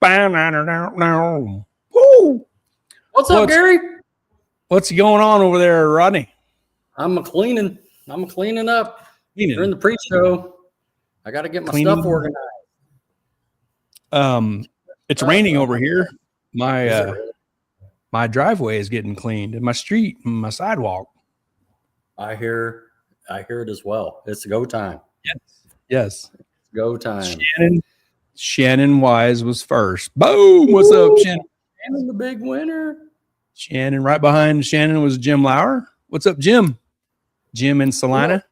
Woo! What's up, Gary? What's going on over there, Rodney? I'm cleaning up. During the pre-show. I got to get my stuff organized. It's raining over here. My driveway is getting cleaned, and my street, and my sidewalk. I hear it as well. It's go time. Yes. It's go time. Shannon Wise was first. Boom! What's up, Shannon? Shannon, the big winner. Shannon, right behind Shannon was Jim Lauer. What's up, Jim? Jim in Salina.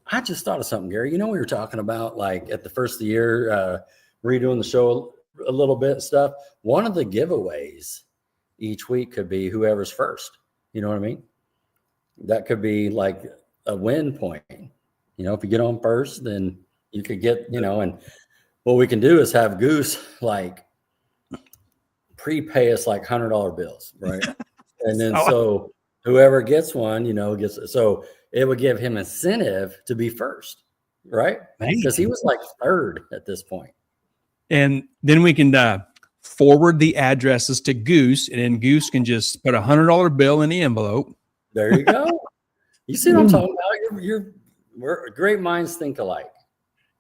I just thought of something, Gary. You know, we were talking about like at the first of the year, redoing the show a little bit and stuff. One of the giveaways each week could be whoever's first. You know what I mean? That could be like a win point. You know, if you get on first, then you could get, and what we can do is have Goose like prepay us like $100 bills, right? And then so whoever gets one, gets it. So it would give him incentive to be first, right? Because he was like third at this point. And then we can forward the addresses to Goose, and then Goose can just put $100 bill in the envelope. There you go. You see what I'm talking about? We're great minds think alike.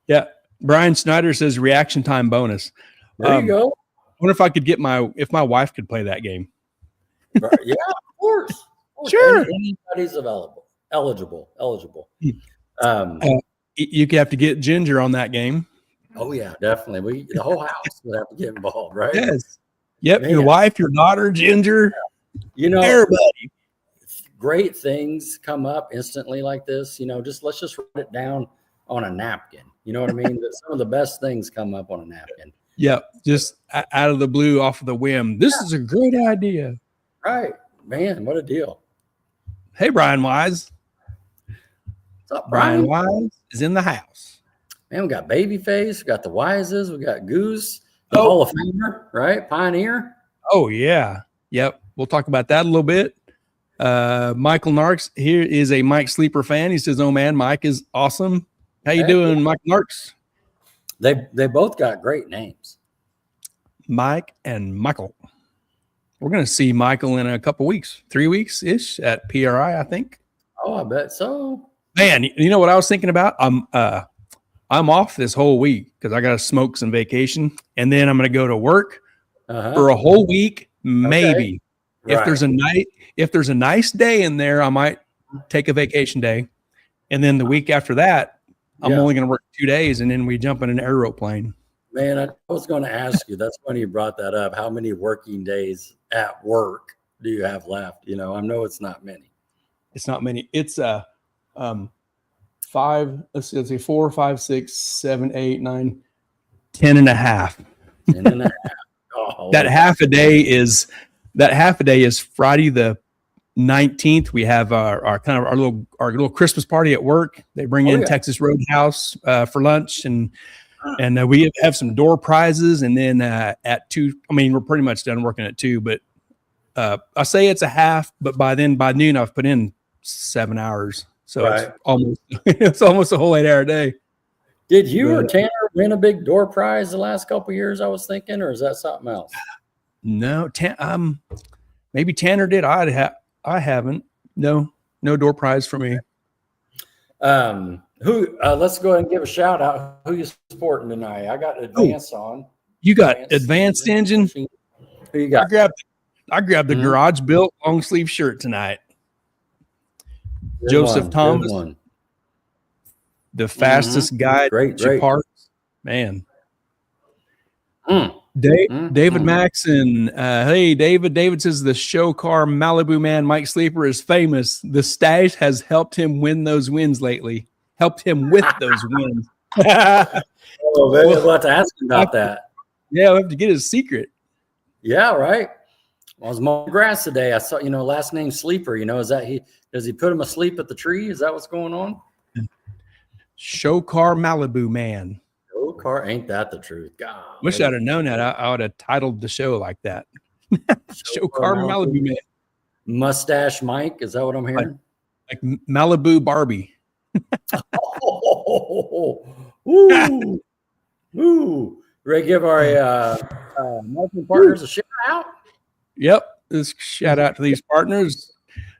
Yeah. Brian Snyder says reaction time bonus. There you go. I wonder if I could get if my wife could play that game. Yeah, of course. Sure. Anybody's eligible. You could have to get Ginger on that game. Oh yeah, definitely. The whole house would have to get involved, right? Yes. Yep. Man. Your wife, your daughter, Ginger. Everybody. Great things come up instantly like this. Let's just write it down on a napkin. You know what I mean? Some of the best things come up on a napkin. Yep. Just out of the blue, off of the whim. This is a great idea. Right. Man, what a deal. Hey, Brian Wise. What's up, Brian? Wise is in the house. Man, we got Babyface, we got the Wises, we got Goose, the Hall of Famer, right? Pioneer. Oh, yeah. Yep. We'll talk about that a little bit. Michael Narks here is a Mike Sleeper fan. He says, "Oh man, Mike is awesome." How you doing, Mike Narks? They both got great names. Mike and Michael. We're going to see Michael in a couple weeks, 3 weeks ish at PRI, I think. Oh, I bet so. Man, you know what I was thinking about? I'm off this whole week because I got to smoke some vacation, and then I'm going to go to work for a whole week, maybe. Okay. If there's a nice day in there, I might take a vacation day, and then the week after that, I'm only going to work 2 days, and then we jump in an aeroplane. Man, I was going to ask you. That's funny you brought that up. How many working days at work do you have left? I know it's not many. It's not many. It's 5. Let's see, 4, 5, 6, 7, 8, 9, 10 and a half. 10 and a half. Oh, that half a day is Friday the 19th. We have our little Christmas party at work. They bring in Texas Roadhouse for lunch, and we have some door prizes. And then at 2, we're pretty much done working at 2. But I say it's a half, but by noon I've put in 7 hours, so it's almost a whole 8-hour day. Did you or Tanner win a big door prize the last couple of years? I was thinking, or is that something else? No, maybe Tanner did. I haven't. No door prize for me. Let's go ahead and give a shout out. Who you supporting tonight? I got Advance on. You got Advanced Engine. Who you got? I grabbed the garage built long sleeve shirt tonight. Good Joseph one. Thomas, the fastest guy to parts. Man. David Maxon. Hey, David. David says the show car Malibu man Mike Sleeper is famous. The stash has helped him win those wins lately. Helped him with those wins. Oh, maybe I'll have to ask him about that. Yeah, we'll have to get his secret. Yeah, right. I was mowing grass today. I saw, last name Sleeper. Is that does he put him asleep at the tree? Is that what's going on? Show car Malibu man. Show car, ain't that the truth? God, wish I'd have known that. I would have titled the show like that. Show car Malibu man. Mustache Mike. Is that what I'm hearing? Like Malibu Barbie. Ooh. ready to give our marketing partners a shout out? Yep. This shout out to these partners.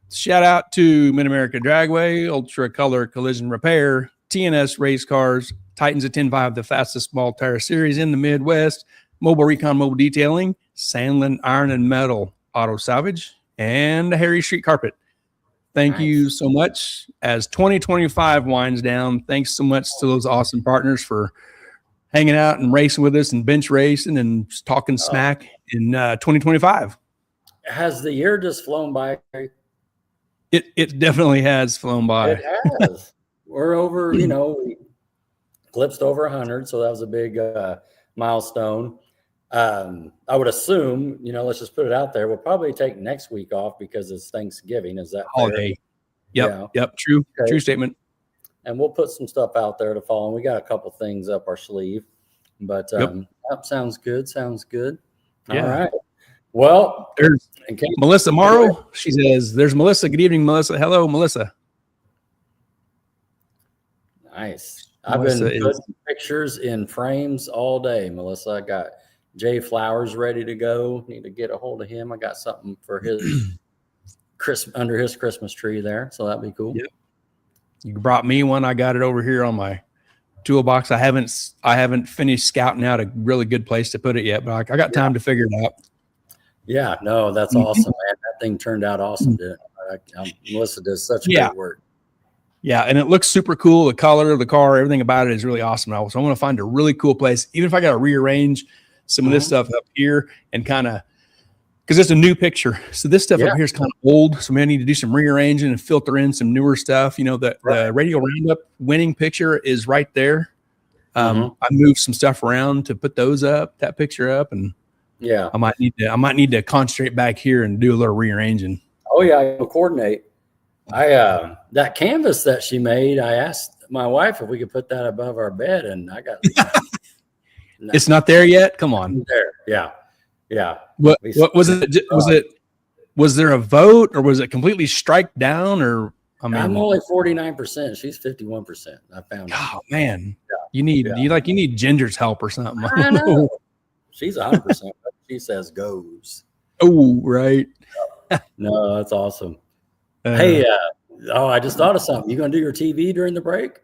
Shout out to Mid America Dragway, Ultra Color Collision Repair, TNS Race Cars, Titans of 10.5, the fastest small tire series in the Midwest, Mobile Recon Mobile Detailing, Sandland Iron and Metal Auto Salvage, and Harry Street Carpet. Thank you so much. As 2025 winds down, thanks so much to those awesome partners for hanging out and racing with us and bench racing and talking smack in 2025. Has the year just flown by? It definitely has flown by. It has. We're over, we eclipsed over 100, so that was a big milestone. I would assume, let's just put it out there, we'll probably take next week off because it's Thanksgiving. Is that holiday? Yep. True. Okay. True statement. And we'll put some stuff out there to follow. And we got a couple things up our sleeve, but sounds good. Sounds good. Yeah. All right. Well, there's Melissa Morrow. She says, "There's Melissa. Good evening, Melissa. Hello, Melissa." Nice. I've been putting pictures in frames all day, Melissa. I got Jay Flowers ready to go. Need to get a hold of him. I got something for his under his Christmas tree there, so that'd be cool. Yep. You brought me one. I got it over here on my toolbox. I haven't finished scouting out a really good place to put it yet, but I got time to figure it out. Yeah, no, that's awesome, man. That thing turned out awesome, didn't it? Melissa does such great work. Yeah, and it looks super cool. The color of the car, everything about it is really awesome. So I want to find a really cool place, even if I got to rearrange some of this stuff up here and kind of, because it's a new picture. So this stuff up here is kind of old. So I need to do some rearranging and filter in some newer stuff. The Radio Roundup winning picture is right there. I moved some stuff around to put that picture up, and I might need to concentrate back here and do a little rearranging. Oh yeah, I'll coordinate. That canvas that she made, I asked my wife if we could put that above our bed, and I got it's not there yet. Come on. There. Yeah. What was it? Was there a vote, or was it completely strike down? Or I'm only 49%. She's 51%. I found out. Oh man, you need Ginger's help or something. I know. She's 100%. She says goes. Oh right. No, that's awesome. Hey, I just thought of something. You gonna do your TV during the break?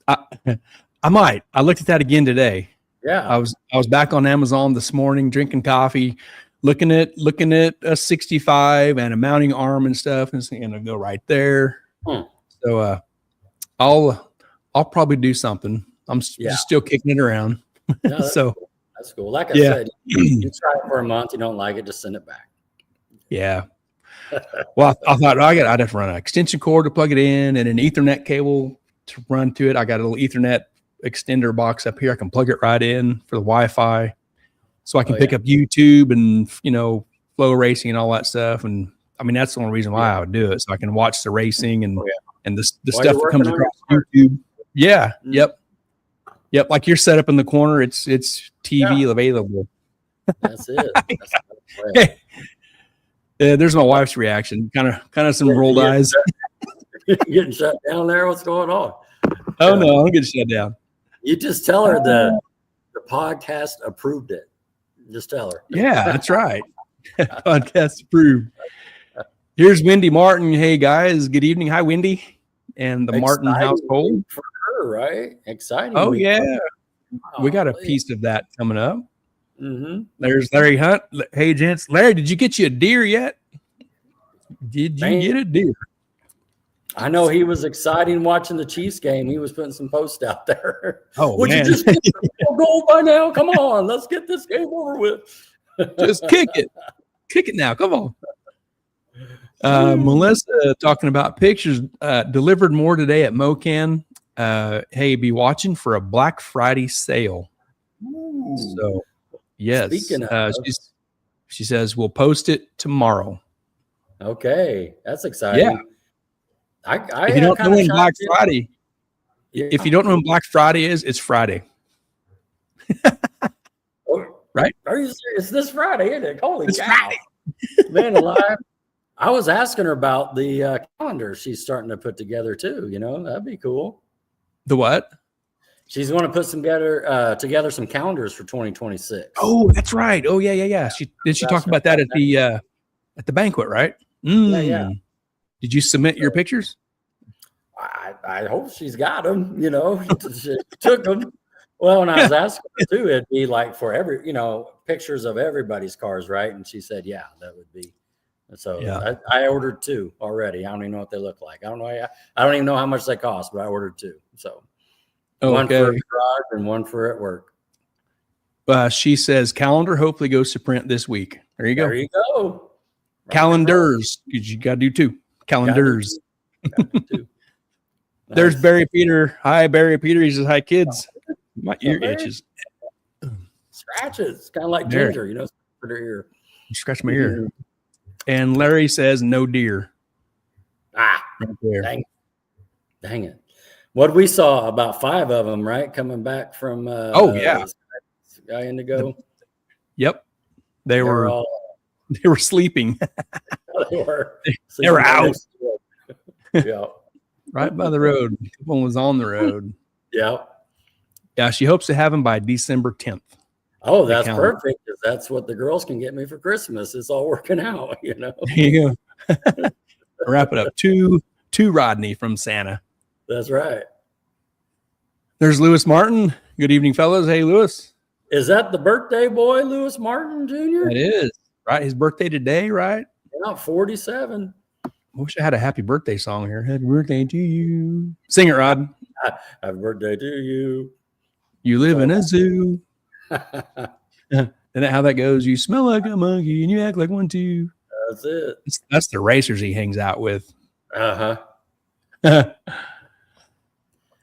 I might. I looked at that again today. Yeah. I was back on Amazon this morning, drinking coffee, looking at a 65 and a mounting arm and stuff, and it's gonna go right there. So I'll probably do something. I'm just still kicking it around. No, that's cool. Like I said, you try it for a month, you don't like it, just send it back. Yeah. Well, I thought I'd have to run an extension cord to plug it in and an Ethernet cable to run to it. I got a little Ethernet extender box up here. I can plug it right in for the Wi-Fi, so I can pick up YouTube and flow racing and all that stuff. And I mean, that's the only reason why I would do it, so I can watch the racing and the stuff that comes across YouTube. Yeah. Yep. Like you're set up in the corner. It's TV available. That's it. Yeah, there's my wife's reaction. Kind of some rolled eyes. Getting shut down there. What's going on? Oh no, I'm getting shut down. You just tell her the podcast approved it. Just tell her. Yeah, that's right. Podcast approved. Here's Wendy Martin. Hey guys, good evening. Hi, Wendy, and the Martin household. For her, right? Exciting. Oh yeah, we got a piece of that coming up. There's Larry Hunt. Hey gents, Larry, did you get you a deer yet? Did you get a deer? I know he was excited watching the Chiefs game. He was putting some posts out there. Oh, would man. you just get the goal by now? Come on, let's get this game over with. Just kick it now. Come on. Melissa talking about pictures. Delivered more today at Mocan. Hey, be watching for a Black Friday sale. Ooh. So yes, she says we'll post it tomorrow. Okay, that's exciting. Yeah. If you don't know when Black Friday, if you don't know when Black Friday is, it's Friday. Right? Are you serious? This Friday, isn't it? Holy it's cow. Friday. Man alive. I was asking her about the calendar she's starting to put together too. That'd be cool. The what? She's going to put together some calendars for 2026. Oh, that's right. Oh, yeah. She talk about that at the banquet, right? Yeah. Did you submit your pictures? I hope she's got them. She took them. Well, when I was asking her too, it'd be like for every, pictures of everybody's cars, right? And she said, yeah, that would be. So Yeah. I ordered 2 already. I don't even know what they look like. I don't know. I don't even know how much they cost, but I ordered 2. So one for the garage and one for at work. She says calendar hopefully goes to print this week. There you go. There you go. Calendars, because you got to do 2 calendars. Two. There's Barry Peter. Hi, Barry Peter. He says, hi, kids. My ear itches. Scratches. Kind of like Ginger, for their ear. You scratch my ear. And Larry says, no deer. Right there. Dang it. What we saw, about 5 of them, right? Coming back from Sky Indigo. Yep. They were sleeping. They were out. Yeah. Right by the road. One was on the road. Yeah. Yeah. She hopes to have them by December 10th. Oh, that's perfect. Because that's what the girls can get me for Christmas. It's all working out, There you go. Wrap it up. To Rodney from Santa. That's right. There's Lewis Martin. Good evening, fellas. Hey, Lewis. Is that the birthday boy, Lewis Martin Jr.? It is. Right. His birthday today, right? Yeah, 47. I wish I had a happy birthday song here. Happy birthday to you. Sing it, Rod. Happy birthday to you. You live in a zoo. Isn't that how that goes? You smell like a monkey and you act like one too. That's it. That's the racers he hangs out with. Well,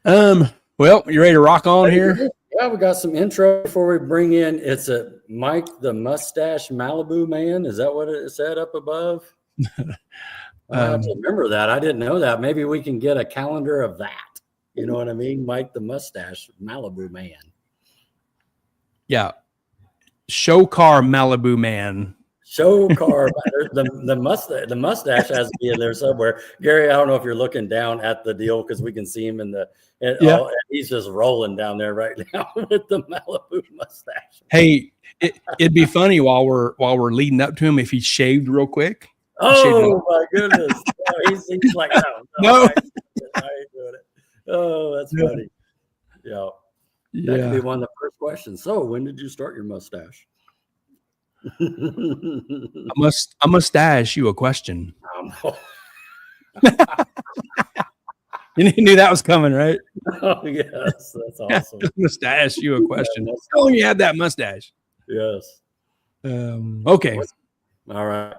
you ready to rock on here? Yeah, we got some intro before we bring in. It's a Mike the Mustache Malibu Man. Is that what it said up above? I have to remember that. I didn't know that. Maybe we can get a calendar of that. You know what I mean? Mike the Mustache Malibu Man. Yeah. Show car Malibu Man. Show car. The mustache has to be in there somewhere. Gary, I don't know if you're looking down at the deal because we can see him and he's just rolling down there right now with the Malibu mustache. Hey, it'd be funny while we're leading up to him if he shaved real quick. Oh my goodness! He's like, no. I ain't doing it. Oh, that's funny. Yeah. That could be one of the first questions. So, when did you start your mustache? I must ask you a question. You knew that was coming, right? Oh, yes. That's awesome. I must ask you a question. How long you had that mustache? Yes. Okay. All right.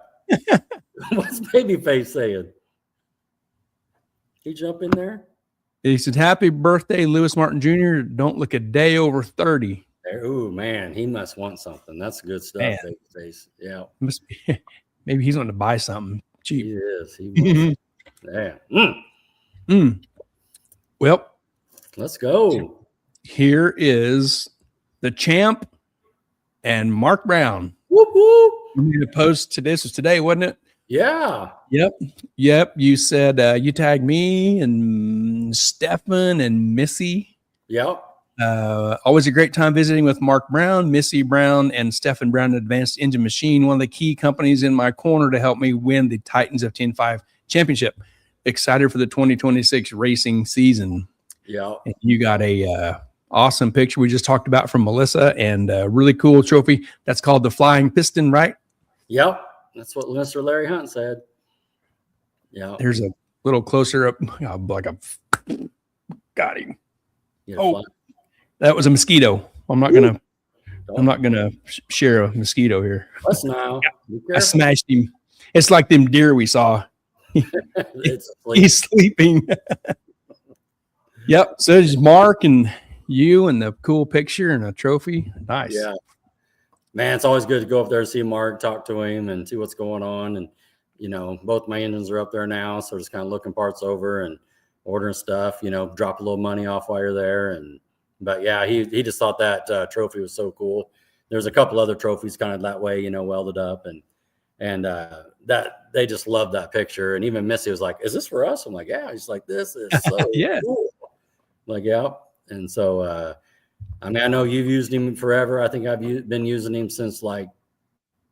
What's Babyface saying? He jump in there? He said, happy birthday, Lewis Martin Jr. Don't look a day over 30. Oh, man. He must want something. That's good stuff, Babyface. Yeah. Must be, maybe he's wanting to buy something cheap. He is. He wants Yeah. Well, let's go. Here is the champ and Mark Brown. Whoop, whoop. You need to post this was today, wasn't it? Yeah. Yep. You said you tagged me and Stefan and Missy. Yep. Always a great time visiting with Mark Brown, Missy Brown, and Stefan Brown Advanced Engine Machine, one of the key companies in my corner to help me win the Titans of 10-5 championship. Excited for the 2026 racing season. Yeah. You got a awesome picture we just talked about from Melissa and a really cool trophy. That's called the Flying Piston, right? Yep. That's what Mr. Larry Hunt said. Yeah. There's a little closer up. Got him. That was a mosquito. I'm not gonna share a mosquito here. Let's now. I smashed him. It's like them deer we saw. He's sleeping. Yep. So it's Mark and you and the cool picture and a trophy. Nice. Yeah. Man, it's always good to go up there and see Mark, talk to him and see what's going on. And, both my engines are up there now. So just kind of looking parts over and ordering stuff, drop a little money off while you're there. But yeah, he just thought that trophy was so cool. There's a couple other trophies kind of that way, welded up and that they just loved that picture. And even Missy was like, is this for us? I'm like, yeah. He's like, this is so cool. Like, yeah. And so, I mean, I know you've used him forever. I think I've been using him since like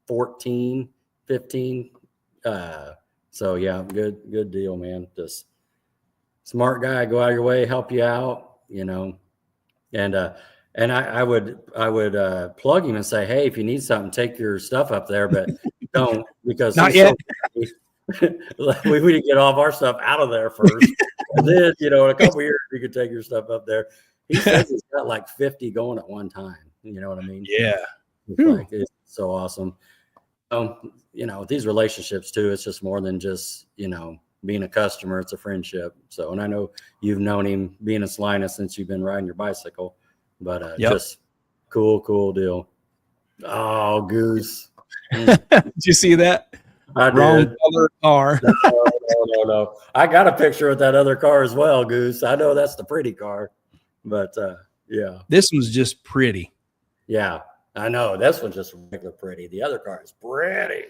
14, 15. So yeah, good deal, man. Just smart guy, go out of your way, help you out, and I would plug him and say, hey, if you need something, take your stuff up there, but don't, because Not yet. we need to get all of our stuff out of there first. And then, in a couple of years, you could take your stuff up there. He says he's got like 50 going at one time. You know what I mean? Yeah. It's so awesome. With these relationships too, it's just more than just, being a customer. It's a friendship. So, and I know you've known him being a Salina since you've been riding your bicycle, but just cool deal. Oh, Goose. Did you see that? Wrong color car. No. I got a picture with that other car as well, Goose. I know that's the pretty car, but yeah. This was just pretty. Yeah, I know. This one's just regular pretty. The other car is pretty.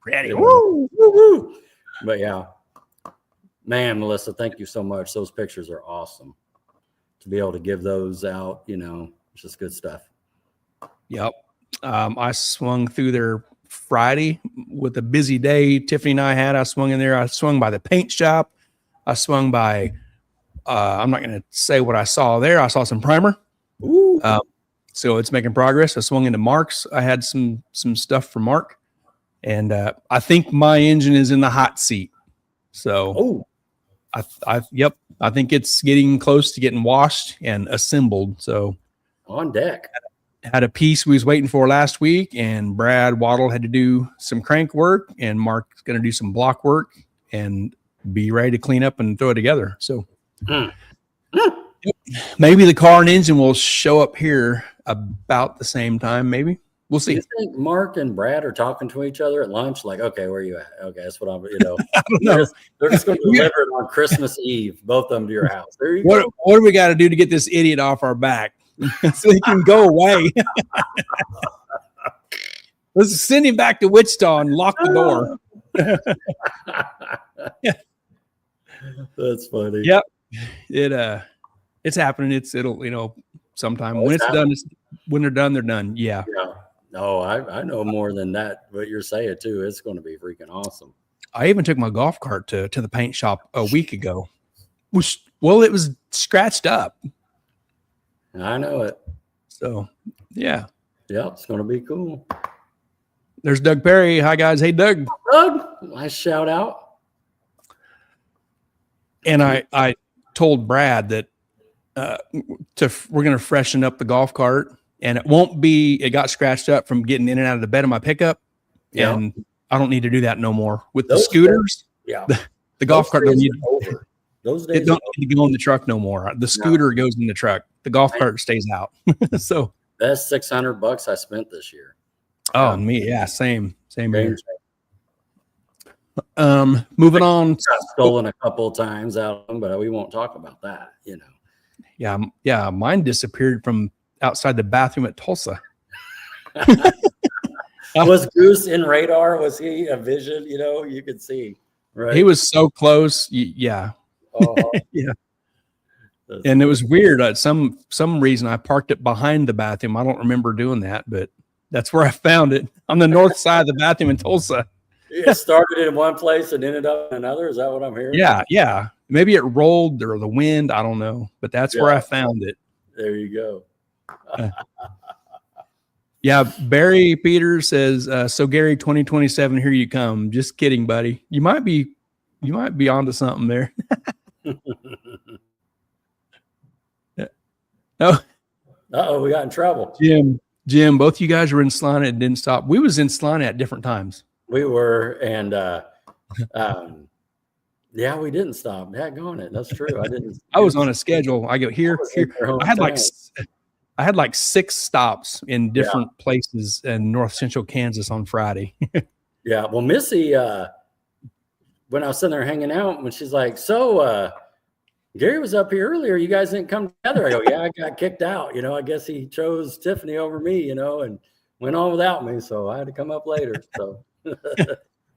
Pretty. Woo, woo, woo. But yeah. Man, Melissa, thank you so much. Those pictures are awesome. To be able to give those out, it's just good stuff. Yep. I swung through there Friday with a busy day Tiffany and I had. I swung in there. I swung by the paint shop. I swung by, I'm not going to say what I saw there. I saw some primer. Ooh. So it's making progress. I swung into Mark's. I had some stuff for Mark. And I think my engine is in the hot seat. So I think it's getting close to getting washed and assembled. So on deck. Had a piece we was waiting for last week, and Brad Waddle had to do some crank work, and Mark's going to do some block work and be ready to clean up and throw it together. So maybe the car and engine will show up here about the same time. Maybe we'll see. Do you think Mark and Brad are talking to each other at lunch? Like, okay, where are you at? Okay, that's what I'm. I don't know. They're just going to deliver it on Christmas Eve, both of them to your house. There you go. What do we got to do to get this idiot off our back so he can go away? Let's send him back to Wichita and lock the door. That's funny. Yep. It's happening. It'll sometime when it's done. When they're done, they're done. Yeah. No, I know more than that. What you're saying too, it's going to be freaking awesome. I even took my golf cart to the paint shop a week ago. It was scratched up. I know it. So yeah. Yeah, it's going to be cool. There's Doug Perry. Hi guys. Hey Doug. Doug, nice shout out. And I told Brad that we're going to freshen up the golf cart, and it got scratched up from getting in and out of the bed of my pickup. Yeah. And I don't need to do that no more with the scooters. The golf cart don't need over. Those days it don't need to go in the truck no more. The scooter goes in the truck. The golf cart stays out. So that's $600 I spent this year. Oh, me. Yeah. Same here. Moving on. Got stolen a couple of times out of them, but we won't talk about that, Yeah. Mine disappeared from outside the bathroom at Tulsa. Was Goose in radar? Was he a vision? You could see, right? He was so close. Yeah. Yeah. And it was weird. Some reason I parked it behind the bathroom. I don't remember doing that, but that's where I found it, on the north side of the bathroom in Tulsa. It started in one place and ended up in another. Is that what I'm hearing? Yeah. Maybe it rolled or the wind. I don't know, but that's where I found it. There you go. Yeah. Barry Peters says, so Gary, 2027, here you come. Just kidding, buddy. You might be onto something there. No. We got in trouble. Jim, both you guys were in Salina and didn't stop. We was in Salina at different times. We were, and we didn't stop. Daggone it. That's true. I was on a schedule. I go here. I had like 6 stops in different places in north central Kansas on Friday. Yeah. Well, Missy, when I was sitting there hanging out, when she's like, so Gary was up here earlier, you guys didn't come together. I go, yeah, I got kicked out. I guess he chose Tiffany over me, and went on without me. So I had to come up later. So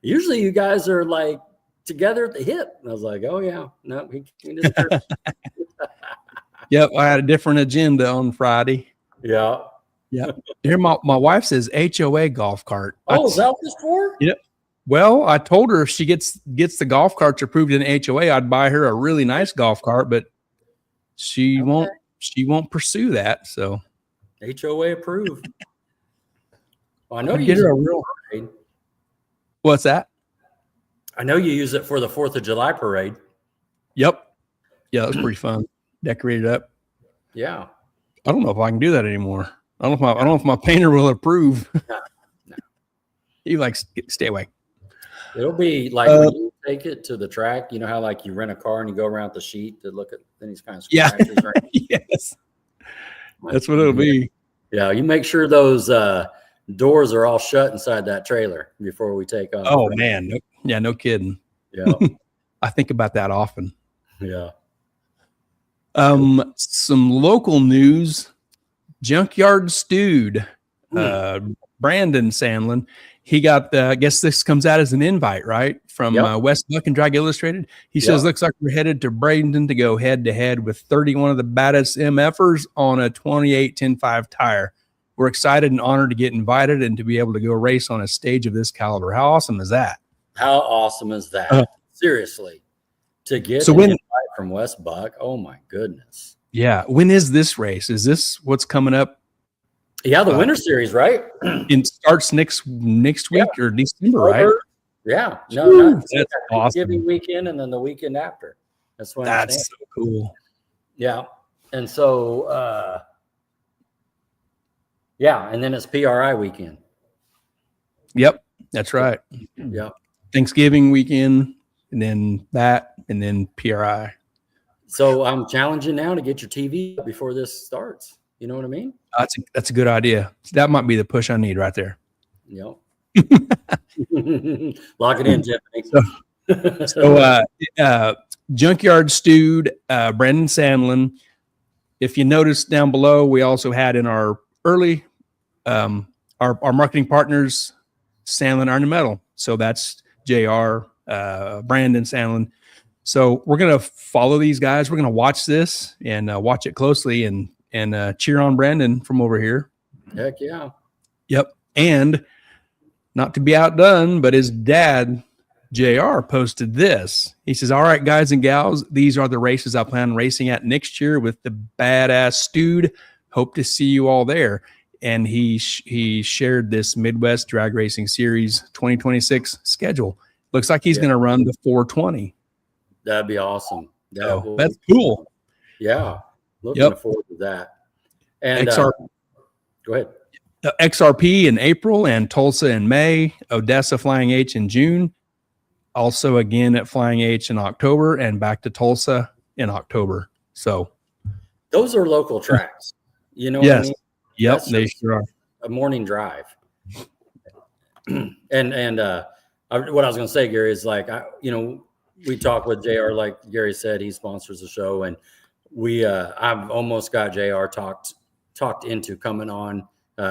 usually you guys are like together at the hip. And I was like, oh yeah, no, he didn't. Yep, I had a different agenda on Friday. Yeah. Yeah. Here, my wife says HOA golf cart. Oh, is that what it's for? Yeah. Well, I told her if she gets the golf carts approved in HOA, I'd buy her a really nice golf cart, but she won't. She won't pursue that. So HOA approved. Well, I know I'd you get use her it a for real. the parade. What's that? I know you use it for the 4th of July parade. Yep. Yeah, that was pretty fun. Decorated up. Yeah. I don't know if I can do that anymore. I don't know if my painter will approve. No. He likes stay away. It'll be like when you take it to the track, you know how like you rent a car and you go around the sheet to look at these kind of scratches, Yeah. right? Yes. That's what it'll be. Yeah, you make sure those doors are all shut inside that trailer before we take off. Oh right? man. Yeah, no kidding. Yeah. I think about that often. Yeah. Some local news. Junkyard Stewed. Brandon Sandlin. He got I guess this comes out as an invite, right? From West Buck and Drag Illustrated. He says, looks like we're headed to Bradenton to go head to head with 31 of the baddest MFers on a 28 10.5 tire. We're excited and honored to get invited and to be able to go race on a stage of this caliber. How awesome is that? How awesome is that? Seriously. To get an invite from West Buck, oh my goodness. Yeah. When is this race? Is this what's coming up? Yeah, the Winter Series, right? It starts next week or December, right? Yeah. No, that's awesome. Thanksgiving weekend and then the weekend after. That's when that's so cool. Yeah. And so and then it's PRI weekend. Yep, that's right. Yeah. Thanksgiving weekend, and then that, and then PRI. So I'm challenging now to get your TV before this starts. You know what I mean? That's a good idea. That might be the push I need right there. Yep. Lock it in, Tiffany. So Junkyard Stewed, Brandon Sandlin. If you notice down below, we also had in our early our marketing partners, Sandlin Iron and Metal. So that's JR, Brandon Sandlin. So we're gonna follow these guys. We're gonna watch this and watch it closely and cheer on Brandon from over here. Heck yeah. Yep. And not to be outdone, but his dad, JR, posted this. He says, all right, guys and gals, these are the races I plan on racing at next year with the badass Stewed. Hope to see you all there. And he shared this Midwest Drag Racing Series 2026 schedule. Looks like he's going to run the 420. That'd be awesome. That's cool. Yeah. Looking forward to that. And go ahead. XRP in April and Tulsa in May, Odessa Flying H in June, also again at Flying H in October, and back to Tulsa in October. So those are local tracks. You know what I mean? Yep, they sure are. A morning drive. and what I was going to say, Gary, is like, we talk with JR, like Gary said, he sponsors the show, and I've almost got JR talked into coming on.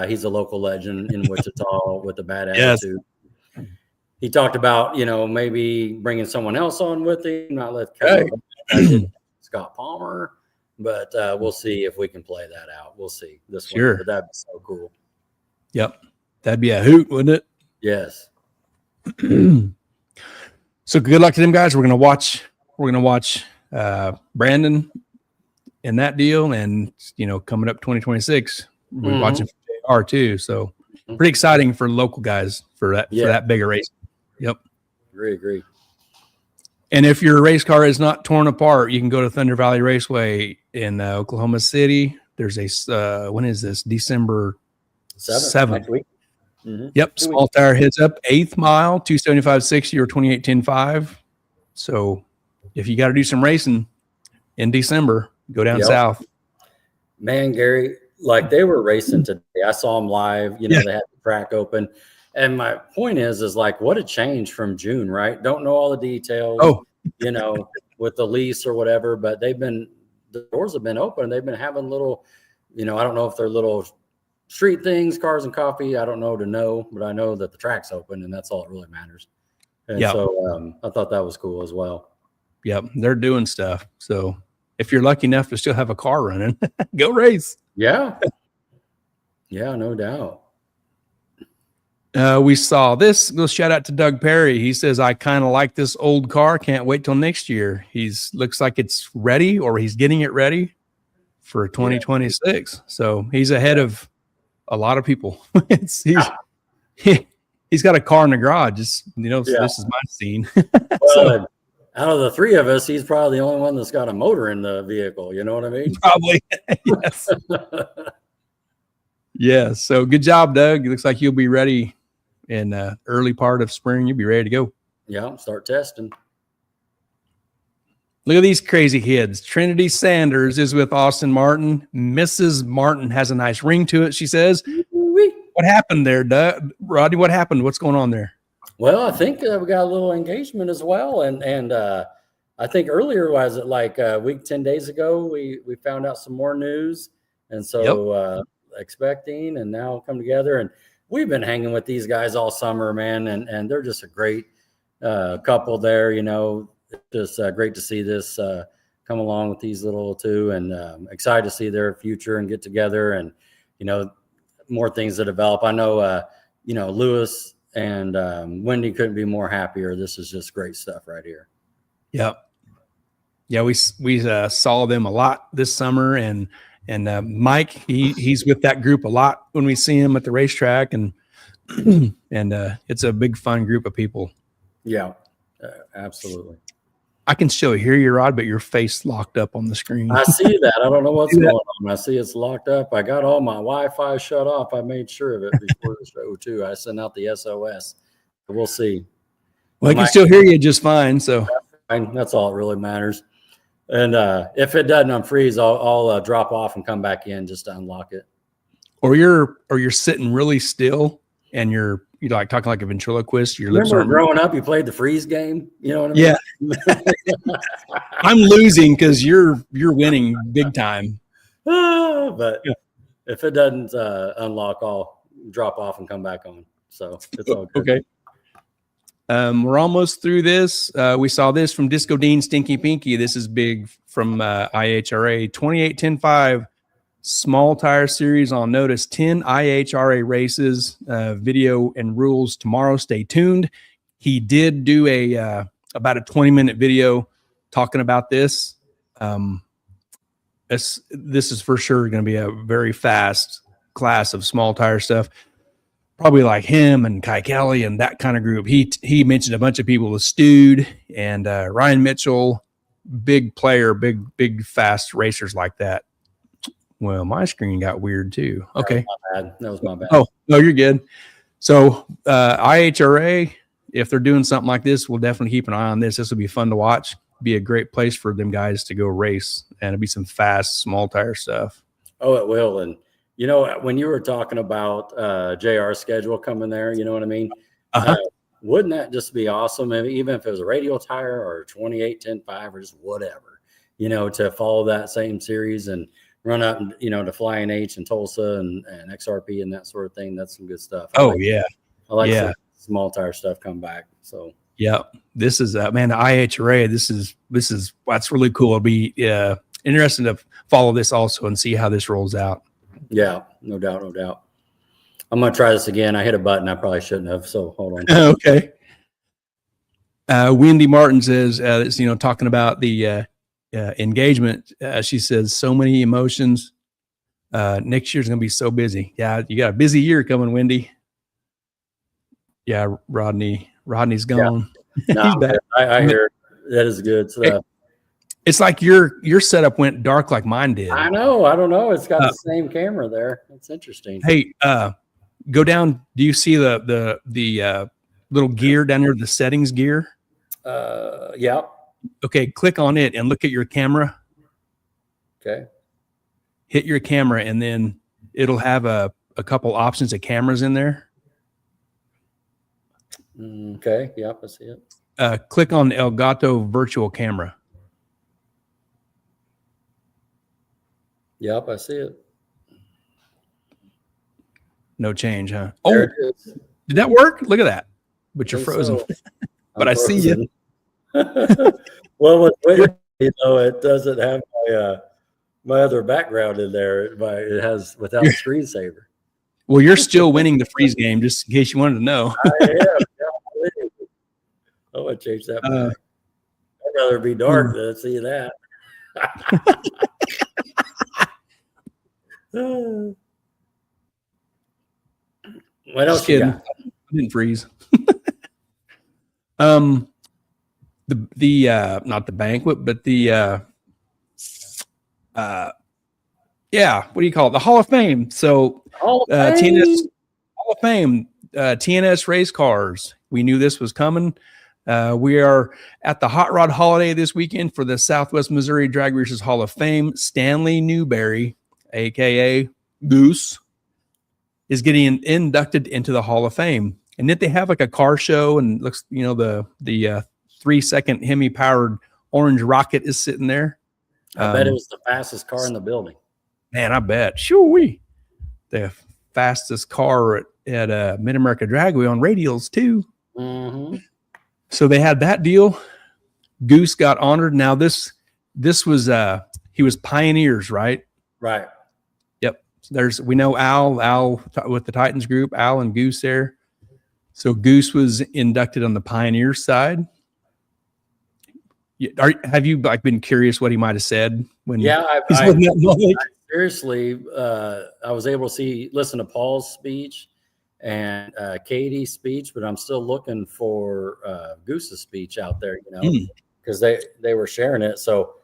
He's a local legend in Wichita with a bad attitude. He talked about, maybe bringing someone else on with him, not let Scott Palmer, but we'll see if we can play that out. We'll see this one. But that'd be so cool. Yep. That'd be a hoot, wouldn't it? Yes. So good luck to them guys. We're going to watch Brandon in that deal. And, coming up 2026, we're watching JR too. So pretty exciting for local guys for that bigger race. Yep. Agree. And if your race car is not torn apart, you can go to Thunder Valley Raceway in Oklahoma City. There's when is this? December 7th. Yep. Small tire hits up 8th mile, 275/60 or 28-10-5. So if you got to do some racing in December, go down south. Man, Gary, like they were racing today. I saw them live. They had the track open. And my point is like, what a change from June, right? Don't know all the details, with the lease or whatever, but the doors have been open. They've been having little, I don't know if they're little street things, cars and coffee. I don't know, but I know that the track's open and that's all that really matters. And so I thought that was cool as well. Yep. They're doing stuff. So if you're lucky enough to still have a car running, go race. Yeah. Yeah, no doubt. We saw this. Little shout out to Doug Perry. He says, I kind of like this old car. Can't wait till next year. Looks like it's ready, or he's getting it ready for 2026. So he's ahead of a lot of people. He's got a car in the garage. This is my scene. Well, out of the three of us, he's probably the only one that's got a motor in the vehicle. You know what I mean? Probably. Yes. Yeah. So good job, Doug. It looks like you'll be ready in early part of spring. You'll be ready to go. Yeah. Start testing. Look at these crazy kids. Trinity Sanders is with Austin Martin. Mrs. Martin has a nice ring to it, she says. What happened there, Doug? Rodney, what happened? What's going on there? Well, I think we got a little engagement as well. And I think earlier, was it like a week, 10 days ago, we found out some more news. And so expecting and now come together. And we've been hanging with these guys all summer, man. And they're just a great couple there, just great to see this come along with these little two, and excited to see their future and get together and, more things to develop. I know, Lewis and Wendy couldn't be more happier. This is just great stuff right here. Yep. Yeah, we saw them a lot this summer, and Mike, he's with that group a lot when we see him at the racetrack, and it's a big fun group of people. Yeah, absolutely. I can still hear you, Rod, but your face locked up on the screen. I see that. I don't know what's going on. I see it's locked up. I got all my Wi-Fi shut off. I made sure of it before the show too. I sent out the SOS. We'll see. Well, I can still hear you just fine. So that's all that really matters. And if it doesn't unfreeze, I'll drop off and come back in just to unlock it. Or you're sitting really still and you're like talking like a ventriloquist. Your lips Remember growing up, you played the freeze game. You know what I mean? Yeah. I'm losing because you're winning big time. But if it doesn't unlock, I'll drop off and come back on. So it's all good. Okay. We're almost through this. We saw this from Disco Dean Stinky Pinky. This is big from IHRA 28-10-5 small tire series on notice. 10 IHRA races, video and rules tomorrow. Stay tuned. He did do about a 20-minute video talking about this. This is for sure going to be a very fast class of small tire stuff. Probably like him and Kai Kelly and that kind of group. He mentioned a bunch of people with Stude and Ryan Mitchell, big player, big fast racers like that. Well, my screen got weird too. Okay. That was my bad. Oh, no, you're good. So IHRA, if they're doing something like this, we'll definitely keep an eye on this. This will be fun to watch. Be a great place for them guys to go race, and it'll be some fast, small tire stuff. Oh, it will. And when you were talking about JR's schedule coming there, you know what I mean? Wouldn't that just be awesome? Even if it was a radial tire or 28-10-5 or just whatever, to follow that same series and run up, to Flying H and Tulsa and XRP and that sort of thing. That's some good stuff. I like some small tire stuff come back. So yeah, this is man, the IHRA. This is that's really cool. It'll be interesting to follow this also and see how this rolls out. Yeah, no doubt. I'm going to try this again. I hit a button I probably shouldn't have, so hold on. Okay. Wendy Martin says, talking about the engagement, she says, so many emotions. Next year's going to be so busy. Yeah, you got a busy year coming, Wendy. Yeah, Rodney's gone. Yeah. No, I hear that is good stuff. It's like your setup went dark like mine did. I know. I don't know. It's got the same camera there. It's interesting. Hey, go down. Do you see the little gear down there, the settings gear? Yeah. Okay, click on it and look at your camera. Okay. Hit your camera, and then it'll have a couple options of cameras in there. Okay. Yep, I see it. Click on the Elgato virtual camera. Yep, I see it. No change, huh? There Oh, it is. did that work? Look at that. But you're frozen. So. But I see you. Well, with Twitter, it doesn't have my other background in there. It has without the screensaver. Well, you're still winning the freeze game, just in case you wanted to know. I am. Yeah, I want to change that back. I'd rather be dark than see that. What else you got? I didn't freeze. The not the banquet, but the what do you call it? The Hall of Fame. So TNS Hall of Fame, TNS race cars. We knew this was coming. We are at the Hot Rod Holiday this weekend for the Southwest Missouri Drag Racers Hall of Fame. Stanley Newberry, aka Goose, is getting inducted into the Hall of Fame. And then they have like a car show, and looks, the 3-second Hemi powered orange rocket is sitting there. I bet it was the fastest car in the building. Man, I bet. Sure, the fastest car at Mid America Dragway on radials too. Mm-hmm. So they had that deal. Goose got honored. Now this was he was pioneers, right? Right. Yep. We know Al with the Titans group, Al and Goose there. So Goose was inducted on the pioneer side. Have you been curious what he might have said when? Yeah, I seriously, I was able to listen to Paul's speech and Katie's speech, but I'm still looking for Goose's speech out there, because they were sharing it. So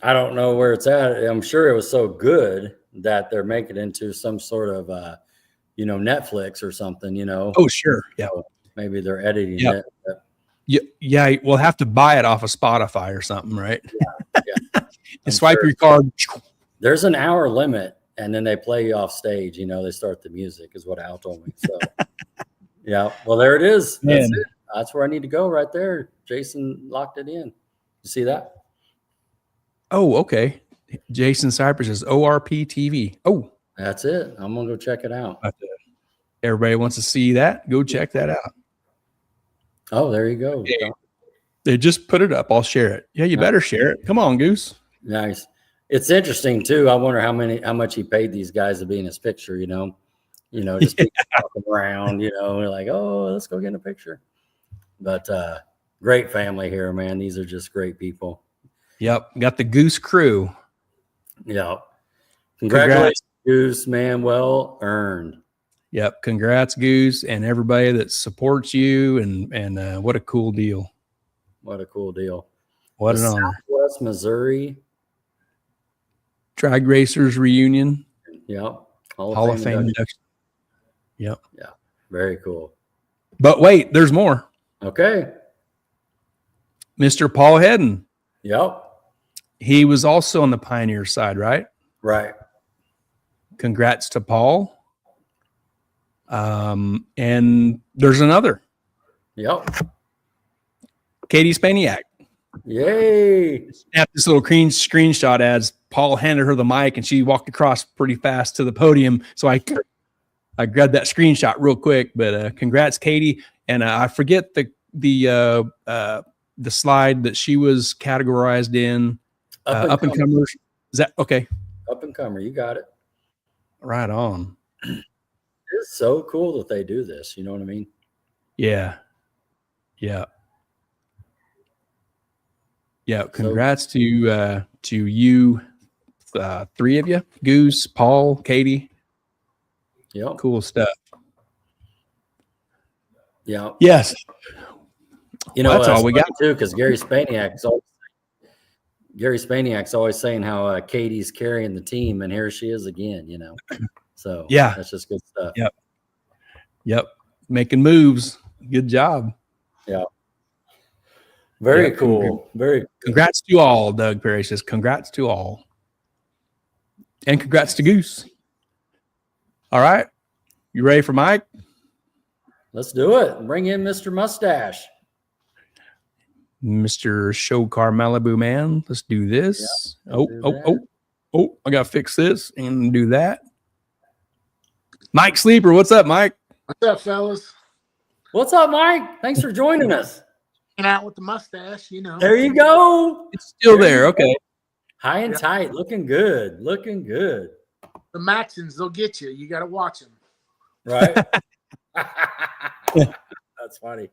I don't know where it's at. I'm sure it was so good that they're making it into some sort of Netflix or something. Oh, sure. Yeah. So maybe they're editing it. But yeah, we'll have to buy it off of Spotify or something, right? Yeah. And swipe your card. There's an hour limit, and then they play you off stage. They start the music, is what Al told me. So, yeah. Well, there it is. That's it. That's where I need to go right there. Jason locked it in. You see that? Oh, okay. Jason Cypress is ORP TV. Oh, that's it. I'm gonna go check it out. Everybody wants to see that. Go check that out. Oh, there you go. Yeah. They just put it up. I'll share it. Yeah, you better share it. Come on, Goose. Nice. It's interesting too. I wonder how much he paid these guys to be in his picture. Just walking around. Like, oh, let's go get in a picture. But great family here, man. These are just great people. Yep, got the Goose crew. Yeah, congratulations, Goose, man. Well earned. Yep, congrats, Goose, and everybody that supports you. And what a cool deal. What a cool deal. What an honor. Southwest Missouri Drag Racers reunion. Yep. Hall of Fame induction. Yep. Yeah. Very cool. But wait, there's more. Okay. Mr. Paul Hedden. Yep. He was also on the pioneer side, right? Right. Congrats to Paul. And there's another. Yep. Katie Spaniak. Yay. Snapped this little screenshot as Paul handed her the mic and she walked across pretty fast to the podium. So I grabbed that screenshot real quick, but congrats, Katie. And I forget the slide that she was categorized in. Up and comers. Is that okay? Up and comer. You got it. Right on. It's so cool that they do this. You know what I mean? Yeah. Congrats to you, three of you: Goose, Paul, Katie. Yep. Cool stuff. Yeah. Yes. That's all we got too, because Gary Spaniak's always saying how Katie's carrying the team, and here she is again. So yeah, that's just good stuff. Yep. Making moves. Good job. Yeah. Very cool. Very cool. Congrats to all. Doug Perry says, congrats to all. And congrats to Goose. All right. You ready for Mike? Let's do it. Bring in Mr. Mustache. Mr. Show Car Malibu man. Let's do this. Oh, I got to fix this and do that. Mike Sleeper. What's up, Mike? What's up, fellas? What's up, Mike? Thanks for joining us. Hanging out with the mustache, There you go. It's still there. Okay. High and tight, looking good, looking good. The Maxons, they'll get you. You got to watch them. Right? That's funny.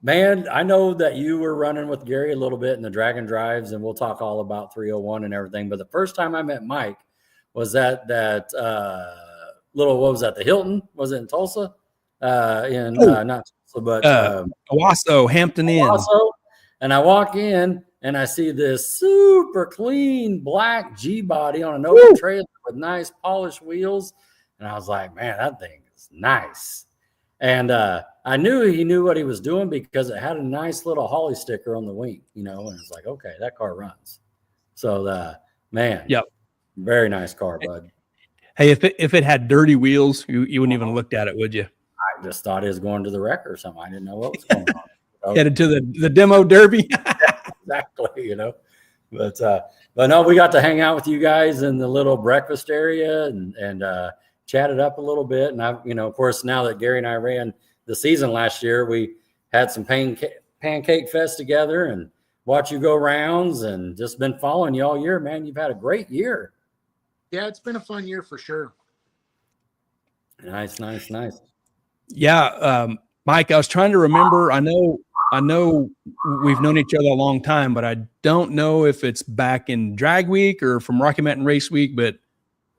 Man, I know that you were running with Gary a little bit in the Dragon Drives, and we'll talk all about 301 and everything. But the first time I met Mike was at that little, what was that, the Hilton? Was it in Tulsa? Not Tulsa, but Owasso, Hampton Inn. Owasso. And I walk in and I see this super clean black G body on an open trailer with nice polished wheels. And I was like, man, that thing is nice. And I knew he knew what he was doing because it had a nice little Holly sticker on the wing, and it's like, okay, that car runs. So man, yep, very nice car, bud. Hey, if it had dirty wheels, you wouldn't even looked at it, would you? I just thought it was going to the wreck or something. I didn't know what was going on. Headed to the demo derby. Exactly, but no, we got to hang out with you guys in the little breakfast area and chatted up a little bit. And of course, now that Gary and I ran the season last year, we had some pancake fest together and watch you go rounds and just been following you all year, man. You've had a great year. Yeah, it's been a fun year for sure. Nice. Yeah. Mike, I was trying to remember. I know we've known each other a long time, but I don't know if it's back in Drag Week or from Rocky Mountain Race Week, but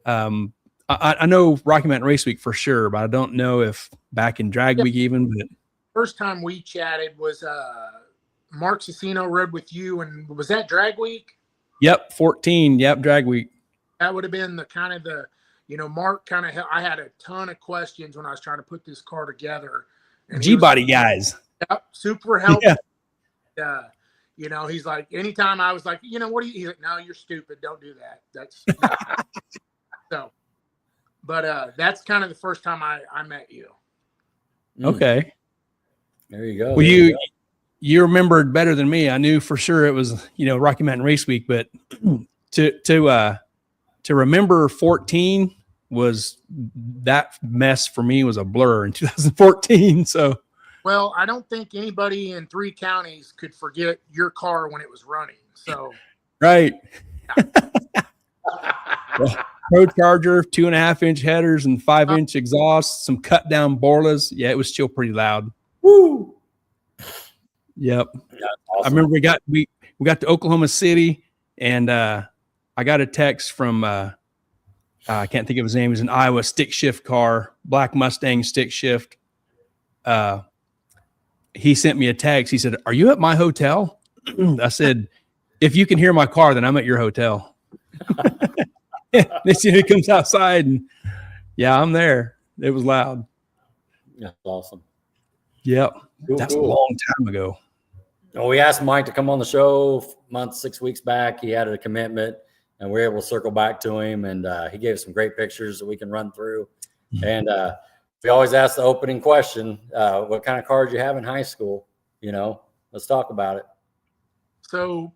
I know Rocky Mountain Race Week for sure, but I don't know if back in Drag Week even. But first time we chatted was Mark Cicino rode with you, and was that Drag Week? Yep, 14. Yep, Drag Week. That would have been Mark kind of. I had a ton of questions when I was trying to put this car together. G-body guys. Yep, super helpful. Yeah. He's like, anytime I was like, what do you? He's like, no, you're stupid. Don't do that. That's so. But that's kind of the first time I met you. Okay. There you go. Well, you remembered better than me. I knew for sure it was, Rocky Mountain Race Week, but to remember 14 was that mess for me was a blur in 2014. So, well, I don't think anybody in 3 counties could forget your car when it was running. So, right. Pro Charger, 2.5-inch headers and 5-inch exhaust, some cut down Borlas. Yeah, it was still pretty loud. Woo! Yep. Awesome. I remember we got to Oklahoma City, and I got a text from I can't think of his name. It was an Iowa stick shift car, black Mustang stick shift. He sent me a text. He said, "Are you at my hotel?" I said, "If you can hear my car, then I'm at your hotel." They see he comes outside, and yeah, I'm there. It was loud. Yeah, awesome. Yep, that's cool. A long time ago. Well, we asked Mike to come on the show 6 weeks back. He had a commitment, and we were able to circle back to him, and he gave some great pictures that we can run through. Mm-hmm. And we always ask the opening question: what kind of car did you have in high school? Let's talk about it. So,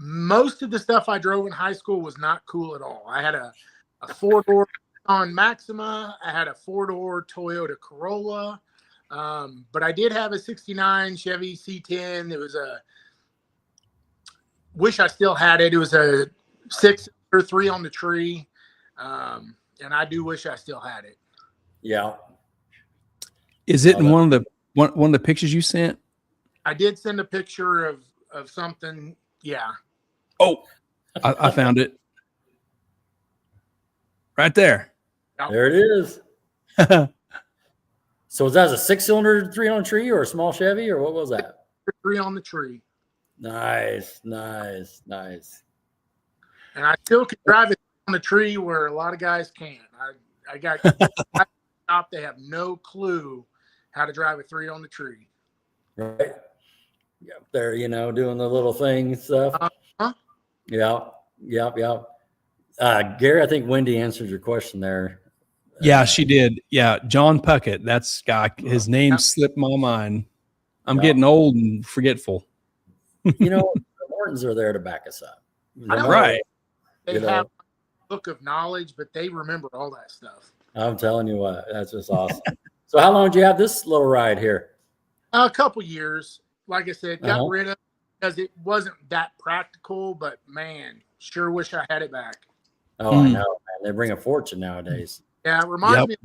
most of the stuff I drove in high school was not cool at all. I had a 4-door on Maxima. I had a 4-door Toyota Corolla. But I did have a 69 Chevy C10. It was wish I still had it. It was a 6 or 3 on the tree. And I do wish I still had it. Yeah. Is it in one of the pictures you sent? I did send a picture of something. Yeah. Oh, I found it. Right there. There it is. So was that a 6-cylinder 3 on a tree or a small Chevy, or what was that? 3 on the tree. Nice. And I still can drive it on the tree where a lot of guys can't. I got stopped. They have no clue how to drive a 3 on the tree. Right. Yep. They're, doing the little thing and stuff. Uh-huh. Yep. Gary, I think Wendy answered your question there. Yeah, she did. Yeah, John Puckett. That's guy. His name slipped my mind. I'm getting old and forgetful. The Mortons are there to back us up. Right. They have a book of knowledge, but they remember all that stuff. I'm telling you what, that's just awesome. So how long did you have this little ride here? A couple years. Like I said, got rid of it because it wasn't that practical, but man, Sure wish I had it back. Oh, I know, man. They bring a fortune nowadays. Yeah, it reminds me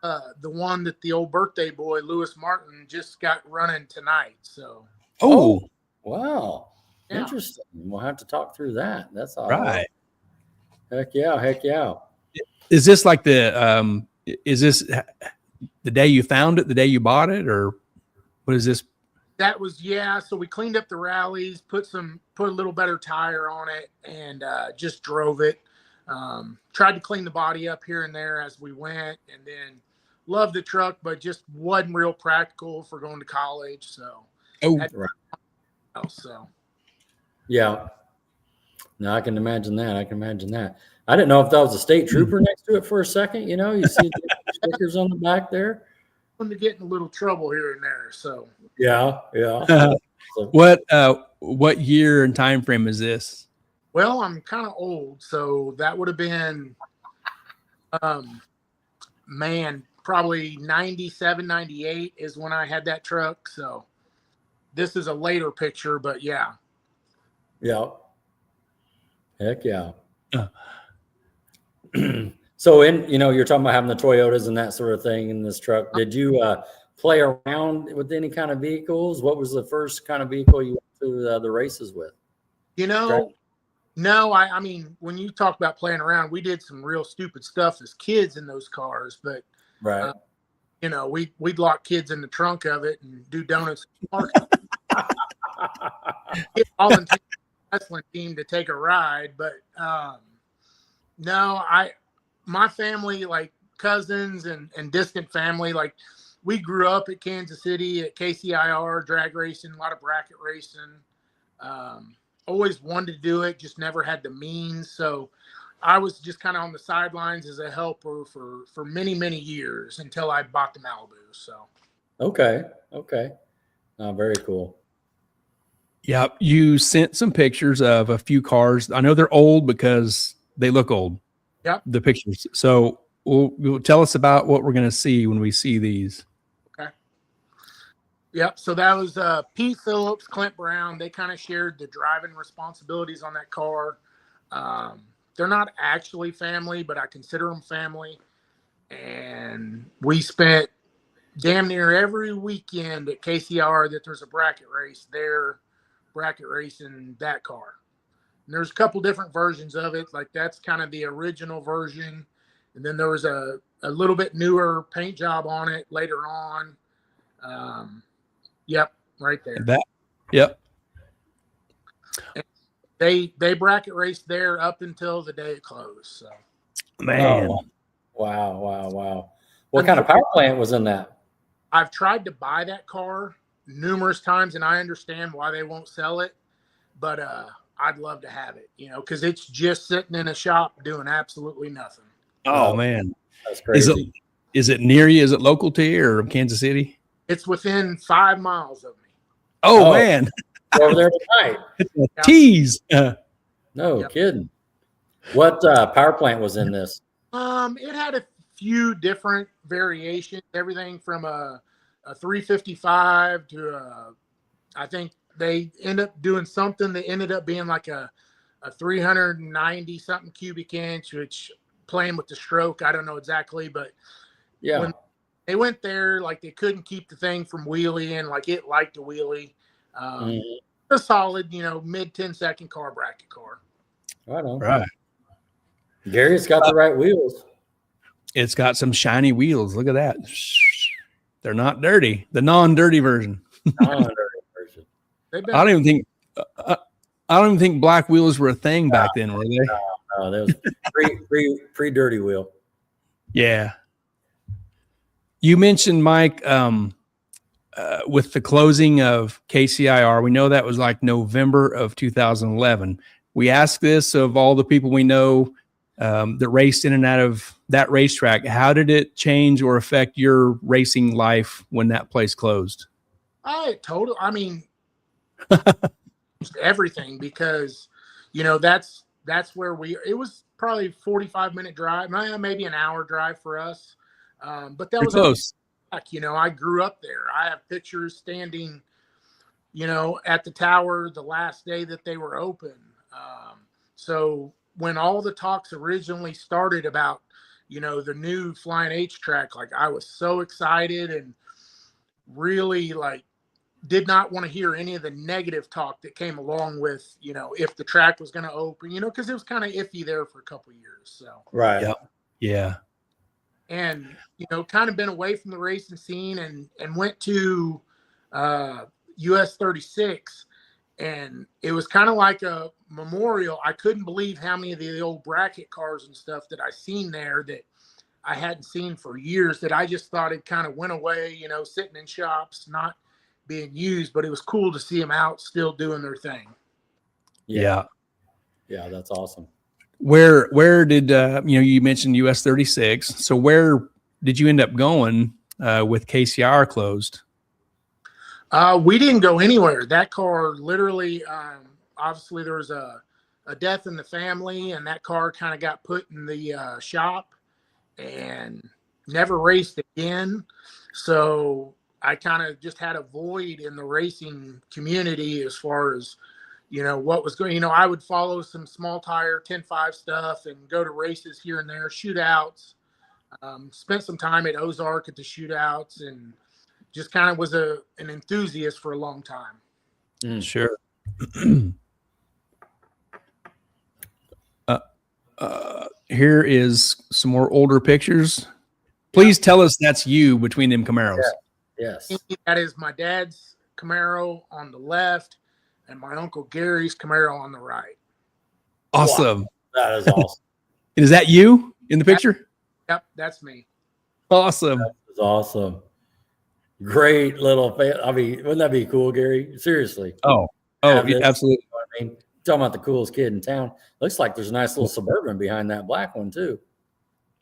of the one that the old birthday boy, Lewis Martin, just got running tonight. So. Oh, wow. Yeah. Interesting. We'll have to talk through that. That's all right. Heck yeah. Heck yeah. Is this like is this the day you found it, the day you bought it, or what is this? That was, yeah. So we cleaned up the rallies, put a little better tire on it, and just drove it. Tried to clean the body up here and there as we went, and then loved the truck, but just wasn't real practical for going to college. So, right. So, yeah. No, I can imagine that. I didn't know if that was a state trooper next to it for a second. You know, you see the stickers on the back there. I'm to get in a little trouble here and there. So, yeah. What year and time frame is this? Well, I'm kind of old, so that would have been, probably 97, 98 is when I had that truck. So this is a later picture, but yeah. Yeah. Heck yeah. So you're talking about having the Toyotas and that sort of thing in this truck. Did you play around with any kind of vehicles? What was the first kind of vehicle you went to the races with? No, I mean, when you talk about playing around, we did some real stupid stuff as kids in those cars, but right. We'd lock kids in the trunk of it and do donuts. Volunteer wrestling team to take a ride, but no, my family, like cousins and distant family, like we grew up at Kansas City at KCIR, drag racing, a lot of bracket racing. Always wanted to do it, just never had the means. So I was just kind of on the sidelines as a helper for many, many years until I bought the Malibu. So. Okay. Very cool. Yep. You sent some pictures of a few cars. I know they're old because they look old. Yep. The pictures. So we'll tell us about what we're going to see when we see these. Okay. Yep. So that was Pete Phillips, Clint Brown. They kind of shared the driving responsibilities on that car. They're not actually family, but I consider them family. And we spent damn near every weekend at KCR that there's a bracket race there, bracket racing that car. And there's a couple different versions of it. Like that's kind of the original version. And then there was a little bit newer paint job on it later on. Yep, right there. Yep. And they bracket raced there up until the day it closed. So, man, wow. What kind of power plant was in that? I've tried to buy that car numerous times, and I understand why they won't sell it, but I'd love to have it, because it's just sitting in a shop doing absolutely nothing. Oh man, that's crazy. Is it near you? Is it local to you or Kansas City? It's within 5 miles of me. Oh man, over there tonight. Tease. No kidding. What power plant was in this? It had a few different variations, everything from a 355 to I think they end up doing something that ended up being like a 390 something cubic inch, which playing with the stroke, I don't know exactly, but yeah, when they went there, like they couldn't keep the thing from wheeling, like it liked to wheelie. A solid, mid 10-second car bracket car. Right on. Right. Gary's got the right wheels. It's got some shiny wheels. Look at that. They're not dirty. The non-dirty version. Non-dirty version. I don't even think black wheels were a thing back then, were they? No, that was pre-dirty wheel. Yeah. You mentioned, Mike, with the closing of KCIR, we know that was like November of 2011. We ask this of all the people we know that raced in and out of that racetrack. How did it change or affect your racing life when that place closed? I mean, everything, because, that's where it was probably 45-minute drive, maybe an hour drive for us. But that was close. I grew up there. I have pictures standing, at the tower the last day that they were open. So when all the talks originally started about, the new Flying H track, like I was so excited and really like did not want to hear any of the negative talk that came along with, if the track was going to open, because it was kind of iffy there for a couple of years. So, Right. Yep. Yeah. And, kind of been away from the racing scene and went to US 36. And it was kind of like a memorial. I couldn't believe how many of the old bracket cars and stuff that I seen there that I hadn't seen for years, that I just thought it kind of went away, sitting in shops, not being used, but it was cool to see them out still doing their thing. Yeah. Yeah, that's awesome. Where did you mentioned US 36? So where did you end up going with KCR closed? We didn't go anywhere. That car literally, obviously there was a death in the family, and that car kind of got put in the shop and never raced again. So I kind of just had a void in the racing community as far as, what was going. I would follow some small tire 10.5 stuff and go to races here and there, shootouts. Spent some time at Ozark at the shootouts, and just kind of was an enthusiast for a long time. Sure. Here is some more older pictures. Please tell us that's you between them Camaros. Yeah. Yes. That is my dad's Camaro on the left and my Uncle Gary's Camaro on the right. Awesome. Wow. That is awesome. Is that you in the picture? Yep, that's me. Awesome. That is awesome. Great little I mean, wouldn't that be cool, Gary? Seriously. Oh, Yeah, absolutely. I mean, talking about the coolest kid in town. Looks like there's a nice little Suburban behind that black one too.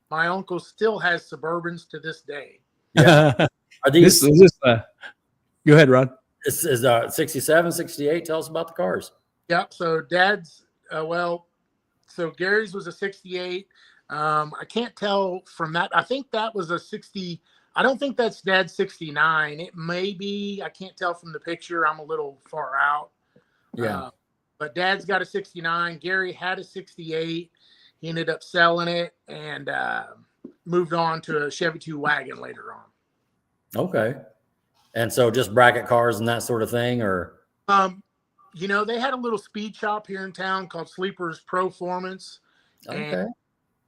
My uncle still has Suburbans to this day. Yeah. Are these? Go ahead, Rod. This is 67, 68. Tell us about the cars. Yep. So dad's, so Gary's was a 68. I can't tell from that. I think that was a 60. I don't think that's dad's 69. It may be. I can't tell from the picture. I'm a little far out. Yeah. But dad's got a 69. Gary had a 68. He ended up selling it and moved on to a Chevy 2 wagon later on. Okay. And so just bracket cars and that sort of thing, or? They had a little speed shop here in town called Sleepers Performance. Okay.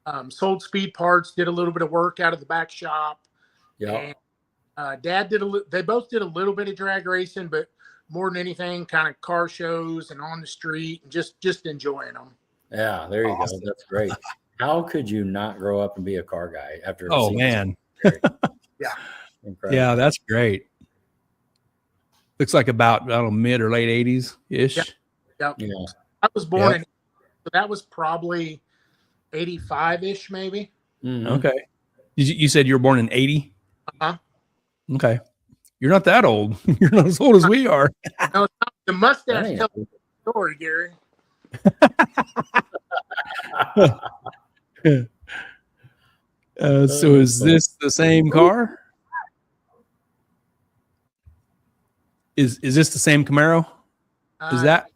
And sold speed parts, did a little bit of work out of the back shop. Yeah. Dad they both did a little bit of drag racing, but more than anything, kind of car shows and on the street and just enjoying them. Yeah, there you go. That's great. How could you not grow up and be a car guy after? Oh man. Yeah. Incredible. Yeah, that's great. Looks like about, I don't know, mid or late 80s ish. Yep. Yeah. I was born in, so that was probably 85-ish maybe. Mhm. Okay. You said you were born in 80? Uh-huh. Okay. You're not that old. You're not as old as we are. No, it's not. The mustache Dang. tells the story, Gary. So is this the same car? Is this the same Camaro? Is that?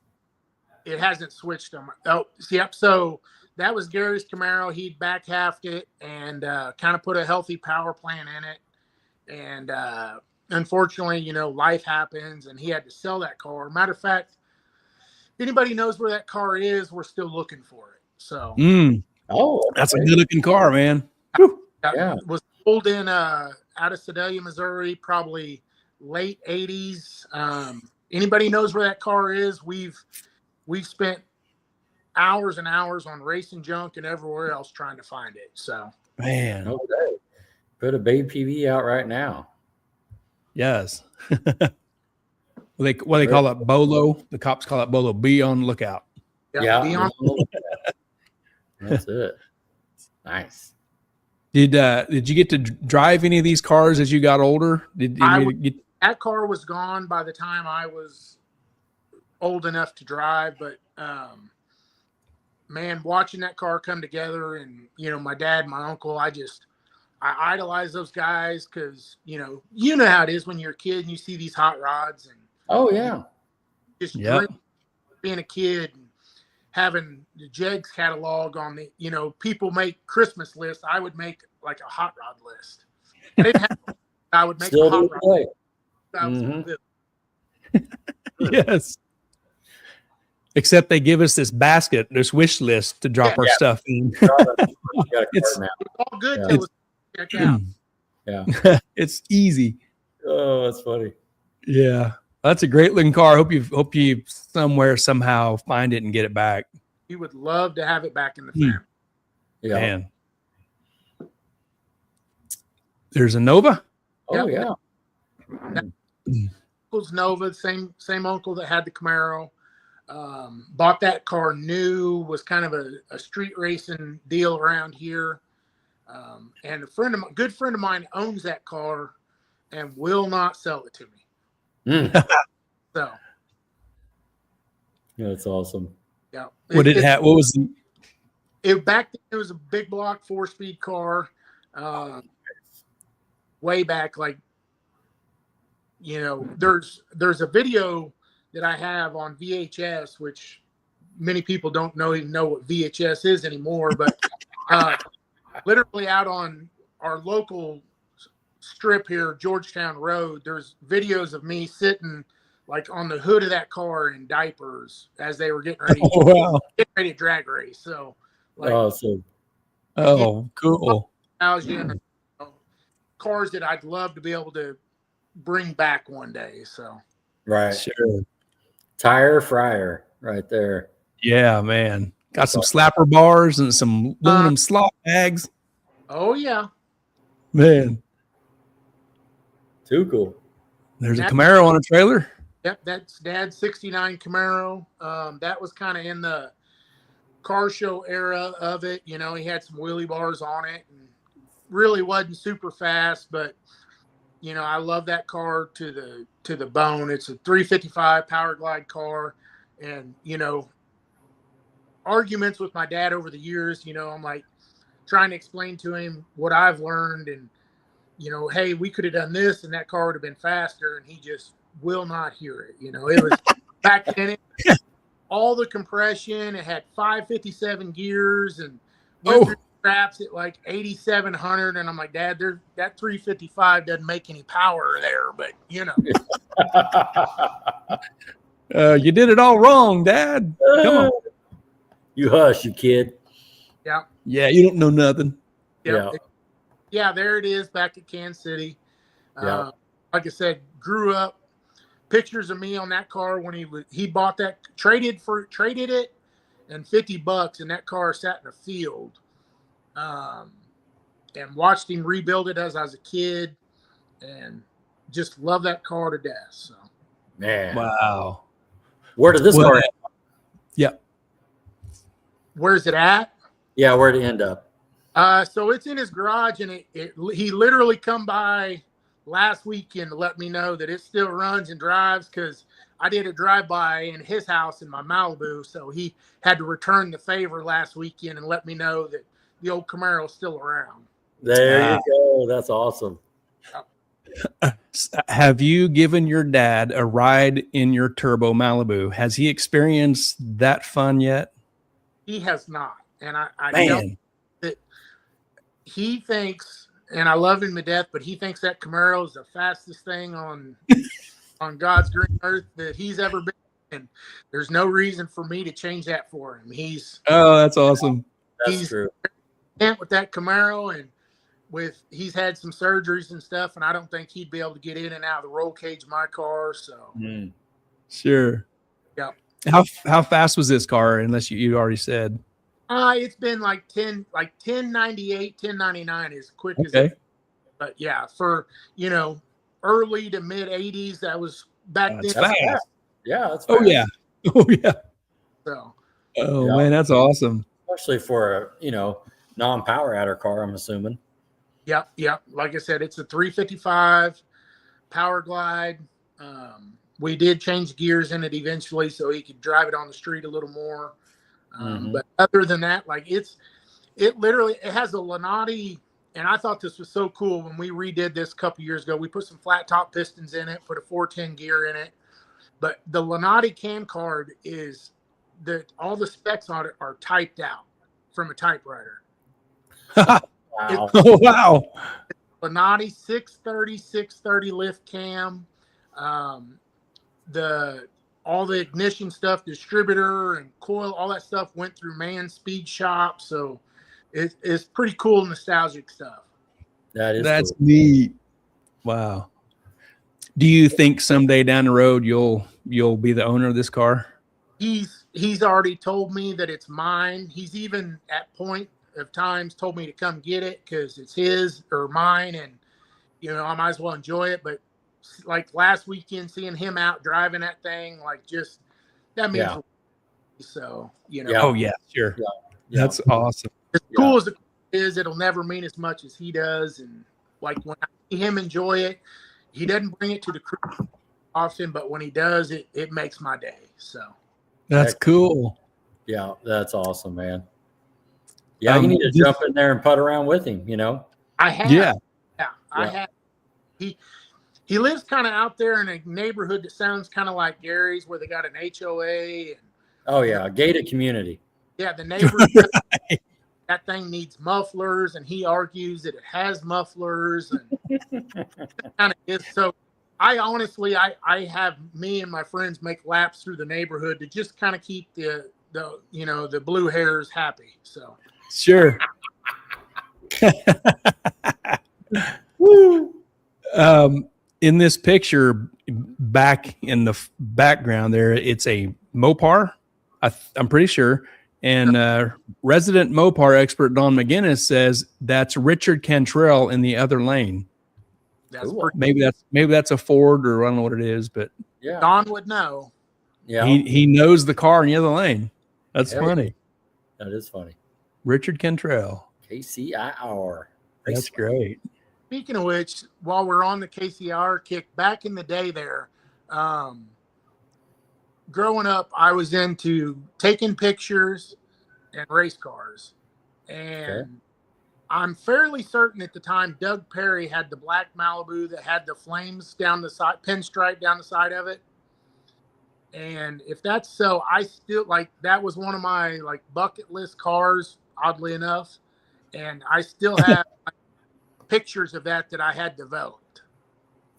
It hasn't switched them. Oh, yep. So that was Gary's Camaro. He'd back halved it and kind of put a healthy power plant in it. And unfortunately, life happens and he had to sell that car. Matter of fact, if anybody knows where that car is, we're still looking for it. So That's a good looking car, man. Yeah. Was sold in out of Sedalia, Missouri, probably late 80s. Anybody knows where that car is? We've spent hours and hours on Racing Junk and everywhere else trying to find it. So Man. Okay. Put a Babe PV out right now. Yes. They call it Bolo. The cops call it Bolo. Be on the lookout. Yeah. Beyond, That's it. Nice. Did you get to drive any of these cars as you got older? that car was gone by the time I was old enough to drive, but man, watching that car come together and, my dad, my uncle, I idolize those guys because, you know how it is when you're a kid and you see these hot rods and Oh yeah. just Yep. dream of being a kid and having the Jegs catalog on the, people make Christmas lists. I would make like a hot rod list. I didn't have, I would make Still a hot do rod today. list. That was Mhm. good. Yes. Except they give us this basket, this wish list to drop our stuff in. You got a It's- card now. It's all good Yeah. till it's checked out. Yeah. It's easy. Oh, that's funny. Yeah. That's a great looking car. Hope you somewhere somehow find it and get it back. We would love to have it back in the Hmm. family. Yeah. Man. There's a Nova. Oh, Yep. yeah. Uncle's Nova, same uncle that had the Camaro. Bought that car new, was kind of a street racing deal around here. And good friend of mine owns that car and will not sell it to me. So That's awesome. yeah. What did it have? What was Back then it was a big block 4-speed car. Way back, like, there's a video that I have on VHS, which many people don't even know what VHS is anymore, but literally out on our local strip here, Georgetown Road, there's videos of me sitting like on the hood of that car in diapers as they were getting ready, to drag race. So like, cool. Cars that I'd love to be able to bring back one day. So Right. Sure. Tire fryer right there. Yeah, man. Got some slapper bars and some aluminum slot bags. oh yeah. Man, Too cool. there's a Camaro on a trailer. Yep, that's Dad's '69 Camaro. That was kind of in the car show era of it. He had some wheelie bars on it, and really wasn't super fast, but I love that car to the bone. It's a 355 Power Glide car, and arguments with my dad over the years. I'm like trying to explain to him what I've learned, and hey, we could have done this, and that car would have been faster, and he just will not hear it. It was back then. All the compression. It had 557 gears, and went through straps at like 8,700. And I'm like, Dad, that 355 doesn't make any power there, but You did it all wrong, Dad. Come on. You hush, you kid. Yeah. Yeah, you don't know nothing. Yeah, there it is back at Kansas City. Yeah. Like I said, grew up. Pictures of me on that car when he bought that, traded it, and $50, and that car sat in a field. And watched him rebuild it as I was a kid, and just love that car to death. So, Man, wow. Where did this car end up? Yeah. Where's it at? Yeah, where'd it end up? So it's in his garage, and he literally come by last weekend to let me know that it still runs and drives, because I did a drive-by in his house in my Malibu, so he had to return the favor last weekend and let me know that the old Camaro is still around. There you go. That's awesome. Have you given your dad a ride in your turbo Malibu? Has he experienced that fun yet? He has not, and I Man. know that he thinks, and I love him to death, but he thinks that Camaro is the fastest thing on God's green earth that he's ever been. And there's no reason for me to change that for him. That's awesome. That's true. With that Camaro, and he's had some surgeries and stuff, and I don't think he'd be able to get in and out of the roll cage of my car. So Sure. Yeah. How fast was this car? Unless you already said. It's been like 1098, 1099 as quick as it. But yeah, for early to mid 80s, that was back then. Fast. Yeah, that's fast. Oh yeah. So. Oh man, that's awesome. Especially for a non-power adder car, I'm assuming. Yep. Like I said, it's a 355 Power Glide. We did change gears in it eventually so he could drive it on the street a little more. But other than that, like it has a Lanati, and I thought this was so cool when we redid this a couple years ago. We put some flat top pistons in it, put a 410 gear in it. But the Lanati cam card is all the specs on it are typed out from a typewriter. Wow. Oh, wow. Bonatti 630 lift cam, all the ignition stuff, distributor and coil, all that stuff went through Man Speed Shop. So it's pretty cool, nostalgic stuff. That's Cool. neat. Wow. Do you think someday down the road you'll be the owner of this car? He's already told me that it's mine. He's even at point of times told me to come get it because it's his or mine, and I might as well enjoy it. But like last weekend, seeing him out driving that thing, like just that means so. Oh yeah, sure. Yeah. That's awesome. As cool as it is, it'll never mean as much as he does. And like when I see him enjoy it, he doesn't bring it to the crew often, but when he does, it makes my day. So that's cool. Yeah, that's awesome, man. Yeah, you need to jump in there and putt around with him, I have. Yeah. I have. He lives kind of out there in a neighborhood that sounds kind of like Gary's, where they got an HOA. And, gated community. Yeah, the neighbors. That thing needs mufflers, and he argues that it has mufflers, and kind of is. So, I honestly, I have me and my friends make laps through the neighborhood to just kind of keep the blue hairs happy. So sure. Woo. In this picture, back in the background there, it's a Mopar. I'm pretty sure. And resident Mopar expert Don McGinnis says that's Richard Cantrell in the other lane. Maybe that's a Ford, or I don't know what it is, but Don would know. Yeah, he knows the car in the other lane. That's funny. That is funny. Richard Cantrell. KCIR. That's great. Speaking of which, while we're on the KCIR kick, back in the day there, growing up, I was into taking pictures and race cars. And I'm fairly certain at the time, Doug Perry had the black Malibu that had the flames down the side, pinstripe down the side of it. And if that's so, I still that was one of my bucket list cars, oddly enough. And I still have pictures of that I had developed.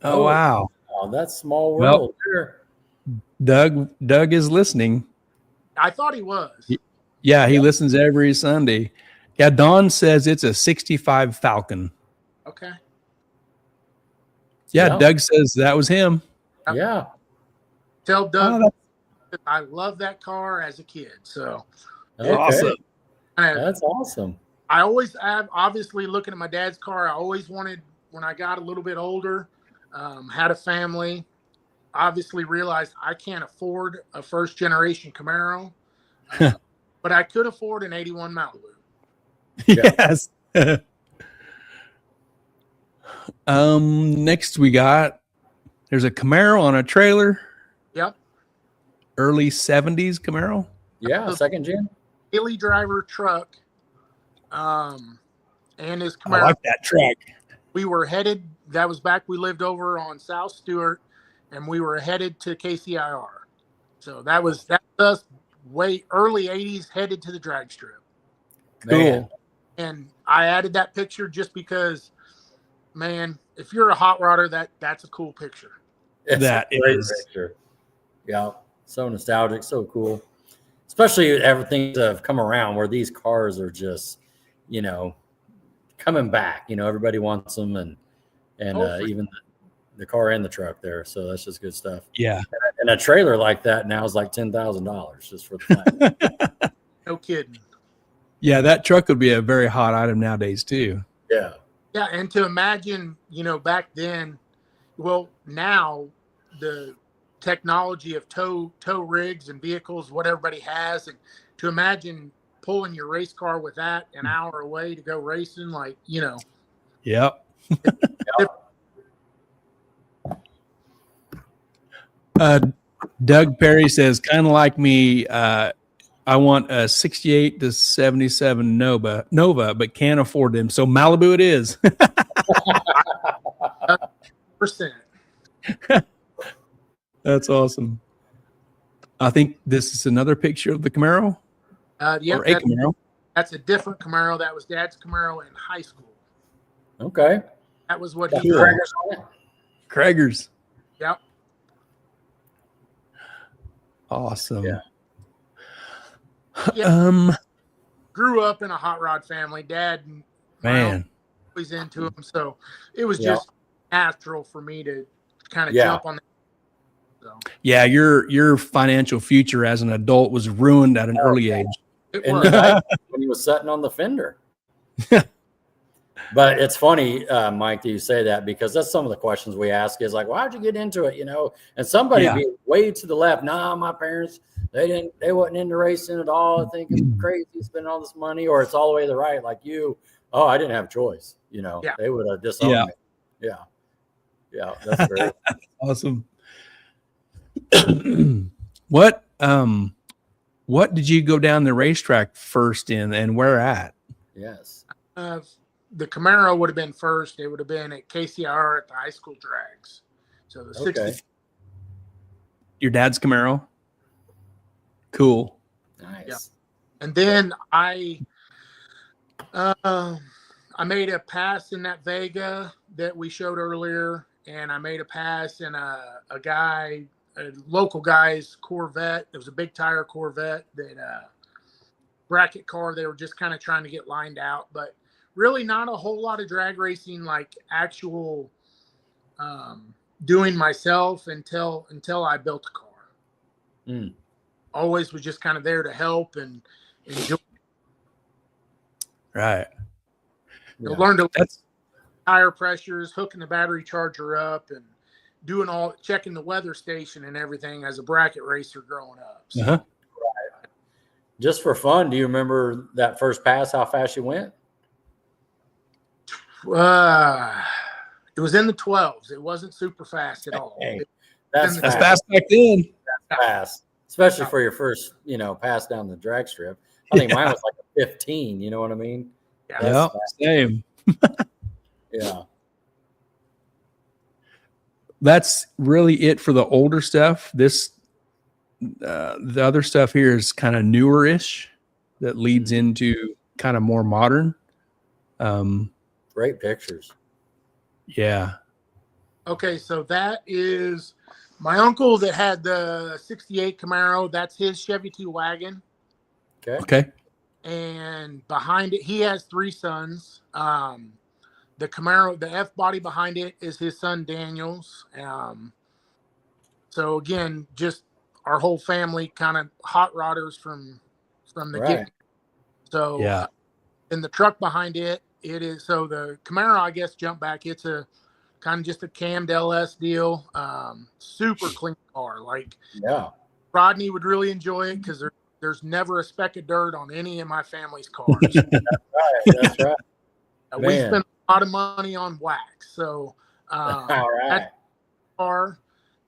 Oh, wow. Oh, that's small world. Doug is listening. I thought he was. Yeah, he listens every Sunday. Yeah, Don says it's a 65 Falcon. Okay. Yeah, Doug says that was him. Yeah. Tell Doug I love that car as a kid. So awesome. That's awesome. I always have, obviously, looking at my dad's car, I always wanted, when I got a little bit older, had a family, obviously realized I can't afford a first-generation Camaro, but I could afford an 81 Malibu. Yes. Next there's a Camaro on a trailer. Yep. Early 70s Camaro. Yeah, second gen. Daily driver truck. And his Camaro. I like that truck. We were headed, that was back, we lived over on South Stewart, and we were headed to KCIR. So that was us way early 80s, headed to the drag strip. Cool. And I added that picture just because, man, if you're a hot rodder, that's a cool picture. It's a great picture. Yeah, so nostalgic, so cool. Especially everything that have come around where these cars are just, coming back. Everybody wants them, and even the car and the truck there. So that's just good stuff. Yeah. And a trailer like that now is like $10,000 just for the flat. No kidding. Yeah, that truck would be a very hot item nowadays too. Yeah. Yeah, and to imagine, back then, well, now the technology of tow rigs and vehicles, what everybody has, and to imagine pulling your race car with that an hour away to go racing, Yep. Doug Perry says, kind of like me, I want a 68 to 77 Nova, but can't afford them. So Malibu it is. %. That's awesome. I think this is another picture of the Camaro. Yep, Or a Camaro. that's a different Camaro. That was Dad's Camaro in high school. Okay. That was what Got he. Craigers on it? Craigers. Yep. Awesome. Yeah. Yeah. Grew up in a hot rod family. Dad, Man, was into them, so it was Yeah. just natural for me to kind of Yeah. jump on that. So yeah, your financial future as an adult was ruined at an early age. it In was. the night when he was sitting on the fender. But it's funny, Mike, that you say that, because that's some of the questions we ask is like, why'd you get into it? You know, and somebody Yeah. be way to the left. Nah, my parents, they wasn't into racing at all. I think it's crazy spending all this money, or it's all the way to the right, like you. Oh, I didn't have a choice. You know, Yeah. they would have disowned Yeah. me. Yeah. Yeah. That's very Awesome. What did you go down the racetrack first in, and where at? yes. The Camaro would have been first. It would have been at KCR at the high school drags. So the 60. Okay. Your dad's Camaro? Cool. Nice. Yeah. And then I made a pass in that Vega that we showed earlier, and I made a pass in a local guy's Corvette. It was a big tire Corvette that bracket car. They were just kind of trying to get lined out, but really not a whole lot of drag racing, like actual doing myself until I built a car. Mm. Always was just kind of there to help and enjoy. Right. You learn to That's tire pressures, hooking the battery charger up, and checking the weather station and everything as a bracket racer growing up. So, uh-huh. Just for fun, do you remember that first pass, how fast you went? it was in the 12s. It wasn't super fast at all. Hey, That's That's fast back then. Fast, especially for your first, pass down the drag strip. I think mine was like a 15. You know what I mean? Yeah. That's Yeah, fast. same. Yeah. That's really it for the older stuff. The other stuff here is kind of newer-ish that leads into kind of more modern. Great pictures. Yeah. Okay, so that is my uncle that had the 68 Camaro. That's his Chevy 2 wagon. Okay. And behind it, he has 3 sons. The Camaro, the F body behind it is his son Daniel's. So again, just our whole family kind of hot rodders from the Right. get. So Yeah. in the truck behind it, it is, so the Camaro, I guess, jump back. It's a kind of just a cammed LS deal. Super clean car. Like Yeah. Rodney would really enjoy it because there's never a speck of dirt on any of my family's cars. Right. That's right. We Man. spent a lot of money on wax. So All right. that car,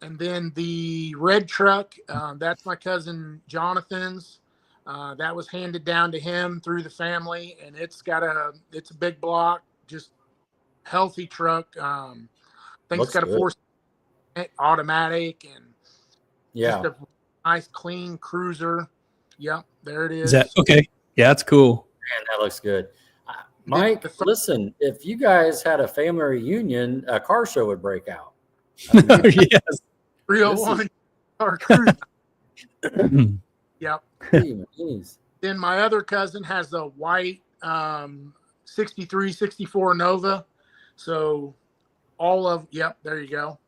and then the red truck, that's my cousin Jonathan's. That was handed down to him through the family, and it's a big block, just healthy truck. I think Looks it's got good. a 4 automatic and Yeah. just a nice clean cruiser. Yep, there it Is is. that okay? Yeah, that's cool. Man, that looks good. Mike, listen, if you guys had a family reunion, a car show would break out. Yes. 301 car cruiser. Yep. Jeez. Then my other cousin has the white 63, 64 Nova. So there you go.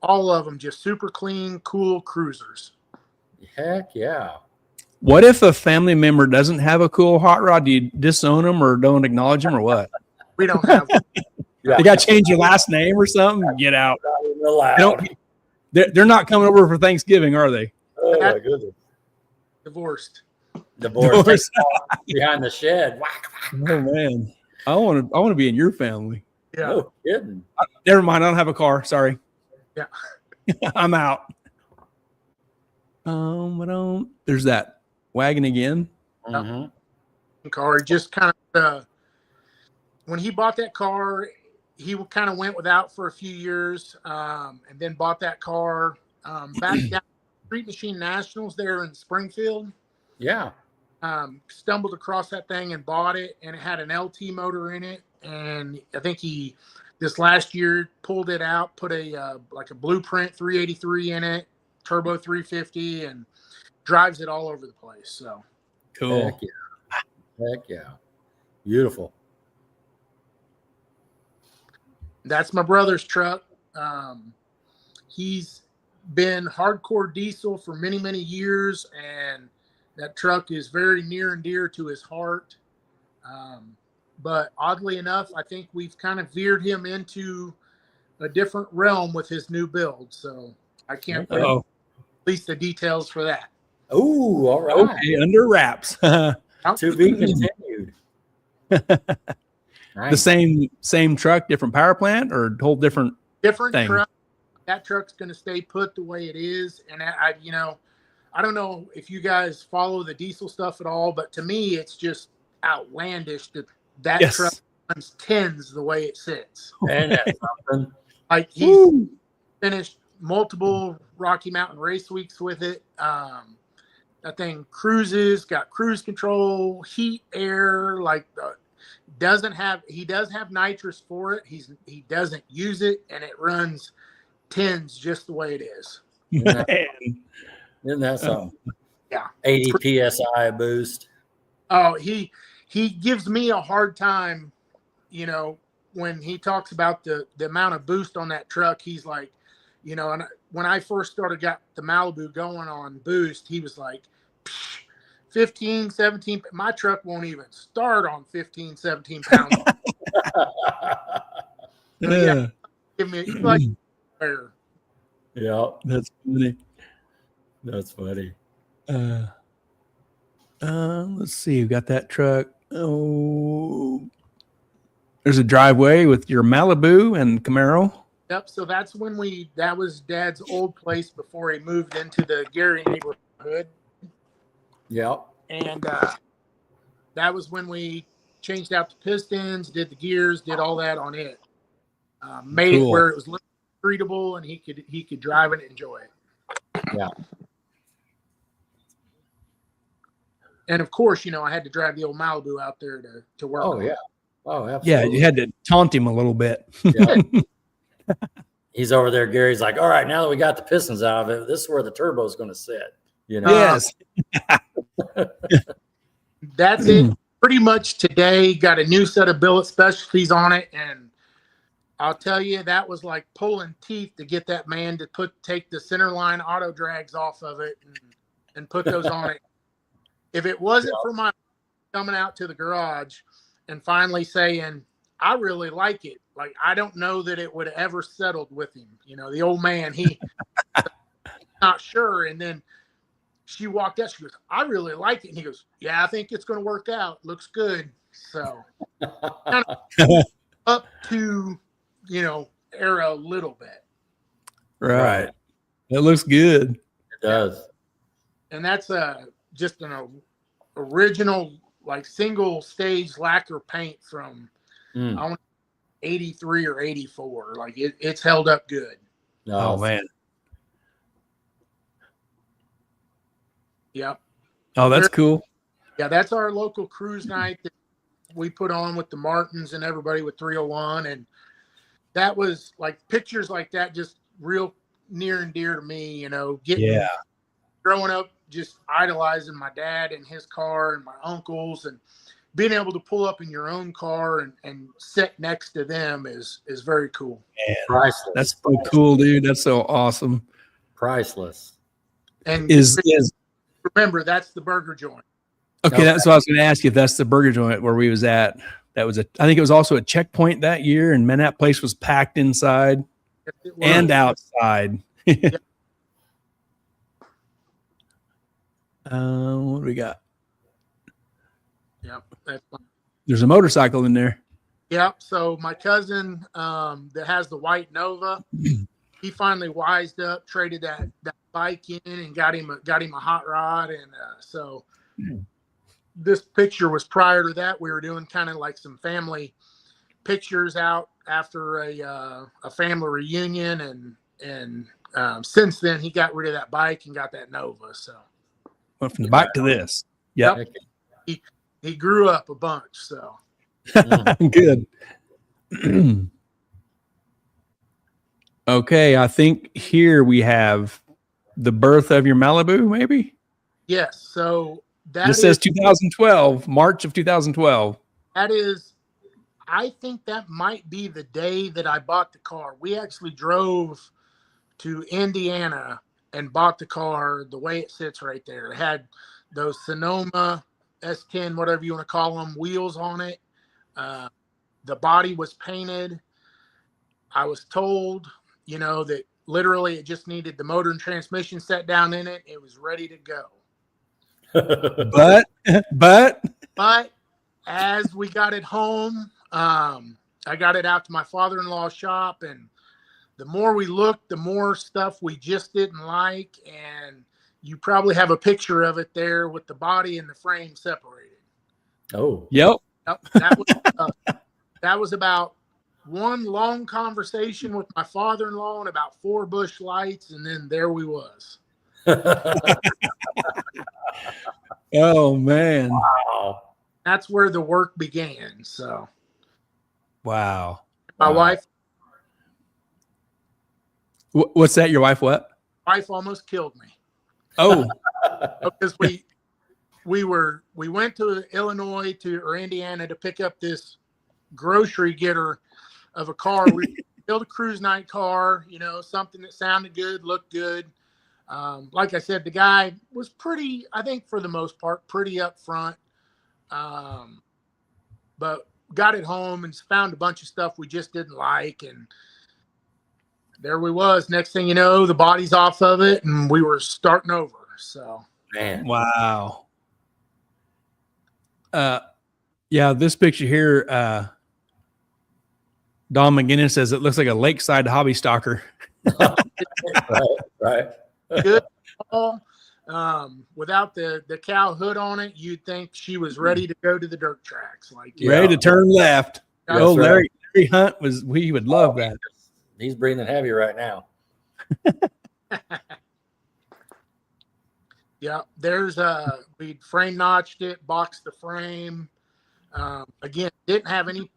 All of them just super clean, cool cruisers. Heck yeah. What if a family member doesn't have a cool hot rod? Do you disown them or don't acknowledge them or what? We don't have Yeah. They got to change your last name or something? Get out. Not even They allowed. don't, they're not coming over for Thanksgiving, are they? Oh my goodness. divorced. Divorce. Behind the shed. Whack, whack. Oh man, I want to be in your family. Yeah. No kidding. Never mind, I don't have a car. Sorry. Yeah. I'm out. There's that wagon again. Mhm. Car just kind of when he bought that car, he kind of went without for a few years, and then bought that car back down Street Machine Nationals there in Springfield. Yeah. Stumbled across that thing and bought it, and it had an LT motor in it. And I think he this last year pulled it out, put a like a Blueprint 383 in it, turbo 350, and drives it all over the place. So Cool. Heck yeah. Heck yeah. Beautiful. that's my brother's truck. He's been hardcore diesel for many, many years, and that truck is very near and dear to his heart. But oddly enough, I think we've kind of veered him into a different realm with his new build. So I can't release the details for that. Oh, all right. Okay, under wraps. To be continued. The same truck, different power plant, or whole different thing? Truck. That truck's going to stay put the way it is. And I don't know if you guys follow the diesel stuff at all, but to me, it's just outlandish that Yes. truck runs tens the way it sits. And that's something. Like he's finished multiple Rocky Mountain race weeks with it. That thing cruises, got cruise control, heat, air. Like he does have nitrous for it. He doesn't use it, and it runs tens just the way it is. Man. Isn't that something? Yeah. 80 PSI boost. Oh, he gives me a hard time, when he talks about the amount of boost on that truck. He's like, and when I first got the Malibu going on boost, he was like 15, 17. My truck won't even start on 15, 17 pounds. Yeah, give me like fair. Yeah, That's funny. that's funny. Let's see. We've got that truck. Oh, there's a driveway with your Malibu and Camaro. Yep. So that's that was Dad's old place before he moved into the Gary neighborhood. Yep. And that was when we changed out the pistons, did the gears, did all that on it. Made it where it was treatable and he could drive it and enjoy it. Yeah. And of course, I had to drive the old Malibu out there to work. Oh, yeah. Oh, absolutely. Yeah, you had to taunt him a little bit. Yeah. He's over there. Gary's like, all right, now that we got the pistons out of it, this is where the turbo is going to sit. Yes. That's it. Pretty much today, got a new set of billet specialties on it. And I'll tell you, that was like pulling teeth to get that man to take the center line auto drags off of it and put those on it. If it wasn't for my coming out to the garage and finally saying, I really like it. Like, I don't know that it would have ever settled with him. The old man, he not sure. And then she walked out. She goes, I really like it. And he goes, yeah, I think it's going to work out. Looks good. So kind of up to, era a little bit. Right. It looks good. It does. And that's just an original, like, single stage lacquer paint from I want 83 or 84. Like it's held up good. Oh man. Yep. Oh, that's cool. Yeah, that's our local cruise night that we put on with the Martins and everybody with 301. And that was like pictures like that, just real near and dear to me, growing up, just idolizing my dad and his car and my uncles, and being able to pull up in your own car and sit next to them is very cool. Man, priceless. That's so cool, dude. That's so awesome. Priceless. And is remember, that's the burger joint. Okay, that's what I was going to ask you. If that's the burger joint where we was at. That was I think it was also a checkpoint that year, and man, that place was packed inside and outside. Yep. What do we got? Yep, that's fun. There's a motorcycle in there. Yep. So my cousin that has the white Nova, he finally wised up, traded that bike in, and got him a hot rod, and so this picture was prior to that. We were doing kind of like some family pictures out after a family reunion, and since then, he got rid of that bike and got that Nova. So Went from the bike to this. Yep. He grew up a bunch. So Good. Okay, I think here we have the birth of your Malibu, maybe? yes, so This says 2012, March of 2012. That is, I think that might be the day that I bought the car. We actually drove to Indiana and bought the car the way it sits right there. It had those Sonoma S10, whatever you want to call them, wheels on it. The body was painted. I was told, that literally it just needed the motor and transmission set down in it. It was ready to go. But as we got it home, I got it out to my father-in-law's shop, and the more we looked, the more stuff we just didn't like. And you probably have a picture of it there with the body and the frame separated. Oh, yep. That was about one long conversation with my father-in-law and about 4 bush lights, and then there we was. Oh man! Wow. That's where the work began. So, wow. My wife What's that? Your wife? What? Wife almost killed me. Oh, because we went to Illinois or Indiana to pick up this grocery getter of a car. We built a cruise night car, something that sounded good, looked good. Like I said, the guy was pretty, I think for the most part, pretty upfront. But got it home and found a bunch of stuff we just didn't like. And there we was. Next thing you know, the body's off of it and we were starting over. So, man. Wow. Yeah, this picture here, Don McGinnis says it looks like a lakeside hobby stalker. Right. Good. Without the cow hood on it, you'd think she was ready to go to the dirt tracks. Ready to turn left. That's Oh, Larry Hunt we would love that. He's breathing heavy right now. Yeah, there's we frame notched it, boxed the frame. Again, didn't have any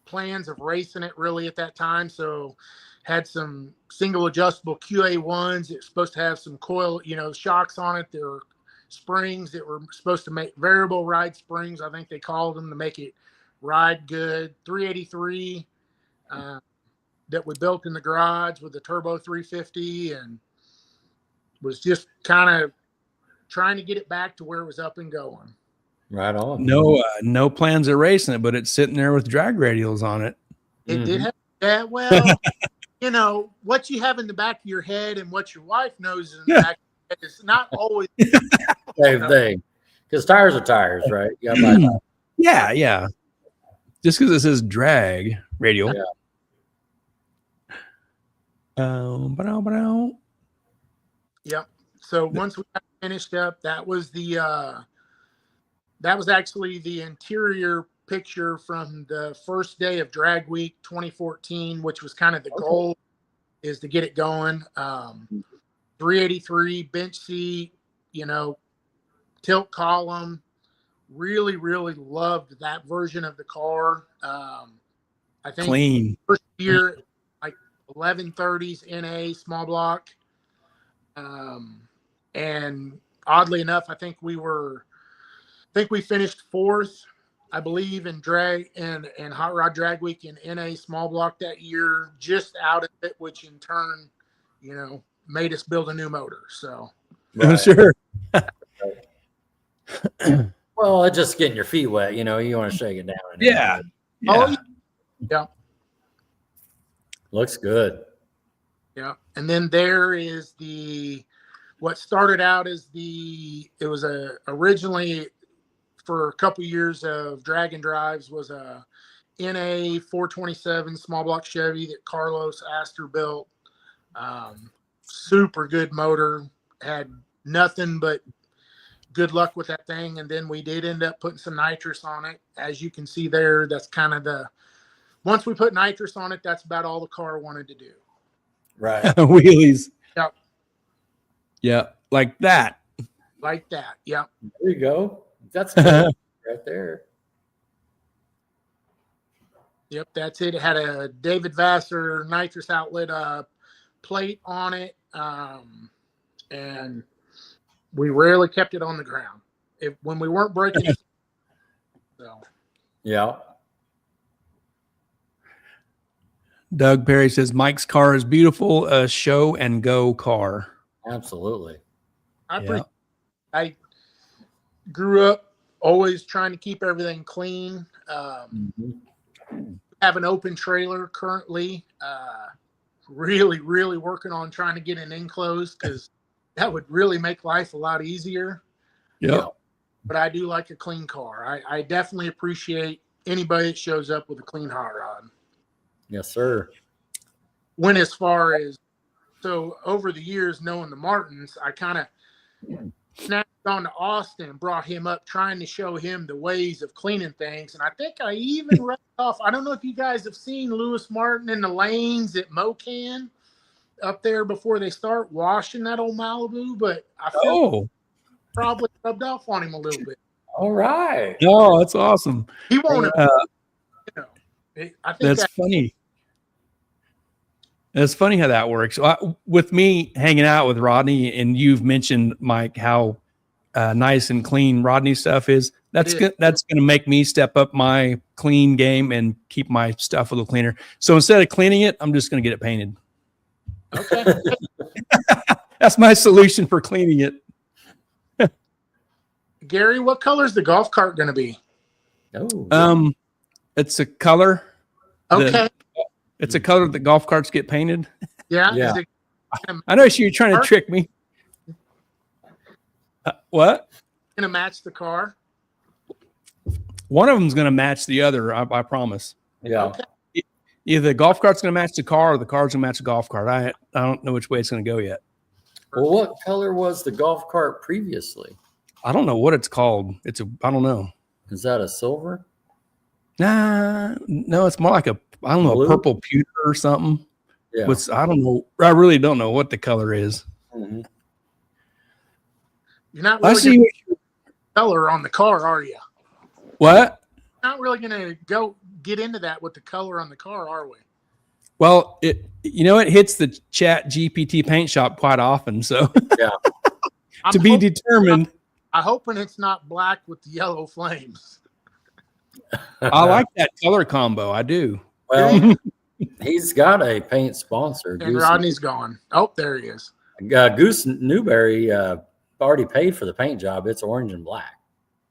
plans of racing it really at that time, so had some single adjustable QA1s. It's supposed to have some coil, shocks on it. There were springs that were supposed to make variable ride springs, I think they called them, to make it ride good. 383 that we built in the garage with the turbo 350, and was just kind of trying to get it back to where it was up and going. Right on. No plans of racing it, but it's sitting there with drag radials on it. It did have that. Well, what you have in the back of your head and what your wife knows in the back of your head is not always same thing. Because tires are tires, right? You gotta buy tires. Yeah. Just because it says drag radial. Yeah. Yep. So once we got finished up, that was actually the interior picture from the first day of Drag Week 2014, which was kind of the goal, is to get it going. 383 bench seat, tilt column. Really, really loved that version of the car. I think Clean. first year, like 1130s NA small block. And oddly enough, I think we finished 4th, I believe, in drag and Hot Rod Drag Week in NA small block that year, just out of it, which in turn, made us build a new motor. So, Right. Sure. Well, it's just getting your feet wet, you want to shake it down. Yeah. Oh, yeah. Looks good. Yeah. And then there is what started out as it was originally for a couple years of drag and drives was a NA 427 small block Chevy that Carlos Astor built. Super good motor, had nothing but good luck with that thing. And then we did end up putting some nitrous on it. As you can see there, that's kind of once we put nitrous on it, that's about all the car wanted to do. Right. wheelies. Yep. Yeah, like that. Like that. Yep. There you go. That's good right there. Yep, that's it. It had a David Vassar nitrous outlet plate on it, and we rarely kept it on the ground when we weren't breaking it. So, Yeah. Doug Perry says Mike's car is beautiful, a show and go car. Absolutely. I grew up always trying to keep everything clean. Have an open trailer currently. Really working on trying to get an enclosed because that would really make life a lot easier. Yep. But I do like a clean car. I definitely appreciate anybody that shows up with a clean hot rod. Yes, sir. When as far as so over the years knowing the Martins, I kind of snapped on to Austin, brought him up, trying to show him the ways of cleaning things. And I think I even read off. I don't know if you guys have seen Lewis Martin in the lanes at Mocan up there before they start washing that old Malibu, but I feel probably rubbed off on him a little bit. All right. Oh, that's awesome. He won't. I think that's funny. It's funny how that works. With me hanging out with Rodney, and you've mentioned, Mike, how nice and clean Rodney's stuff is. That's going to make me step up my clean game and keep my stuff a little cleaner. So instead of cleaning it, I'm just going to get it painted. Okay. That's my solution for cleaning it. Gary, what color is the golf cart going to be? Oh, it's a color. Okay. It's a color that golf carts get painted. Yeah. Yeah. I know you're trying to trick me. What? Going to match the car? One of them's going to match the other. I promise. yeah. Okay. Either the golf cart's going to match the car, or the car's going to match the golf cart. I don't know which way it's going to go yet. Well, what color was the golf cart previously? I don't know what it's called. I don't know. Is that a silver? Nah, no, it's more like a Blue? purple pewter or something. Yeah. I don't know. I really don't know what the color is. Mm-hmm. You're not I really see. gonna color on the car, are you? What? Not really going to go get into that with the color on the car, are we? Well, it hits the Chat GPT paint shop quite often. So Yeah. to be determined. I'm hoping it's not black with the yellow flames. I like that color combo. I do. Well, he's got a paint sponsor. And Rodney's gone. Oh, there he is. Goose Newberry already paid for the paint job. It's orange and black.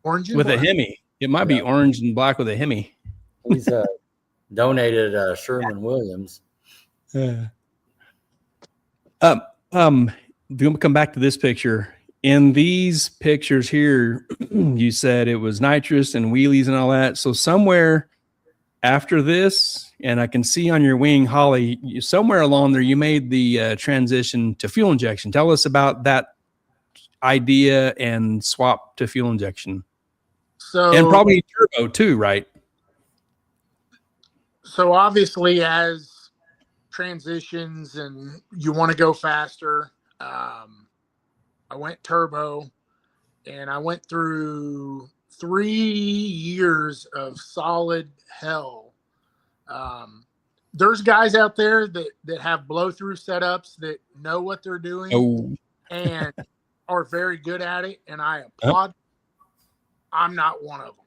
Orange and With black. a Hemi. It might be orange and black with a Hemi. He's donated Sherman Williams. Going to come back to this picture. In these pictures here, you said it was nitrous and wheelies and all that. So somewhere after this, and I can see on your wing, Holly, somewhere along there, you made the transition to fuel injection. Tell us about that idea and swap to fuel injection. So, and probably turbo too, right? So obviously, as transitions and you want to go faster, I went turbo, and I went through 3 years of solid hell. There's guys out there that have blow-through setups that know what they're doing and are very good at it, and I applaud. I'm not one of them.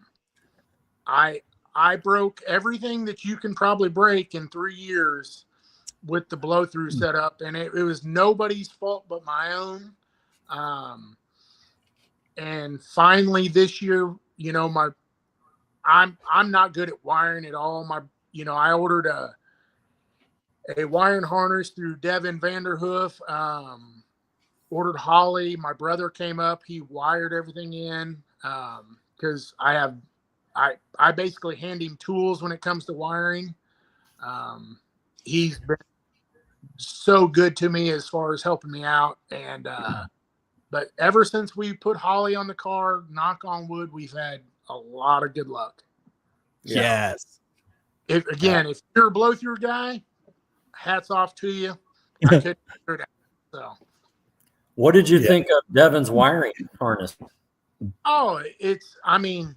I broke everything that you can probably break in 3 years with the blow-through setup, and it was nobody's fault but my own. And finally this year, I'm not good at wiring at all. I ordered a wiring harness through Devin Vanderhoof, ordered Holly. My brother came up, he wired everything in, because I basically hand him tools when it comes to wiring. He's been so good to me as far as helping me out. And, but ever since we put Holly on the car, knock on wood, we've had a lot of good luck. Yes. If you're a blow through guy, hats off to you. I couldn't figure it out. So, What did you think of Devin's wiring harness? oh, I mean,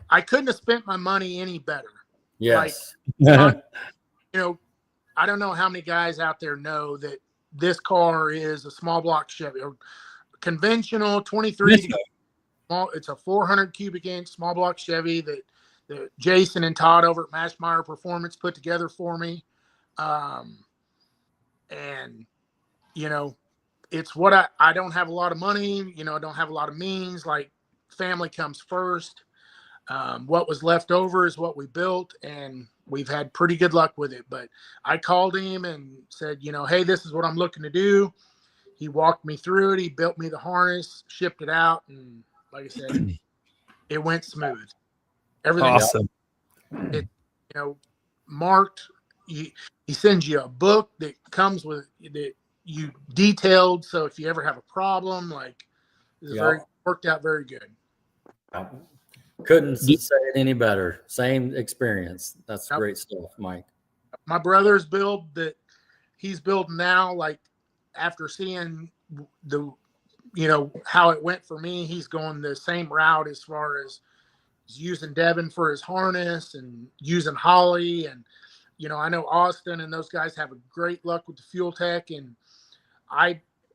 I couldn't have spent my money any better. Yes. Like, you know, I don't know how many guys out there know that this car is a small block Chevy, or conventional 23. It's a 400 cubic inch small block Chevy that Jason and Todd over at Mashmeyer Performance put together for me. And, you know, it's what I don't have a lot of money, you know, I don't have a lot of means, like family comes first. What was left over is what we built, and we've had pretty good luck with it. But I called him and said, you know, hey, this is what I'm looking to do. He walked me through it. He built me the harness, shipped it out. And like I said, it went smooth. Everything awesome. It, you know, marked. He sends you a book that comes with that you detailed. So if you ever have a problem, like it's worked out very good. Couldn't say it any better. Same experience. That's great stuff, Mike. My brother's build that he's building now, like after seeing the, you know, how it went for me, he's going the same route as far as using Devin for his harness and using Holly. And, you know, I know Austin and those guys have a great luck with the fuel tech. And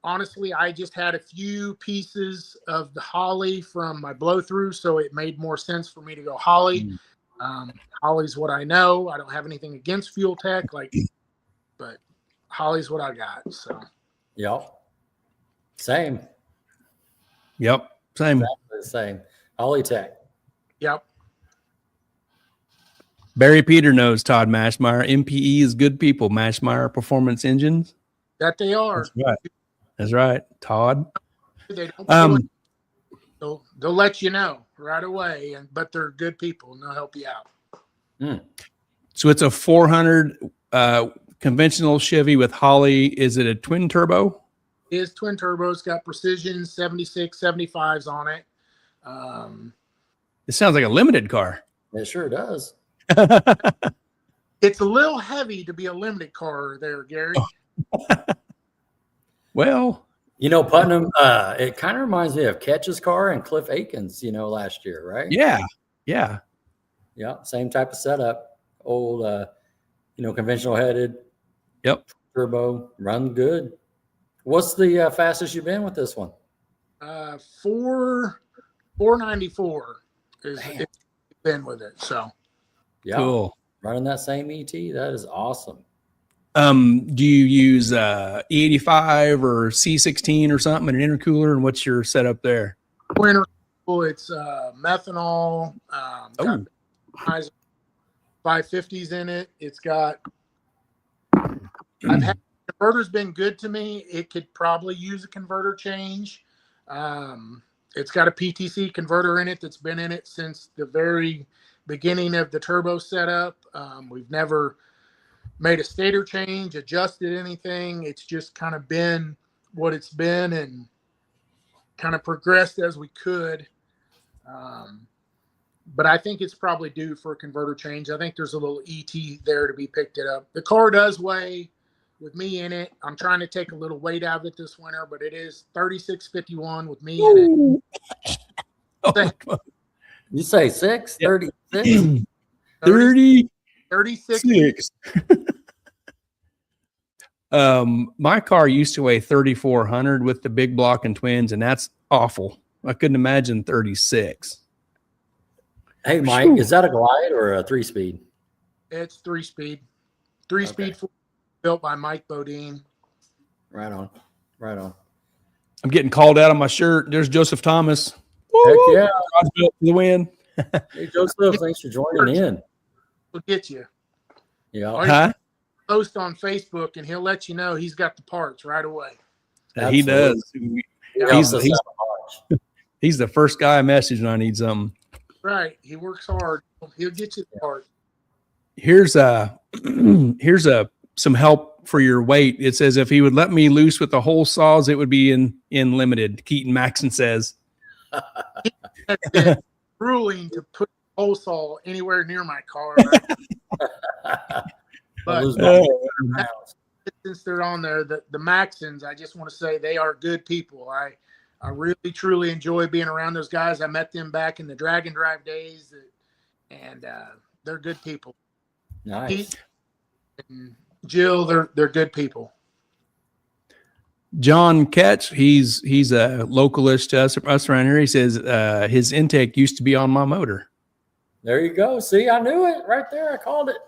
honestly, I just had a few pieces of the Holly from my blow through, so it made more sense for me to go Holly. Holly's what I know. I don't have anything against fuel tech, but Holly's what I got. So, same. Same. Exactly the same. Holly Tech. Yep. Barry Peter knows Todd Mashmeyer. MPE is good people. Mashmeyer Performance Engines. That they are. That's right. That's right, Todd. They don't they'll let you know right away, but they're good people and they'll help you out. So it's a 400 conventional Chevy with Holly. Is it a twin turbo? It is twin turbo. It's got precision 76, 75s on it. It sounds like a limited car. It sure does. It's a little heavy to be a limited car there, Gary. Well, you know, Putnam, it kind of reminds me of Ketch's car and Cliff Aikens, you know, last year, right? Yeah. Same type of setup. Old, you know, conventional headed. Turbo, run good. What's the fastest you've been with this one? 494 is it's been with it. So, cool. Running that same ET, that is awesome. Do you use E85 or C16 or something in an intercooler? And what's your setup there? It's methanol. 550s in it. It's got. I've had converter's been good to me. It could probably use a converter change. It's got a PTC converter in it that's been in it since the very beginning of the turbo setup. We've never made a stator change, adjusted anything. It's just kind of been what it's been and kind of progressed as we could. But I think it's probably due for a converter change. I think there's a little ET there to be picked it up. The car does weigh, with me in it, I'm trying to take a little weight out of it this winter, but it is 3651 with me in it. You say 6? 36? 36. My car used to weigh 3,400 with the big block and twins, and that's awful. I couldn't imagine 36. Hey, Mike, is that a Glide or a 3-speed? It's 3-speed. 3-speed built by Mike Bodine. Right on. I'm getting called out on my shirt. There's Joseph Thomas. Heck yeah. God's built for the win. Hey, Joseph, thanks for joining in. We'll get you. Yeah. Post on Facebook, and he'll let you know he's got the parts right away. He does. He's the first guy I message when I need something. Right. He works hard. He'll get you the part. Here's some help for your weight. It says if he would let me loose with the whole saws, it would be in limited. Keaton Maxon says. It's grueling to put a hole saw anywhere near my car. But since they're on there, the Maxons, I just want to say they are good people. I really truly enjoy being around those guys. I met them back in the Dragon Drive days, and they're good people. Nice. Pete and Jill, they're good people. John Ketch, he's a localist to us around here. He says his intake used to be on my motor. There you go. See, I knew it right there. I called it.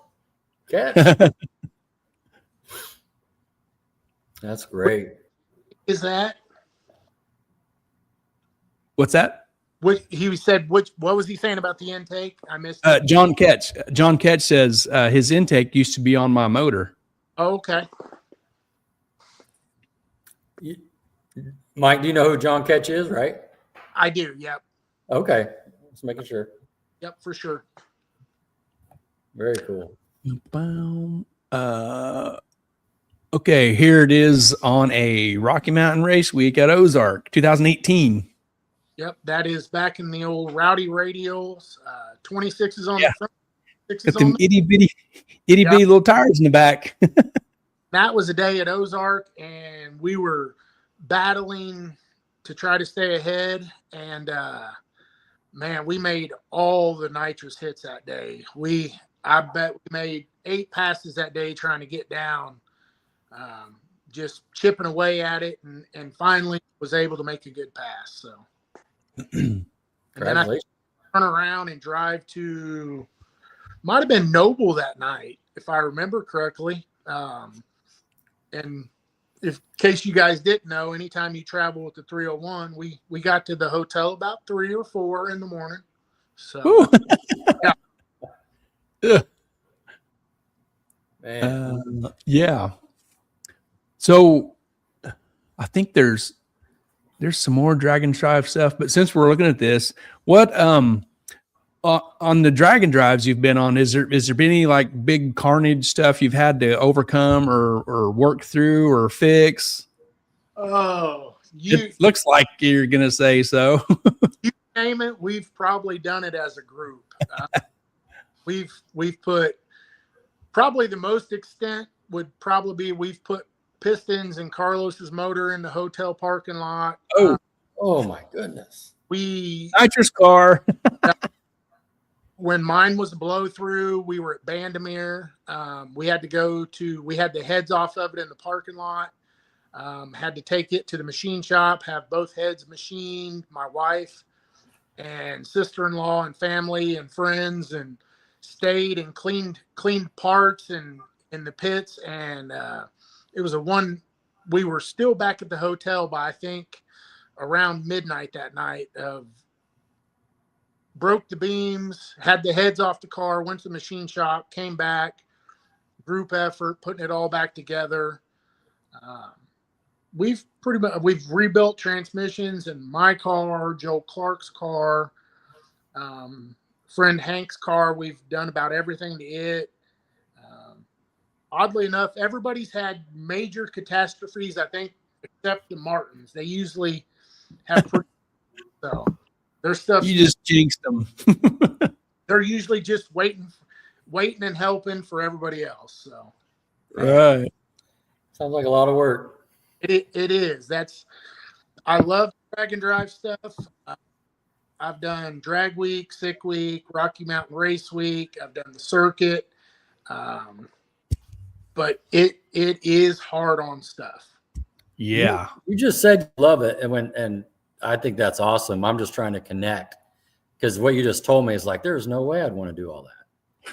Catch. That's great. Is that? What's that? What he said? What was he saying about the intake? I missed. John Ketch. John Ketch says his intake used to be on my motor. Oh, okay. Mike, do you know who John Ketch is, right? I do. Yep. Okay. Just making sure. Yep, for sure. Very cool. Okay, here it is on a Rocky Mountain Race Week at Ozark, 2018. Yep, that is back in the old Rowdy radials. 26 is on the front. Got them itty bitty little tires in the back. That was a day at Ozark, and we were battling to try to stay ahead. And man, we made all the nitrous hits that day. I bet we made 8 passes that day trying to get down, just chipping away at it, and finally was able to make a good pass. So, and then I turn around and drive to, might have been Noble that night, if I remember correctly. And in case you guys didn't know, anytime you travel with the 301, we got to the hotel about 3 or 4 in the morning. So, yeah. So I think there's some more Dragon Drive stuff, but since we're looking at this, what on the Dragon Drives you've been on, is there been any like big carnage stuff you've had to overcome or work through or fix? Oh, it looks like you're gonna say so. You name it, we've probably done it as a group. We've put, probably the most extent would probably be we've put pistons in Carlos's motor in the hotel parking lot. Oh my goodness. Nitrous car. When mine was a blow through, we were at Bandamere. We had the heads off of it in the parking lot. Had to take it to the machine shop, have both heads machined. My wife and sister-in-law and family and friends, and stayed and cleaned parts and in the pits. And it was we were still back at the hotel by, I think, around midnight that night. Broke the beams, had the heads off the car, went to the machine shop, came back, group effort, putting it all back together. We've rebuilt transmissions in my car, Joe Clark's car, friend Hank's car. We've done about everything to it. Oddly enough, everybody's had major catastrophes, I think, except the Martins. They usually have so their stuff. You just jinxed them. They're usually just waiting and helping for everybody else. So, right. Sounds like a lot of work. It is. I love Dragon Drive stuff. I've done Drag Week, Sick Week, Rocky Mountain Race Week. I've done the circuit. But it is hard on stuff. Yeah. You just said you love it, and I think that's awesome. I'm just trying to connect, because what you just told me is like, there's no way I'd want to do all that.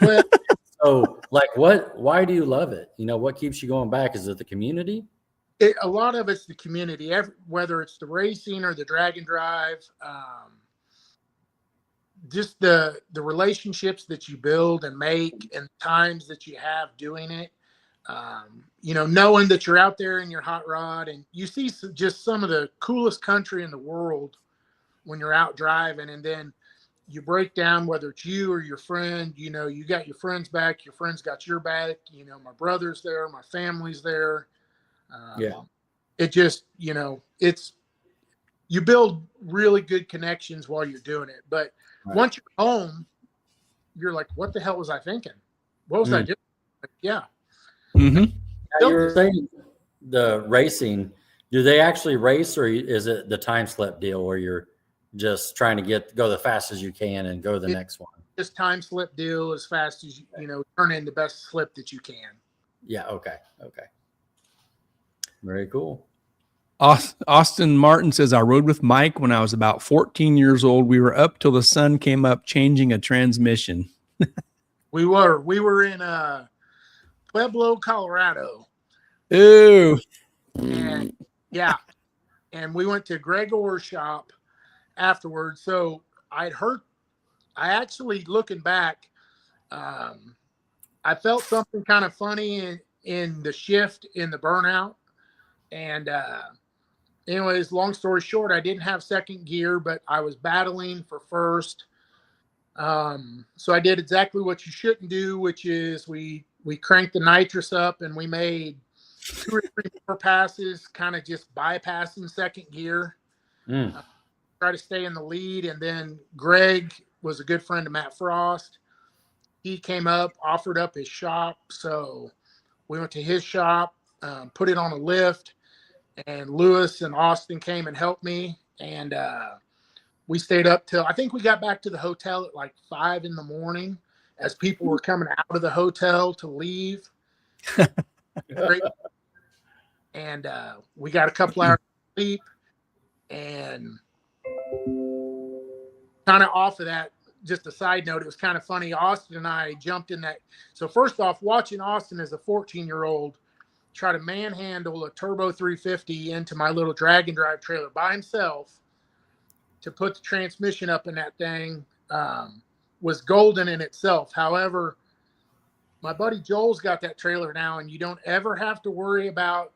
Well, so like, why do you love it? What keeps you going back? Is it the community? A lot of it's the community, whether it's the racing or the Dragon Drive, just the relationships that you build and make, and times that you have doing it. Knowing that you're out there in your hot rod and you see just some of the coolest country in the world when you're out driving, and then you break down, whether it's you or your friend, you got your friends back, your friends got your back, my brother's there, my family's there. It just, you build really good connections while you're doing it. But once you're home, you're like, what the hell was I thinking? What was I doing? Like, yeah. Mm-hmm. Now, you were saying the racing, do they actually race, or is it the time slip deal where you're just trying to go the fastest you can and go to the next one? Just time slip deal as fast as turn in the best slip that you can. Yeah. Okay. Very cool. Austin Martin says, I rode with Mike when I was about 14 years old. We were up till the sun came up changing a transmission. We were in Pueblo, Colorado. Ooh. And yeah. And we went to Greg Orr's shop afterwards. So I actually, looking back, I felt something kind of funny in the shift in the burnout. And anyways, long story short, I didn't have second gear, but I was battling for first. So I did exactly what you shouldn't do, which is we cranked the nitrous up and we made 2 or 3 more passes, kind of just bypassing second gear. Try to stay in the lead. And then Greg was a good friend of Matt Frost. He came up, offered up his shop. So we went to his shop, put it on a lift, and Lewis and Austin came and helped me. And we stayed up till, I think we got back to the hotel at like 5 a.m. as people were coming out of the hotel to leave. And we got a couple hours of sleep. And kind of off of that, just a side note, it was kind of funny. Austin and I jumped in that. So first off, watching Austin as a 14-year-old try to manhandle a turbo 350 into my little drag and drive trailer by himself to put the transmission up in that thing was golden in itself. However, my buddy Joel's got that trailer now, and you don't ever have to worry about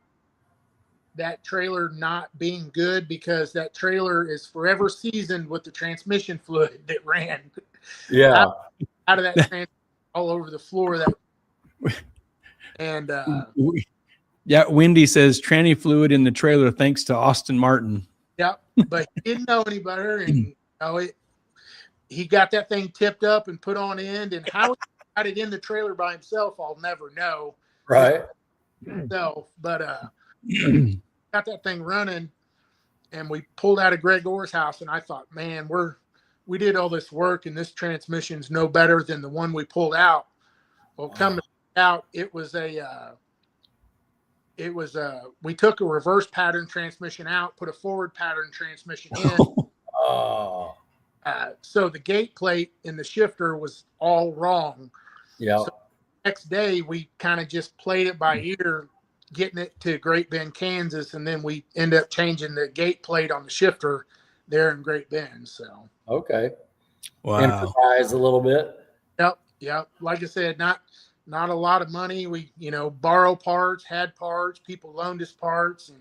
that trailer not being good, because that trailer is forever seasoned with the transmission fluid that ran out of that transmission all over the floor. And yeah, Wendy says tranny fluid in the trailer thanks to Austin Martin. Yep, but he didn't know any better, and he got that thing tipped up and put on end, and how he got it in the trailer by himself, I'll never know. Right. But got that thing running, and we pulled out of Greg Orr's house, and I thought, man, we did all this work, and this transmission's no better than the one we pulled out. Well, come out, we took a reverse pattern transmission out, put a forward pattern transmission in. So the gate plate in the shifter was all wrong. Yeah. So next day we kind of just played it by ear, getting it to Great Bend, Kansas, and then we end up changing the gate plate on the shifter there in Great Bend. So okay. Wow. Improvise a little bit. Yep. Like I said, not a lot of money. We, borrow parts, had parts, people loaned us parts, and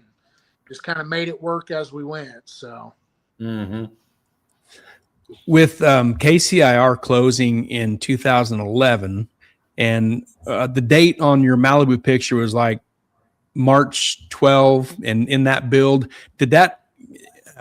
just kind of made it work as we went. So with KCIR closing in 2011, and the date on your Malibu picture was like March 12, and in that build, did that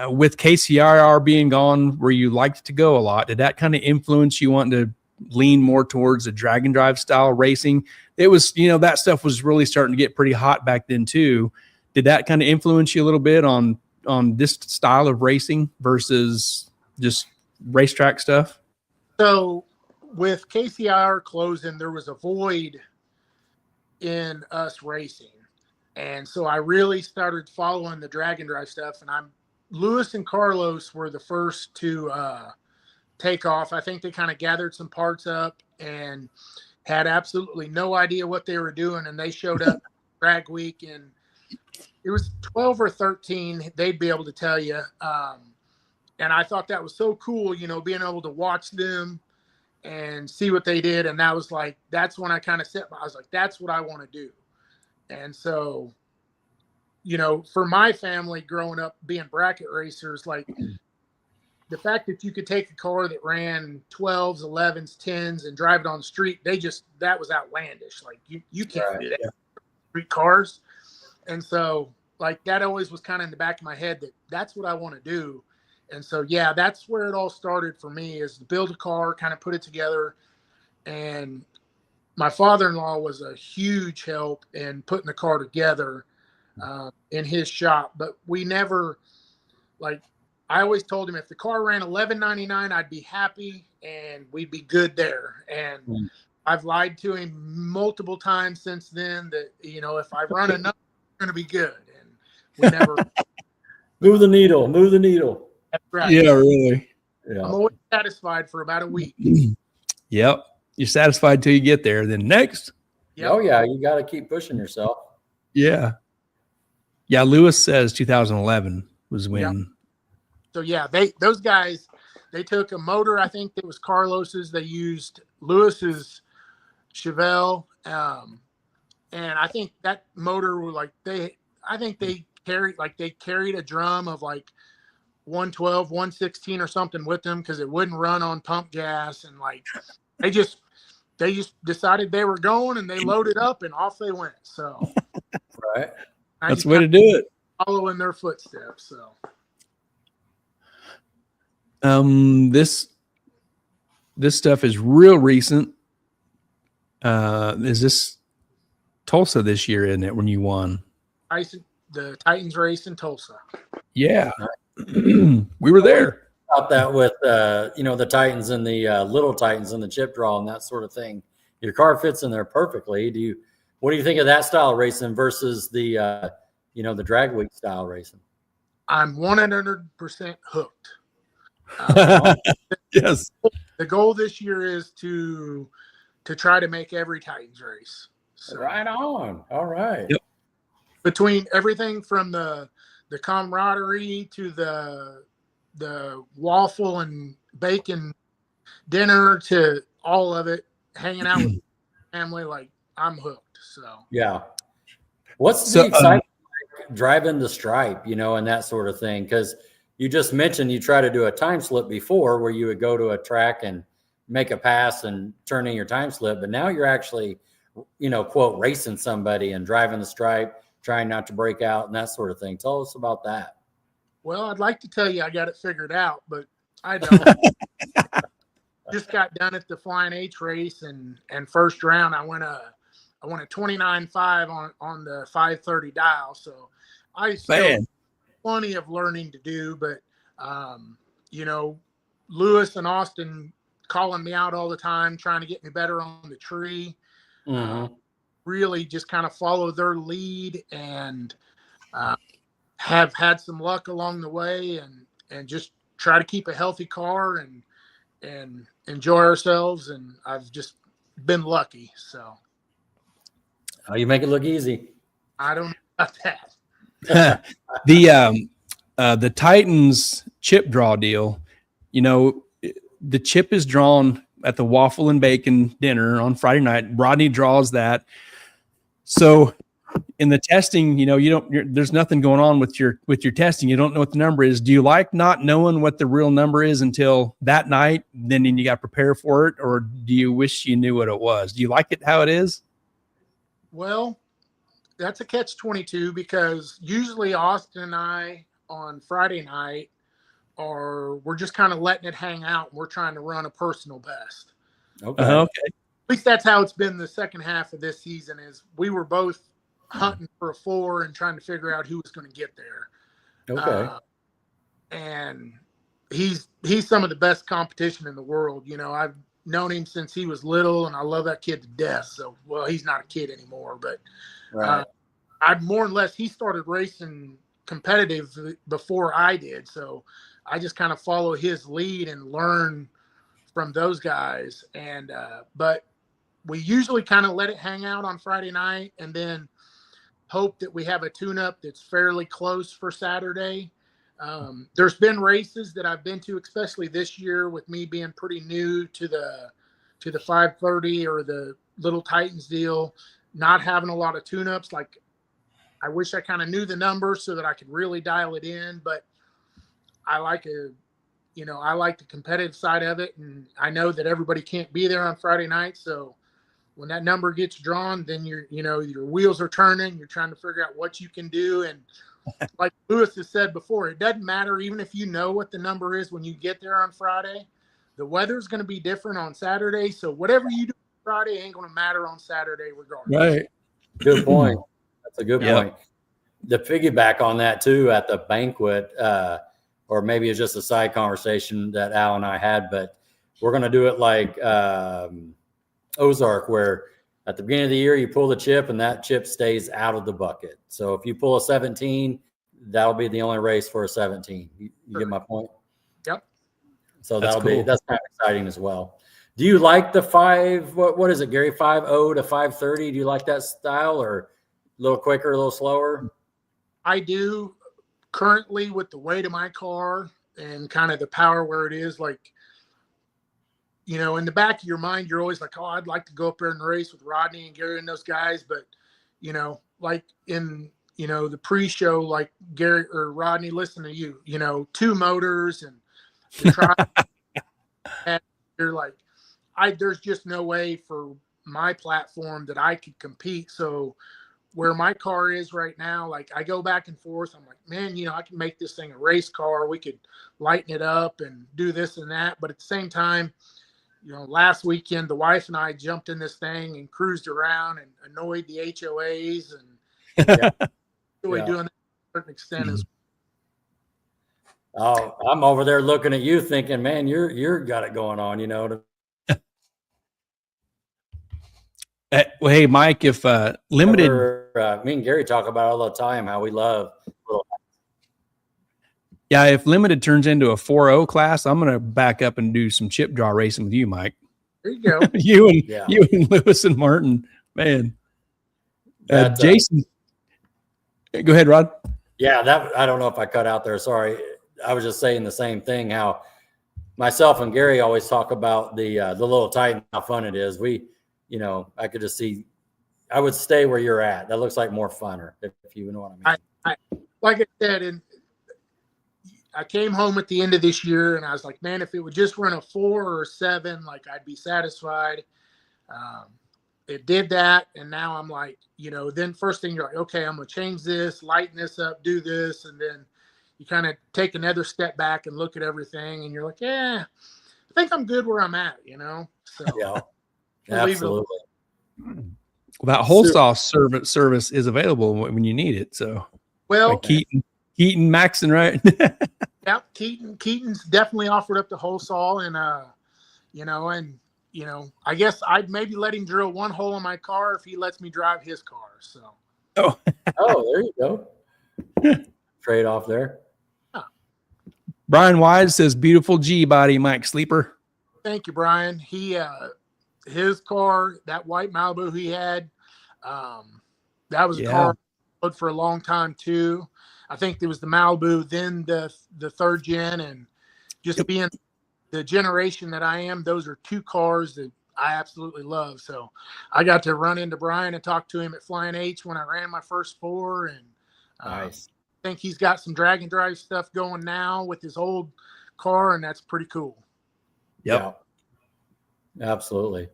with KCIR being gone where you liked to go a lot, did that kind of influence you wanting to lean more towards a drag and drive style racing? It was, that stuff was really starting to get pretty hot back then too. Did that kind of influence you a little bit on this style of racing versus just racetrack stuff? So with KCIR closing, there was a void in us racing. And so I really started following the drag and drive stuff, and Lewis and Carlos were the first to take off. I think they kind of gathered some parts up and had absolutely no idea what they were doing. And they showed up drag week, and it was 12 or 13. They'd be able to tell you. And I thought that was so cool, being able to watch them and see what they did. And that was like, that's when I kind of I was like, that's what I want to do. And so, for my family growing up being bracket racers, like the fact that you could take a car that ran 12s, 11s, 10s and drive it on the street, that was outlandish. Like you can't do that. Yeah. Street cars. And so like that always was kind of in the back of my head that's what I want to do. And so, yeah, that's where it all started for me, is to build a car, kind of put it together. And my father-in-law was a huge help in putting the car together in his shop, but we never, like, I always told him if the car ran $11.99, I'd be happy and we'd be good there. And I've lied to him multiple times since then that, you know, if I run enough, it's going to be good. And we never move the needle. That's right. Yeah, really. Yeah. I'm always satisfied for about a week. Yep. You're satisfied till you get there. Then next. Yep. Oh yeah, you got to keep pushing yourself. Yeah. Yeah. Lewis says 2011 was when. Yep. So yeah, those guys, they took a motor. I think it was Carlos's. They used Lewis's Chevelle, and I think that motor was like they carried a drum of like 112, 116 or something with them because it wouldn't run on pump gas, and like they just decided they were going and they loaded up and off they went. So Right, that's the way to do it. Following their footsteps. So. This stuff is real recent. Is this Tulsa this year, isn't it, when you won? The Titans race in Tulsa. Yeah. We were there. About that with the Titans and the little Titans and the chip draw and that sort of thing. Your car fits in there perfectly. What do you think of that style of racing versus the the drag week style racing? I'm 100% hooked. Yes. The goal this year is to try to make every Titans race. So, right on. All right. Yep. Between everything from the camaraderie to the waffle and bacon dinner to all of it, hanging out with family, like I'm hooked. So yeah. What's the excitement like driving the stripe, and that sort of thing? Because you just mentioned you try to do a time slip before where you would go to a track and make a pass and turn in your time slip. But now you're actually, quote, racing somebody and driving the stripe, trying not to break out and that sort of thing. Tell us about that. Well, I'd like to tell you I got it figured out, but I don't. Just got done at the Flying H race and first round I went a 29.5 on the 530 dial. So I still plenty of learning to do, but Lewis and Austin calling me out all the time, trying to get me better on the tree. Really just kind of follow their lead and have had some luck along the way and just try to keep a healthy car and enjoy ourselves. And I've just been lucky. So you make it look easy. I don't know about that. The Titans chip draw deal, the chip is drawn at the waffle and bacon dinner on Friday night. Rodney draws that. So in the testing, there's nothing going on with your testing. You don't know what the number is. Do you like not knowing what the real number is until that night? Then you got to prepare for it, or do you wish you knew what it was? Do you like it how it is? Well, that's a catch-22 because usually Austin and I on Friday night we're just kind of letting it hang out and we're trying to run a personal best. Okay. Okay. At least that's how it's been the second half of this season is we were both hunting for a 4 and trying to figure out who was going to get there. Okay. And he's some of the best competition in the world. I've known him since he was little and I love that kid to death. So, well, he's not a kid anymore, but right. I more or less, he started racing competitive before I did. So I just kind of follow his lead and learn from those guys. And, but we usually kind of let it hang out on Friday night and then hope that we have a tune-up that's fairly close for Saturday. There's been races that I've been to, especially this year with me being pretty new to the 530 or the Little Titans deal, not having a lot of tune-ups. Like I wish I kind of knew the numbers so that I could really dial it in, but I like the competitive side of it. And I know that everybody can't be there on Friday night. So when that number gets drawn, then your wheels are turning, you're trying to figure out what you can do. And like Lewis has said before, it doesn't matter. Even if you know what the number is when you get there on Friday, the weather's going to be different on Saturday. So whatever you do Friday ain't going to matter on Saturday regardless. Right. Good point. That's a good Yep. point. The piggyback on that too at the banquet, or maybe it's just a side conversation that Al and I had, but we're going to do it like Ozark, where at the beginning of the year you pull the chip and that chip stays out of the bucket. So if you pull a 17, that'll be the only race for a 17. You get my point? Yep. So That's that's cool. that's kind of exciting as well. Do you like the what is it, Gary? 5.0 to 5.30? Do you like that style, or a little quicker, a little slower? I do currently with the weight of my car and kind of the power where it is, like, you know, in the back of your mind, you're always like, oh, I'd like to go up there and race with Rodney and Gary and those guys. But, you know, like in, you know, the pre-show, like Gary or Rodney, listen to you, you know, 2 motors and the and you're like, there's just no way for my platform that I could compete. So where my car is right now, like I go back and forth. I'm like, man, you know, I can make this thing a race car. We could lighten it up and do this and that. But at the same time, you know, last weekend, the wife and I jumped in this thing and cruised around and annoyed the HOAs and really doing that to a certain extent as Oh, I'm over there looking at you thinking, man, you're got it going on, you know. Well, hey, Mike, if limited, Me and Gary talk about all the time how we love little. yeah, if limited turns into a 4.0 class, I'm going to back up and do some chip draw racing with you, Mike. there you go. you and Lewis and Martin, man. Jason, go ahead, Rod. Yeah, that I don't know if I cut out there. Sorry, I was just saying the same thing. How myself and Gary always talk about the little Titan, how fun it is. You know, I could just see. I would stay where you're at. That looks like more funner, if you know what I mean. Like I said, and I came home at the end of this year, and I was like, man, if it would just run a 4 or a 7, like I'd be satisfied. It did that, and now I'm like, you know, then first thing you're like, okay, I'm gonna change this, lighten this up, do this, and then you kind of take another step back and look at everything, and you're like, yeah, I think I'm good where I'm at, you know. So yeah, absolutely. Well, that whole soft service is available when you need it. So, well, Keaton, Maxon, right? Yeah, Keaton's definitely offered up the whole saw, and you know, I guess I'd maybe let him drill 1 hole in my car if he lets me drive his car. So, oh, there you go. Trade off there. Brian Wise says, "Beautiful G body, Mike Sleeper." Thank you, Brian. He his car, that white Malibu he had, that was a car I rode for a long time too. I think there was the Malibu, then the 3rd gen, and just being the generation that I am, those are 2 cars that I absolutely love. So I got to run into Brian and talk to him at Flying H when I ran my first 4, and nice. I think he's got some drag and drive stuff going now with his old car, and that's pretty cool. Yep. Yeah, absolutely.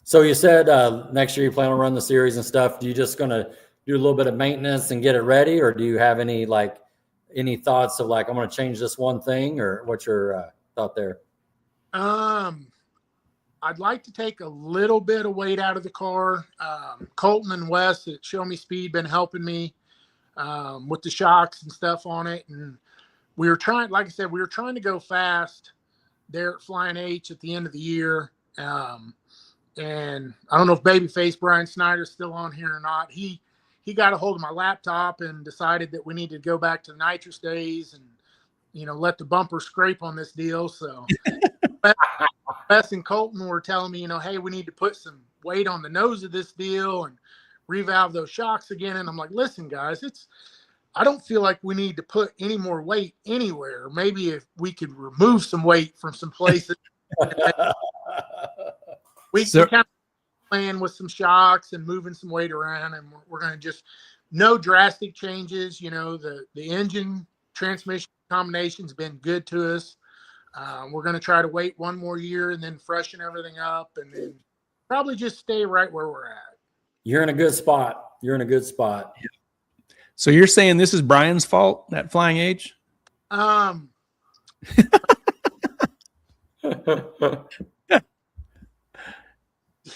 So you said next year you plan on running the series and stuff. Do you just going to do a little bit of maintenance and get it ready, or do you have any thoughts of like, I'm going to change this one thing, or what's your thought there? I'd like to take a little bit of weight out of the car. Colton and Wes at Show Me Speed been helping me with the shocks and stuff on it, and we were trying, like I said, we were trying to go fast there at Flying H at the end of the year. And I don't know if Babyface Brian Snyder's still on here or not. He got a hold of my laptop and decided that we need to go back to the nitrous days and, you know, let the bumper scrape on this deal. So Wes and Colton were telling me, you know, hey, we need to put some weight on the nose of this deal and revalve those shocks again. And I'm like, listen, guys, I don't feel like we need to put any more weight anywhere. Maybe if we could remove some weight from some places. We kind of playing with some shocks and moving some weight around, and we're going to just no drastic changes. You know, the engine transmission combination's been good to us. We're going to try to wait 1 more year and then freshen everything up, and then probably just stay right where we're at. You're in a good spot. So you're saying this is Brian's fault, that Flying H?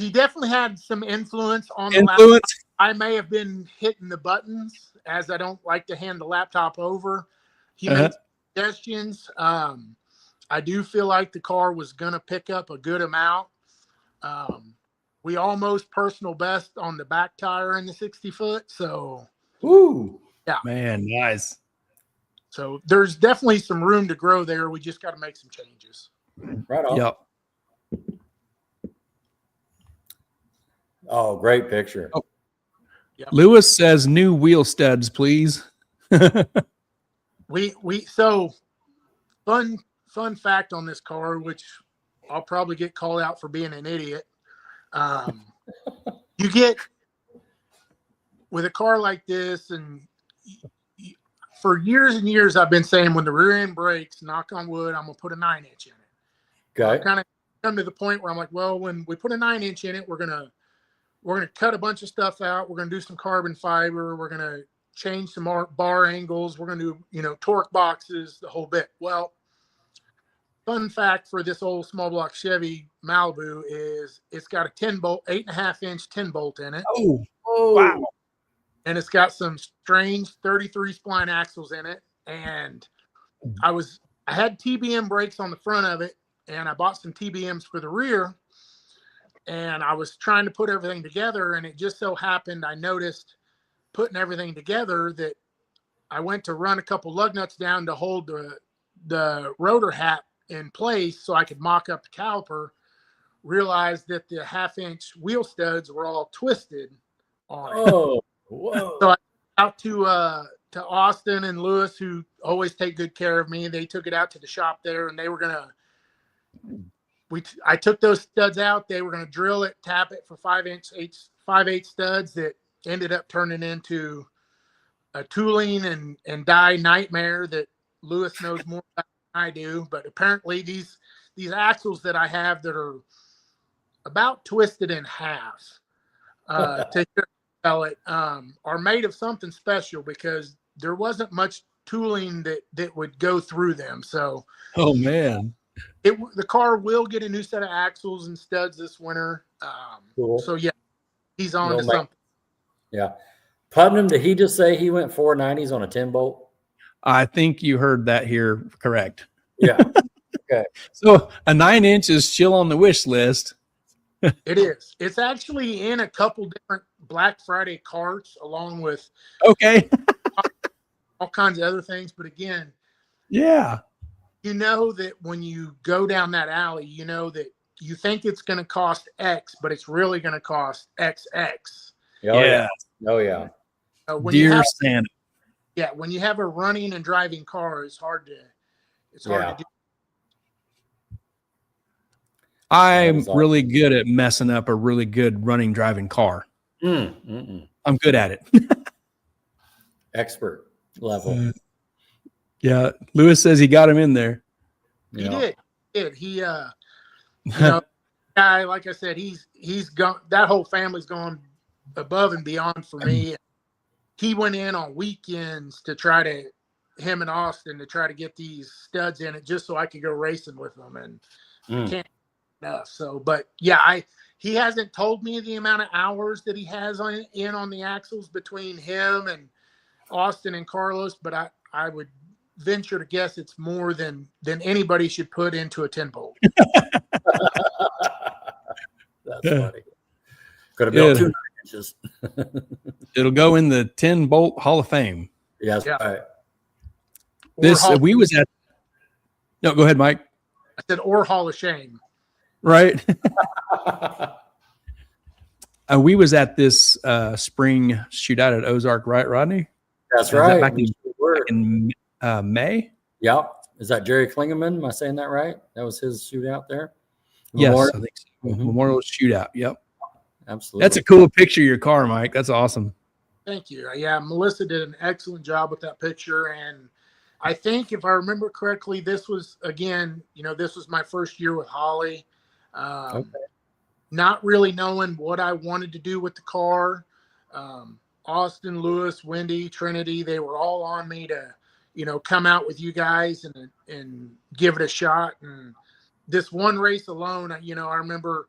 he definitely had some influence on the laptop. Influence. I may have been hitting the buttons, as I don't like to hand the laptop over. He made suggestions. I do feel like the car was going to pick up a good amount. We almost personal best on the back tire in the 60-foot. So, yeah, man, nice. So there's definitely some room to grow there. We just got to make some changes. Right on. Yep. Oh, great picture. Oh. Yep. Lewis says new wheel studs, please. So fun fact on this car, which I'll probably get called out for being an idiot. You get with a car like this, and for years and years, I've been saying when the rear end breaks, knock on wood, I'm gonna put a 9-inch in it. Okay. I kind of come to the point where I'm like, well, when we put a 9-inch in it, we're gonna cut a bunch of stuff out. We're gonna do some carbon fiber. We're gonna change some bar angles. We're gonna do torque boxes, the whole bit. Well, fun fact for this old small block Chevy Malibu is it's got a 10-bolt, 8.5-inch 10-bolt in it. Oh, wow. And it's got some strange 33 spline axles in it. And I had TBM brakes on the front of it, and I bought some TBMs for the rear. And I was trying to put everything together, and it just so happened I noticed putting everything together that I went to run a couple lug nuts down to hold the rotor hat in place so I could mock up the caliper, realized that the 1/2-inch wheel studs were all twisted on it. Oh, whoa. So I out to Austin and Lewis, who always take good care of me. They took it out to the shop there, and they were gonna. I took those studs out. They were gonna drill it, tap it for 5/8 studs that ended up turning into a tooling and die nightmare that Lewis knows more about than I do. But apparently these axles that I have that are about twisted in half to sell it are made of something special, because there wasn't much tooling that would go through them. So, oh man, the car will get a new set of axles and studs this winter. Cool. So yeah, he's on to something. Yeah. Putnam, did he just say he went 490s on a 10-bolt? I think you heard that here correct. Yeah. Okay. So a 9-inch is still on the wish list. It is. It's actually in a couple different Black Friday carts, along with all kinds of other things. But again, yeah, you know that when you go down that alley, you know that you think it's going to cost X, but it's really going to cost XX. Oh, yeah. Oh, yeah. Dear Santa. Yeah, when you have a running and driving car, it's hard to do. I'm really good at messing up a really good running driving car. I'm good at it. Expert level. Yeah, Lewis says he got him in there. He did. He guy, like I said, he's gone. That whole family's gone above and beyond for me. He went in on weekends to try to him and Austin to try to get these studs in it just so I could go racing with them, and can't enough. So, but yeah, he hasn't told me the amount of hours that he has on the axles between him and Austin and Carlos, but I would venture to guess it's more than anybody should put into a 10-bolt. That's funny. Could have built 2 9-inches. It'll go in the 10-bolt Hall of Fame. Yes, right. We was at. No, go ahead, Mike. I said, or Hall of Shame. Right. We was at this spring shootout at Ozark, right, Rodney? That's right. Back in May. Yep. Is that Jerry Klingeman? Am I saying that right? That was his shootout there. Yes, I think so. Memorial shootout. Yep. Absolutely. That's a cool picture of your car, Mike. That's awesome. Thank you. Yeah, Melissa did an excellent job with that picture, and I think if I remember correctly, this was my first year with Holly. Not really knowing what I wanted to do with the car. Austin, Lewis, Wendy, Trinity, they were all on me to, come out with you guys and give it a shot. And this one race alone, I remember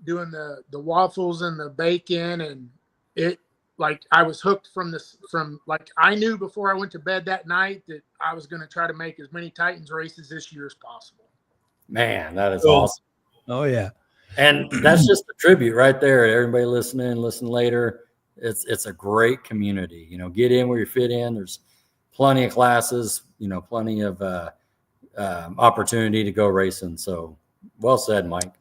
doing the waffles and the bacon, and it, like, I was hooked from like, I knew before I went to bed that night that I was going to try to make as many Titans races this year as possible. Man, that is awesome. Oh yeah. And that's just a tribute right there. Everybody listening, listen later. It's a great community. You know, get in where you fit in. There's plenty of classes, you know, plenty of opportunity to go racing. So well said, Mike.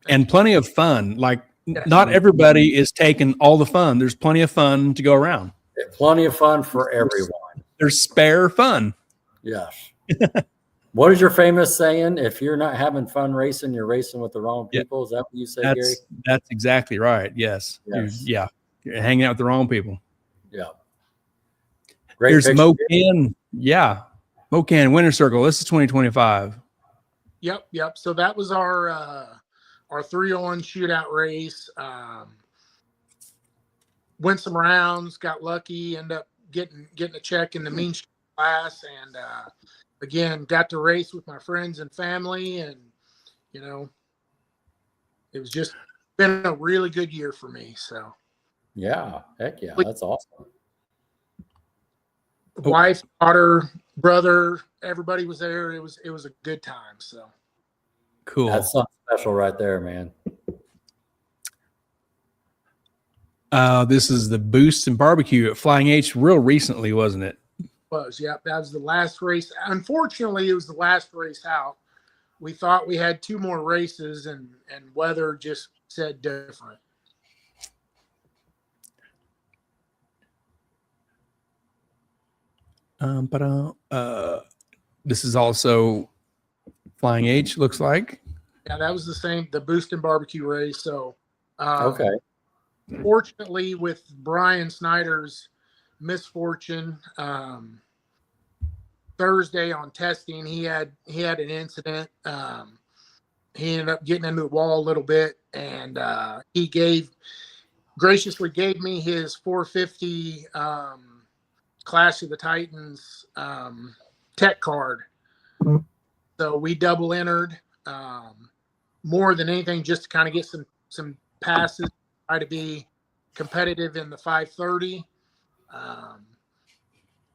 And plenty of fun. Like, not everybody is taking all the fun. There's plenty of fun to go around. Plenty of fun for everyone. There's spare fun. Yes. What is your famous saying? If you're not having fun racing, you're racing with the wrong people. Is that what you say, Gary? That's exactly right. Yes. You're hanging out with the wrong people. Yeah. Great. Here's Mocan. Yeah. Mocan Winter Circle. This is 2025. Yep. So that was our 3-on shootout race. Went some rounds, got lucky, ended up getting a check in the mean class, and again, got to race with my friends and family, and you know, it was just been a really good year for me. So yeah, heck yeah, that's awesome. Wife, daughter, brother, everybody was there. It was a good time. So cool. That's something special right there, man. This is the Boost and Barbecue at Flying H real recently, wasn't it? That was the last race. Unfortunately, it was the last race out. We thought we had 2 more races, and weather just said different. This is also Flying H, looks like. Yeah, that was the Boost and Barbecue race. So, okay. Fortunately, with Brian Snyder's misfortune, Thursday on testing, he had an incident. He ended up getting into the wall a little bit, and he graciously gave me his 450 Clash of the Titans tech card. So we double entered, more than anything, just to kind of get some passes, try to be competitive in the 530.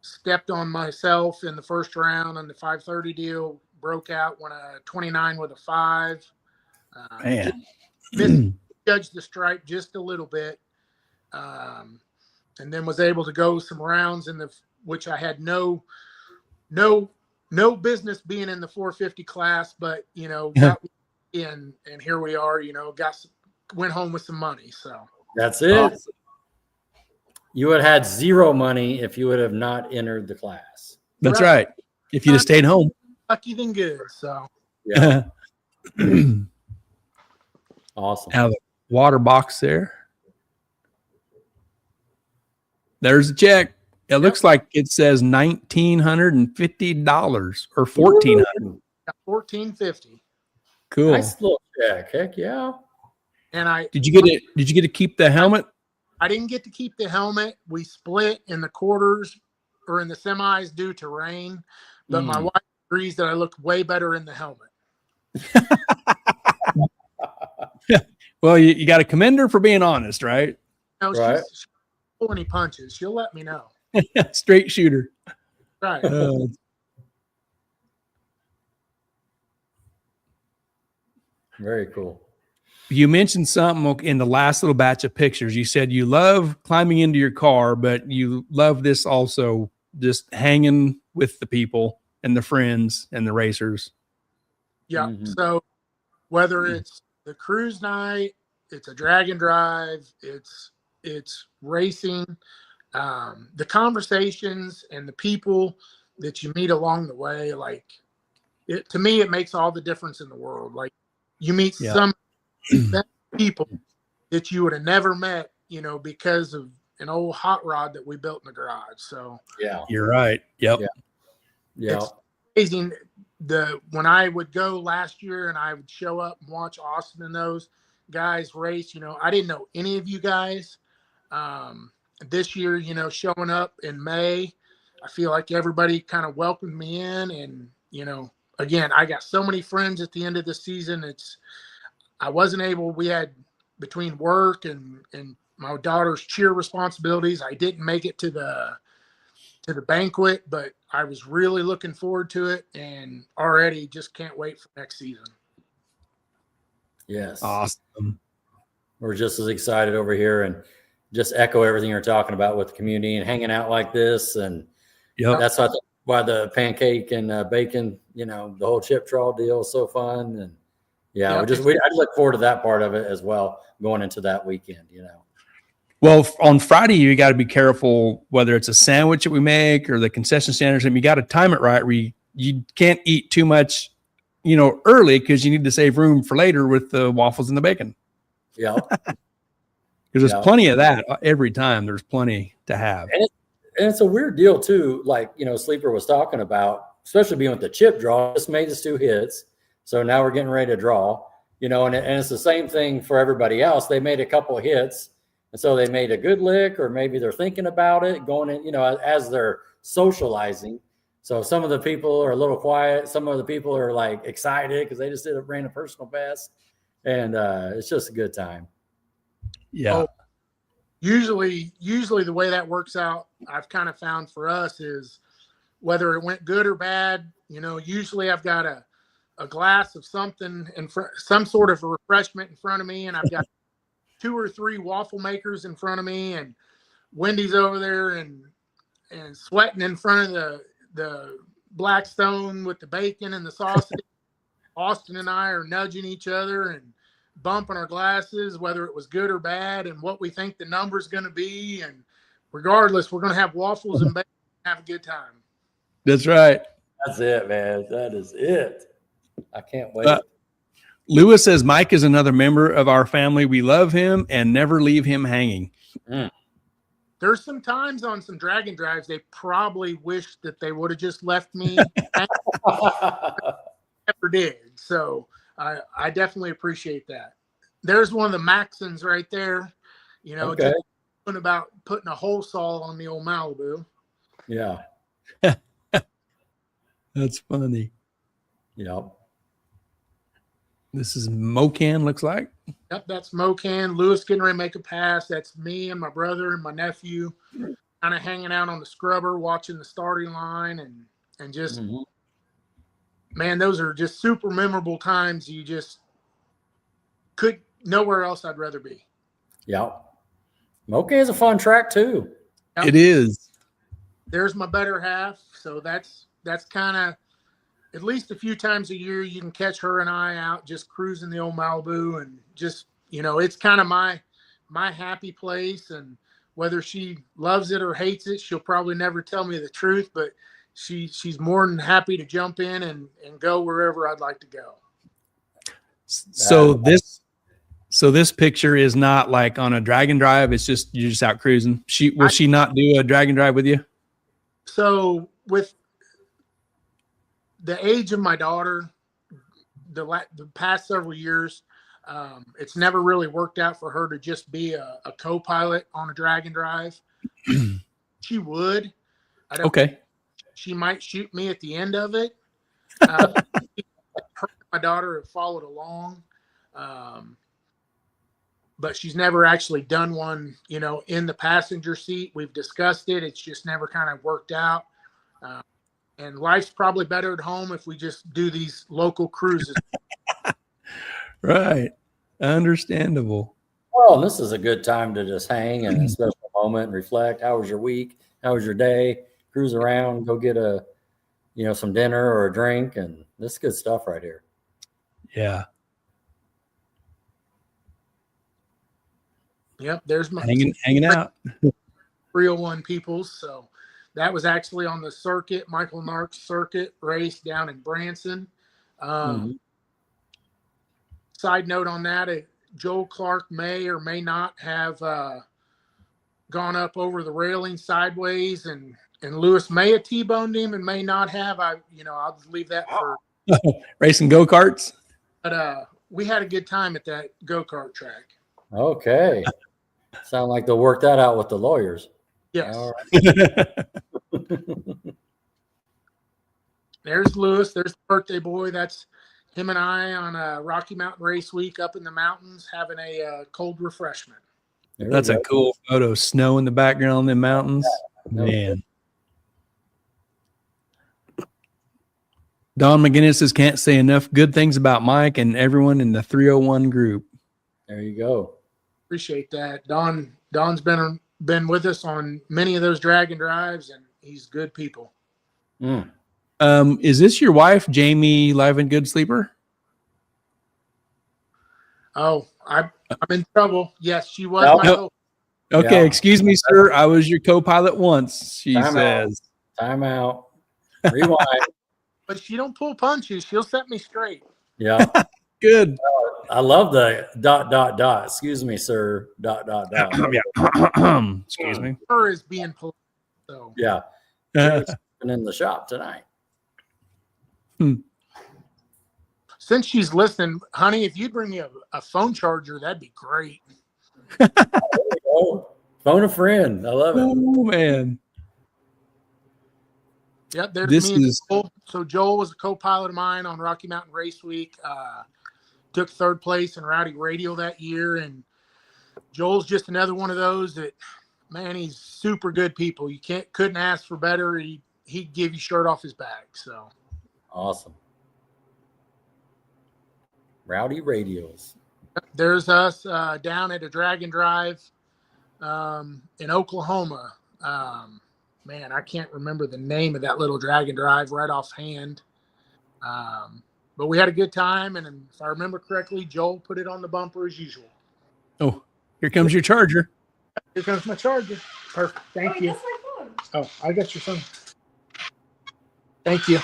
Stepped on myself in the first round on the 530 deal, broke out, went a 29 with a 5. Misjudged the stripe just a little bit, and then was able to go some rounds which I had no business being in the 450 class, but you know, got in, and here we are. You know, went home with some money. So that's it. Awesome. You would have had 0 money if you would have not entered the class. That's right. If you'd have stayed home. Lucky than good. So yeah. Awesome. Have a water box there. There's a check. It looks like it says $1,950 or $1,400. $1,450. Cool. Nice little check. Heck yeah. And did you get to keep the helmet? I didn't get to keep the helmet. We split in the quarters or in the semis due to rain, but my wife agrees that I look way better in the helmet. Well, you got to commend her for being honest, right? No, right. She'll pull any punches. She'll let me know. Straight shooter. Right. Very cool. You mentioned something in the last little batch of pictures. You said you love climbing into your car, but you love this also, just hanging with the people and the friends and the racers. Yeah. So whether it's the cruise night, it's a drag and drive, it's racing, the conversations and the people that you meet along the way, like to me, it makes all the difference in the world. Like you meet some people that you would have never met, you know, because of an old hot rod that we built in the garage. So yeah, you're right. Yep. Yeah. It's amazing. When I would go last year and I would show up and watch Austin and those guys race, you know, I didn't know any of you guys. This year, you know, showing up in May, I feel like everybody kind of welcomed me in, and, you know, again, I got so many friends at the end of the season. I wasn't able. We had between work and my daughter's cheer responsibilities. I didn't make it to the banquet, but I was really looking forward to it, and already just can't wait for next season. Yes. Awesome. We're just as excited over here, and just echo everything you're talking about with the community and hanging out like this. And that's why the pancake and bacon, the whole chip trawl deal is so fun. And I look forward to that part of it as well, going into that weekend, Well, on Friday, you got to be careful whether it's a sandwich that we make or the concession standards. You got to time it right. You can't eat too much, early, because you need to save room for later with the waffles and the bacon. Yeah. Because there's plenty of that every time. There's plenty to have. And it's a weird deal too. Like, Sleeper was talking about, especially being with the chip draw, just made us 2 hits. So now we're getting ready to draw, and it's the same thing for everybody else. They made a couple of hits. And so they made a good lick, or maybe they're thinking about it going in, as they're socializing. So some of the people are a little quiet. Some of the people are like excited because they just ran a personal best. And it's just a good time. Yeah. Usually the way that works out, I've kind of found for us, is whether it went good or bad, usually I've got a glass of something in front, some sort of a refreshment in front of me, and I've got 2 or 3 waffle makers in front of me, and Wendy's over there and sweating in front of the Blackstone with the bacon and the sausage. Austin and I are nudging each other and bumping our glasses, whether it was good or bad, and what we think the number's going to be. And regardless, we're going to have waffles and bacon and have a good time. That's right. That's it, man. That is it. I can't wait. Lewis says Mike is another member of our family. We love him and never leave him hanging. There's some times on some dragon drives they probably wish that they would have just left me. Never did. So I definitely appreciate that. There's one of the Maxons right there. Just about putting a hole saw on the old Malibu. Yeah. That's funny. Yep. This is Mocan, looks like. Yep, that's Mocan. Lewis getting ready to make a pass. That's me and my brother and my nephew kind of hanging out on the scrubber, watching the starting line, and just, man, those are just super memorable times. You just could nowhere else I'd rather be. Yep. Mocan is a fun track too. Yep. It is. There's my better half. So that's kind of, at least a few times a year, you can catch her and I out just cruising the old Malibu, and just, it's kind of my happy place. And whether she loves it or hates it, she'll probably never tell me the truth, but she's more than happy to jump in and go wherever I'd like to go. So this picture is not like on a dragon drive. It's just, you're just out cruising. Will she not do a dragon drive with you? So with the age of my daughter, the past several years, it's never really worked out for her to just be a co-pilot on a dragon drive. She would. Okay. She might shoot me at the end of it. Her and my daughter have followed along, but she's never actually done one, in the passenger seat. We've discussed it. It's just never kind of worked out. And life's probably better at home if we just do these local cruises. Right. Understandable. Well, this is a good time to just hang and a special moment and reflect. How was your week? How was your day? Cruise around, go get some dinner or a drink, and this is good stuff right here. Yeah. Yep. There's my hanging out. 301 Peoples. So that was actually on the circuit, Michael Nark's circuit race down in Branson. Side note on that, Joel Clark may or may not have gone up over the railing sideways, and Lewis may have T-boned him and may not have. I'll just leave that for racing go-karts. But we had a good time at that go-kart track. Okay. Sound like they'll work that out with the lawyers. Yes. All right. There's Lewis. There's the birthday boy. That's him and I on a Rocky Mountain Race Week up in the mountains having a cold refreshment. That's a cool photo. Snow in the background in the mountains. Yeah. Man. Don McGinnis says, can't say enough good things about Mike and everyone in the 301 group. There you go. Appreciate that. Don's been with us on many of those dragon drives, and he's good people. Mm. Is this your wife, Jamie, live and good sleeper? Oh, I'm in trouble. Yes, she was Nope. my Nope. Okay, Yeah. excuse me, sir. I was your co-pilot once, she Time says. Time out. Rewind. but she don't pull punches. She'll set me straight. Yeah. Good. I love the ... Excuse me, sir. ... Excuse me. Her is being polite. So Yeah. In the shop tonight. since she's listening, honey, if you'd bring me a phone charger, that'd be great. Oh, phone a friend. I love it. Oh, man. Yep, there's This me and is- Joel. So Joel was a co-pilot of mine on Rocky Mountain Race Week. Took third place in Rowdy Radio that year, and Joel's just another one of those that, man, he's super good people. You couldn't ask for better. He'd give you shirt off his back. So Awesome. Rowdy Radios. there's us down at a Dragon Drive in Oklahoma. Man, I can't remember the name of that little Dragon Drive right offhand. But we had a good time, and if I remember correctly, Joel put it on the bumper as usual. Oh, here comes your charger. Here comes my charger. Perfect. Thank you. That's my phone. Oh, I got your phone. Thank you.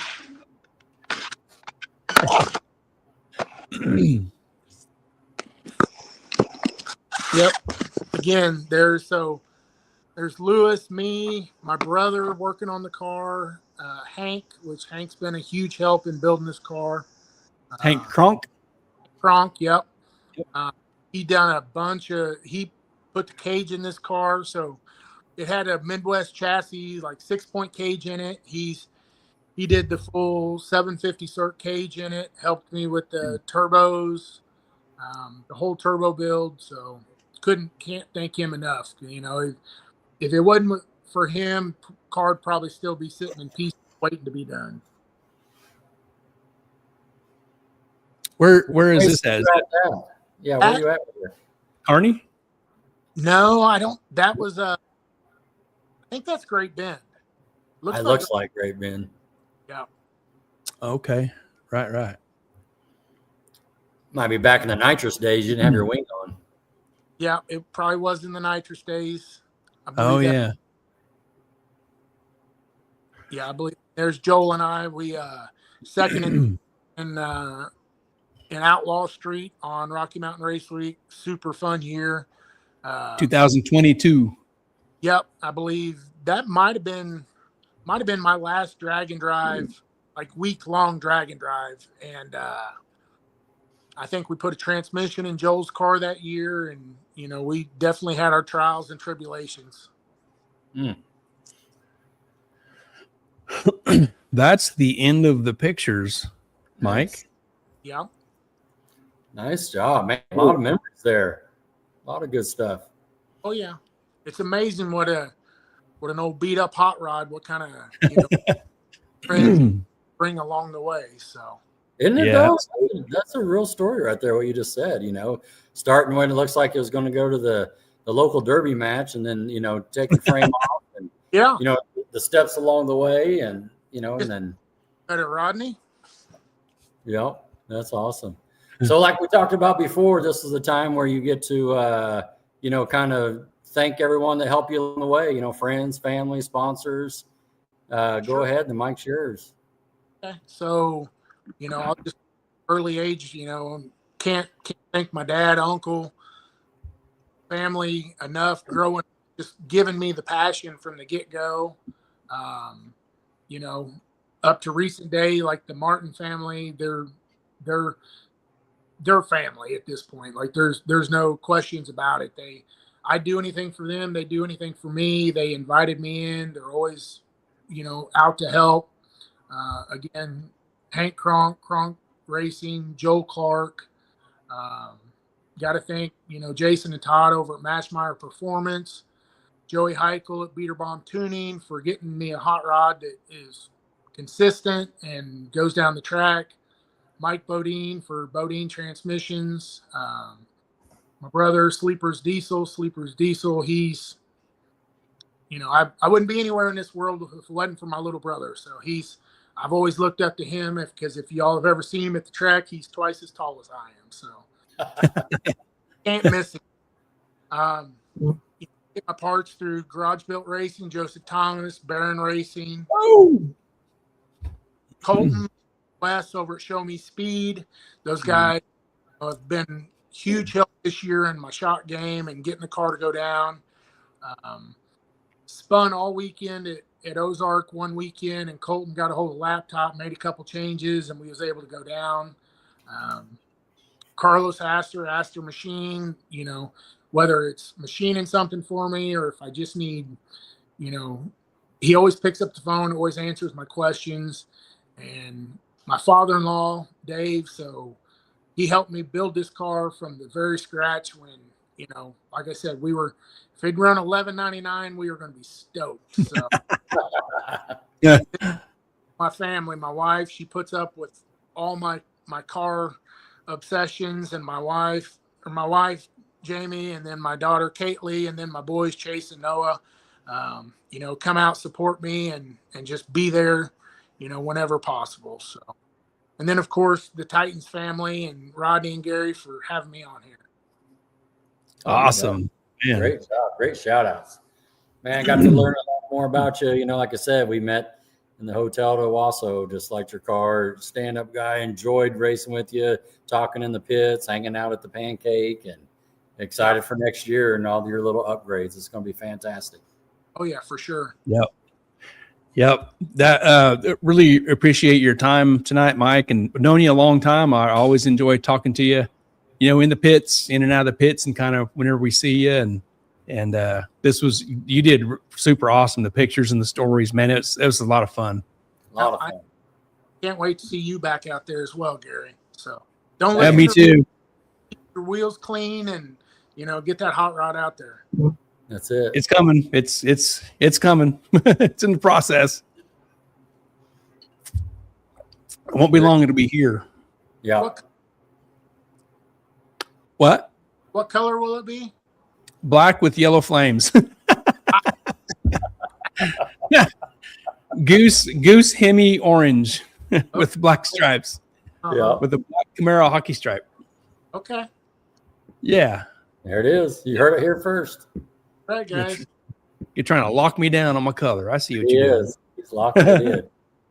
Yep. Again, there's Lewis, me, my brother working on the car, Hank, which Hank's been a huge help in building this car. Hank Kronk. Kronk, yep. He put the cage in this car, so it had a Midwest chassis, like 6-point cage in it. He did the full 750 cert cage in it, helped me with the turbos, the whole turbo build. So can't thank him enough. You know, if it wasn't for him, car would probably still be sitting in pieces waiting to be done. Where is this at? Yeah, where are you at here? Kearney? No, I don't. That was I think that's Great Bend. Looks like Great Bend. Yeah. Okay. Right. Might be back in the nitrous days. You didn't have your wing on. Yeah, it probably was in the nitrous days. Oh, yeah. Yeah, I believe there's Joel and I. We second in Outlaw Street on Rocky Mountain Race Week. Super fun year. 2022. Yep, I believe that might have been my last Dragon Drive, like week-long Dragon Drive, and I think we put a transmission in Joel's car that year, and you know we definitely had our trials and tribulations. That's the end of the pictures, Mike. Nice. Yeah. Nice job, man. A lot of memories there. A lot of good stuff. Oh yeah, it's amazing what an old beat up hot rod, what kind of friends bring along the way. So Isn't it Yeah. though? That's a real story right there, what you just said, you know, starting when it looks like it was going to go to the local derby match and then, you know, take the frame off and, yeah, you know, the steps along the way and, you know, and then, better Rodney. yeah, that's awesome. So like we talked about before, this is the time where you get to, you know, kind of thank everyone that helped you along the way, you know, friends, family, sponsors. Go ahead. The mic's yours. Okay. So, you know, I'll just early age, you know, can't thank my dad, uncle, family enough growing, just giving me the passion from the get-go. You know, up to recent day, like the Martin family, they're family at this point. Like there's no questions about it. I do anything for them, they do anything for me. They invited me in. They're always, you know, out to help. Again, Hank Kronk Racing, Joel Clark. Got to thank, Jason and Todd over at Mashmeyer Performance, Joey Heichel at Beater Bomb Tuning for getting me a hot rod that is consistent and goes down the track. Mike Bodine for Bodine Transmissions. My brother, Sleeper's Diesel. He's, I wouldn't be anywhere in this world if it wasn't for my little brother. So I've always looked up to him because if y'all have ever seen him at the track, he's twice as tall as I am. So can't miss him. Get my parts through Garage Built Racing, Joseph Thomas, Barron Racing. Oh, Colton West over at Show Me Speed. Those guys have been huge help this year in my shot game and getting the car to go down. Spun all weekend at Ozark one weekend, and Colton got a hold of the laptop, made a couple changes, and we was able to go down. Carlos Astor Machine, whether it's machining something for me or if I just need, he always picks up the phone, always answers my questions. And my father-in-law, Dave, so he helped me build this car from the very scratch when, like I said, if he'd run 1199, we were going to be stoked. So yeah. My family, my wife, she puts up with all my car obsessions, and my wife, Jamie, and then my daughter, Kately, and then my boys, Chase and Noah, come out, support me and just be there, whenever possible. So, and then of course the Titans family and Rodney and Gary for having me on here. Awesome. Man. Great job. Great shout outs. Man, I got to learn a lot more about you. Like I said, we met in the hotel to Owasso, just liked your car, stand-up guy, enjoyed racing with you, talking in the pits, hanging out at the pancake, and excited for next year and all your little upgrades. It's going to be fantastic. Oh yeah, for sure. Yep. That really appreciate your time tonight, Mike, and known you a long time. I always enjoy talking to you, in the pits, in and out of the pits, and kind of whenever we see you. And you did super awesome. The pictures and the stories, man, it was a lot of fun. A lot of fun. I can't wait to see you back out there as well, Gary. So don't let me too. Keep your wheels clean and get that hot rod out there. That's it. It's coming. It's coming. It's in the process. It won't be long. It'll be here. Yeah. What? What color will it be? Black with yellow flames. Yeah. Goose Hemi orange with black stripes. Yeah. With a black Camaro hockey stripe. Okay. Yeah. There it is. You heard it here first. All right, guys. You're trying to lock me down on my color. I see what He you're doing. is. He's locking it in.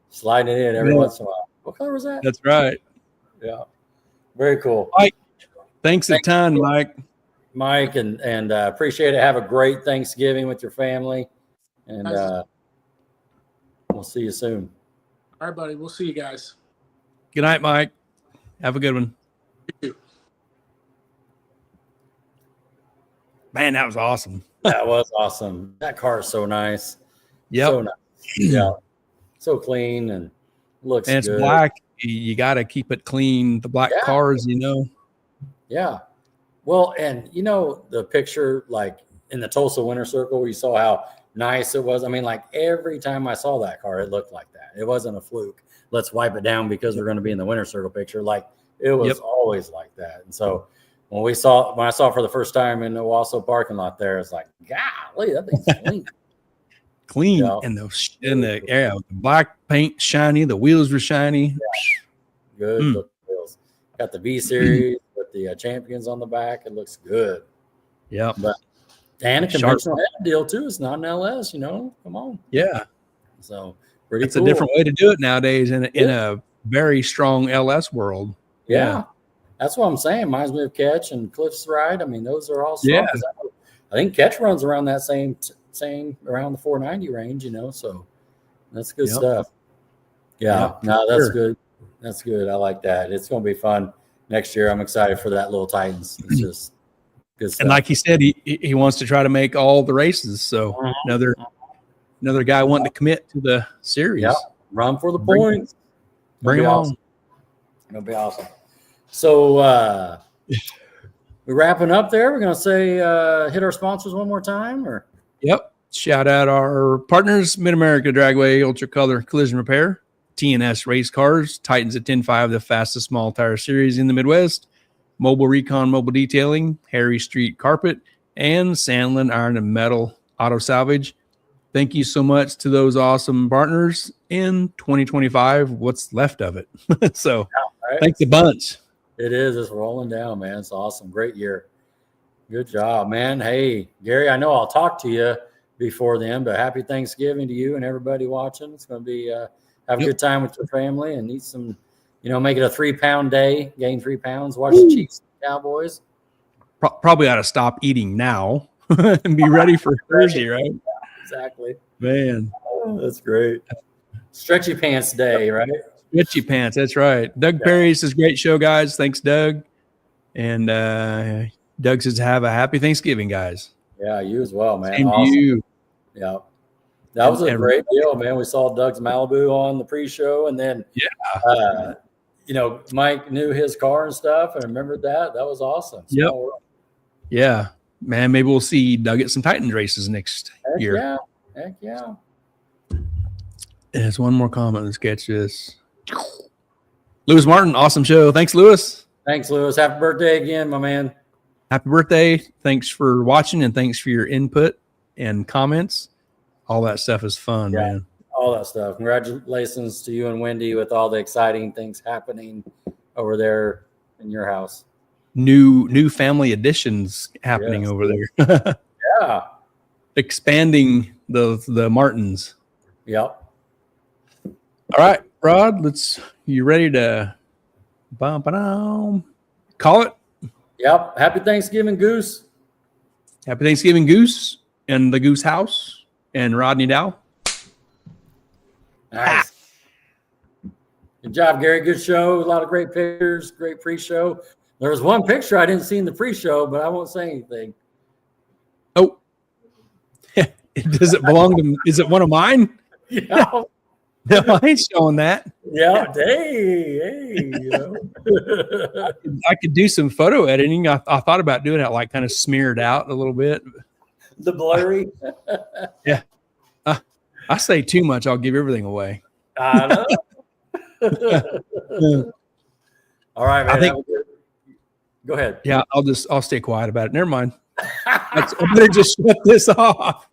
Sliding it in every once in a while. What color was that? That's right. Yeah. Very cool. Mike, thanks a ton, Mike. And appreciate it. Have a great Thanksgiving with your family. And we'll see you soon. All right, buddy. We'll see you guys. Good night, Mike. Have a good one. You too. Man, that was awesome. That was awesome. That car is so nice. Yep. So nice. Yeah. So clean and looks And it's good. black. You got to keep it clean. The black cars, Yeah. Well, and the picture, like in the Tulsa Winter Circle, you saw how nice it was. I mean, like every time I saw that car, it looked like that. It wasn't a fluke. Let's wipe it down because we're going to be in the Winter Circle picture. Like it was always like that. And so when I saw it for the first time in the Owasso parking lot there, it's like, golly, that thing's clean. Clean. Yeah. And the black paint shiny. The wheels were shiny. Yeah. Good looking wheels. Got the V series with the champions on the back. It looks good. Yep. And a conventional head deal too. It's not an LS, Come on. Yeah. So pretty It's cool. a different way to do it nowadays in a very strong LS world. Yeah. That's what I'm saying. Reminds me of Catch and Cliff's Ride. I mean, those are all strong. Yeah. I think Catch runs around that same around the 490 range, So that's good stuff. Yeah. No, that's good. That's good. I like that. It's going to be fun next year. I'm excited for that little Titans. It's just good stuff. And like he said, he wants to try to make all the races. So another guy wanting to commit to the series. Yeah. Run for the points. Bring it on. Awesome. It'll be awesome. So we're wrapping up there. We're gonna say hit our sponsors one more time, or Yep. Shout out our partners, Mid-America Dragway, Ultra Color Collision Repair, TNS Race Cars, Titans at 10.5, the fastest small tire series in the Midwest, Mobile Recon Mobile Detailing, Harry Street Carpet, and Sandlin Iron and Metal Auto Salvage. Thank you so much to those awesome partners in 2025, what's left of it. So right. Thanks a bunch. It is. It's rolling down, man. It's awesome. Great year. Good job, man. Hey, Gary, I know I'll talk to you before then, but happy Thanksgiving to you and everybody watching. It's going to be have a good time with your family and eat some, make it a 3-pound day, gain 3 pounds, watch the Chiefs and Cowboys. Probably ought to stop eating now and be ready for Thursday, right? Yeah, exactly. Man. Oh, that's great. Stretchy pants day, right? Stretchy pants. That's right. Doug Perry says, great show, guys. Thanks, Doug. And Doug says, have a happy Thanksgiving, guys. Yeah, you as well, man. Same Awesome. to you. Yeah. That was a great deal, man. We saw Doug's Malibu on the pre-show, and then, Mike knew his car and stuff, and remembered that. That was awesome. Yep. Yeah, man. Maybe we'll see Doug at some Titans races next year. Yeah. Heck yeah. There's one more comment. Let's catch this. Lewis Martin, awesome show. Thanks, Lewis. Thanks, Lewis. Happy birthday again, my man. Happy birthday. Thanks for watching, and thanks for your input and comments. All that stuff is fun, man. All that stuff. Congratulations to you and Wendy with all the exciting things happening over there in your house. New family additions happening over there. Yeah. Expanding the Martins. Yep. All right, Rod, you ready to call it? Yep. Happy Thanksgiving, Goose. Happy Thanksgiving, Goose, and the Goose House, and Rodney Dow. Nice. Good job, Gary. Good show. A lot of great pictures, great pre-show. There was one picture I didn't see in the pre-show, but I won't say anything. Oh, does it belong to? Is it one of mine? Yeah. No, I ain't showing that. Yeah. Hey. I could do some photo editing. I thought about doing it, like kind of smeared out a little bit. The blurry. Yeah. I say too much, I'll give everything away. I know. All right, man. I think, go ahead. Yeah, I'll stay quiet about it. Never mind. I better just shut this off.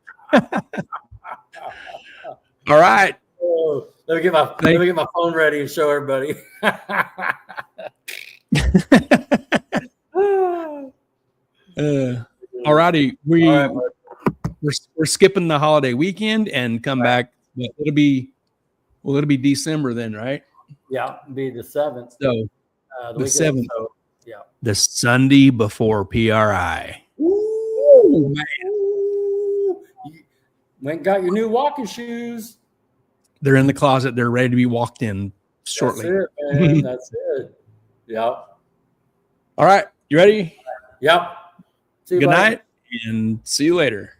All right. Oh, let me get my phone ready and show everybody. All righty. We're skipping the holiday weekend and come back. It'll be December then, right? Yeah, it'll be the 7th. So the 7th. So, yeah. The Sunday before PRI. Ooh, man. You went and got your new walking shoes. They're in the closet. They're ready to be walked in shortly. That's it, man. That's it. Yep. All right. You ready? Yep. Good night and see you later.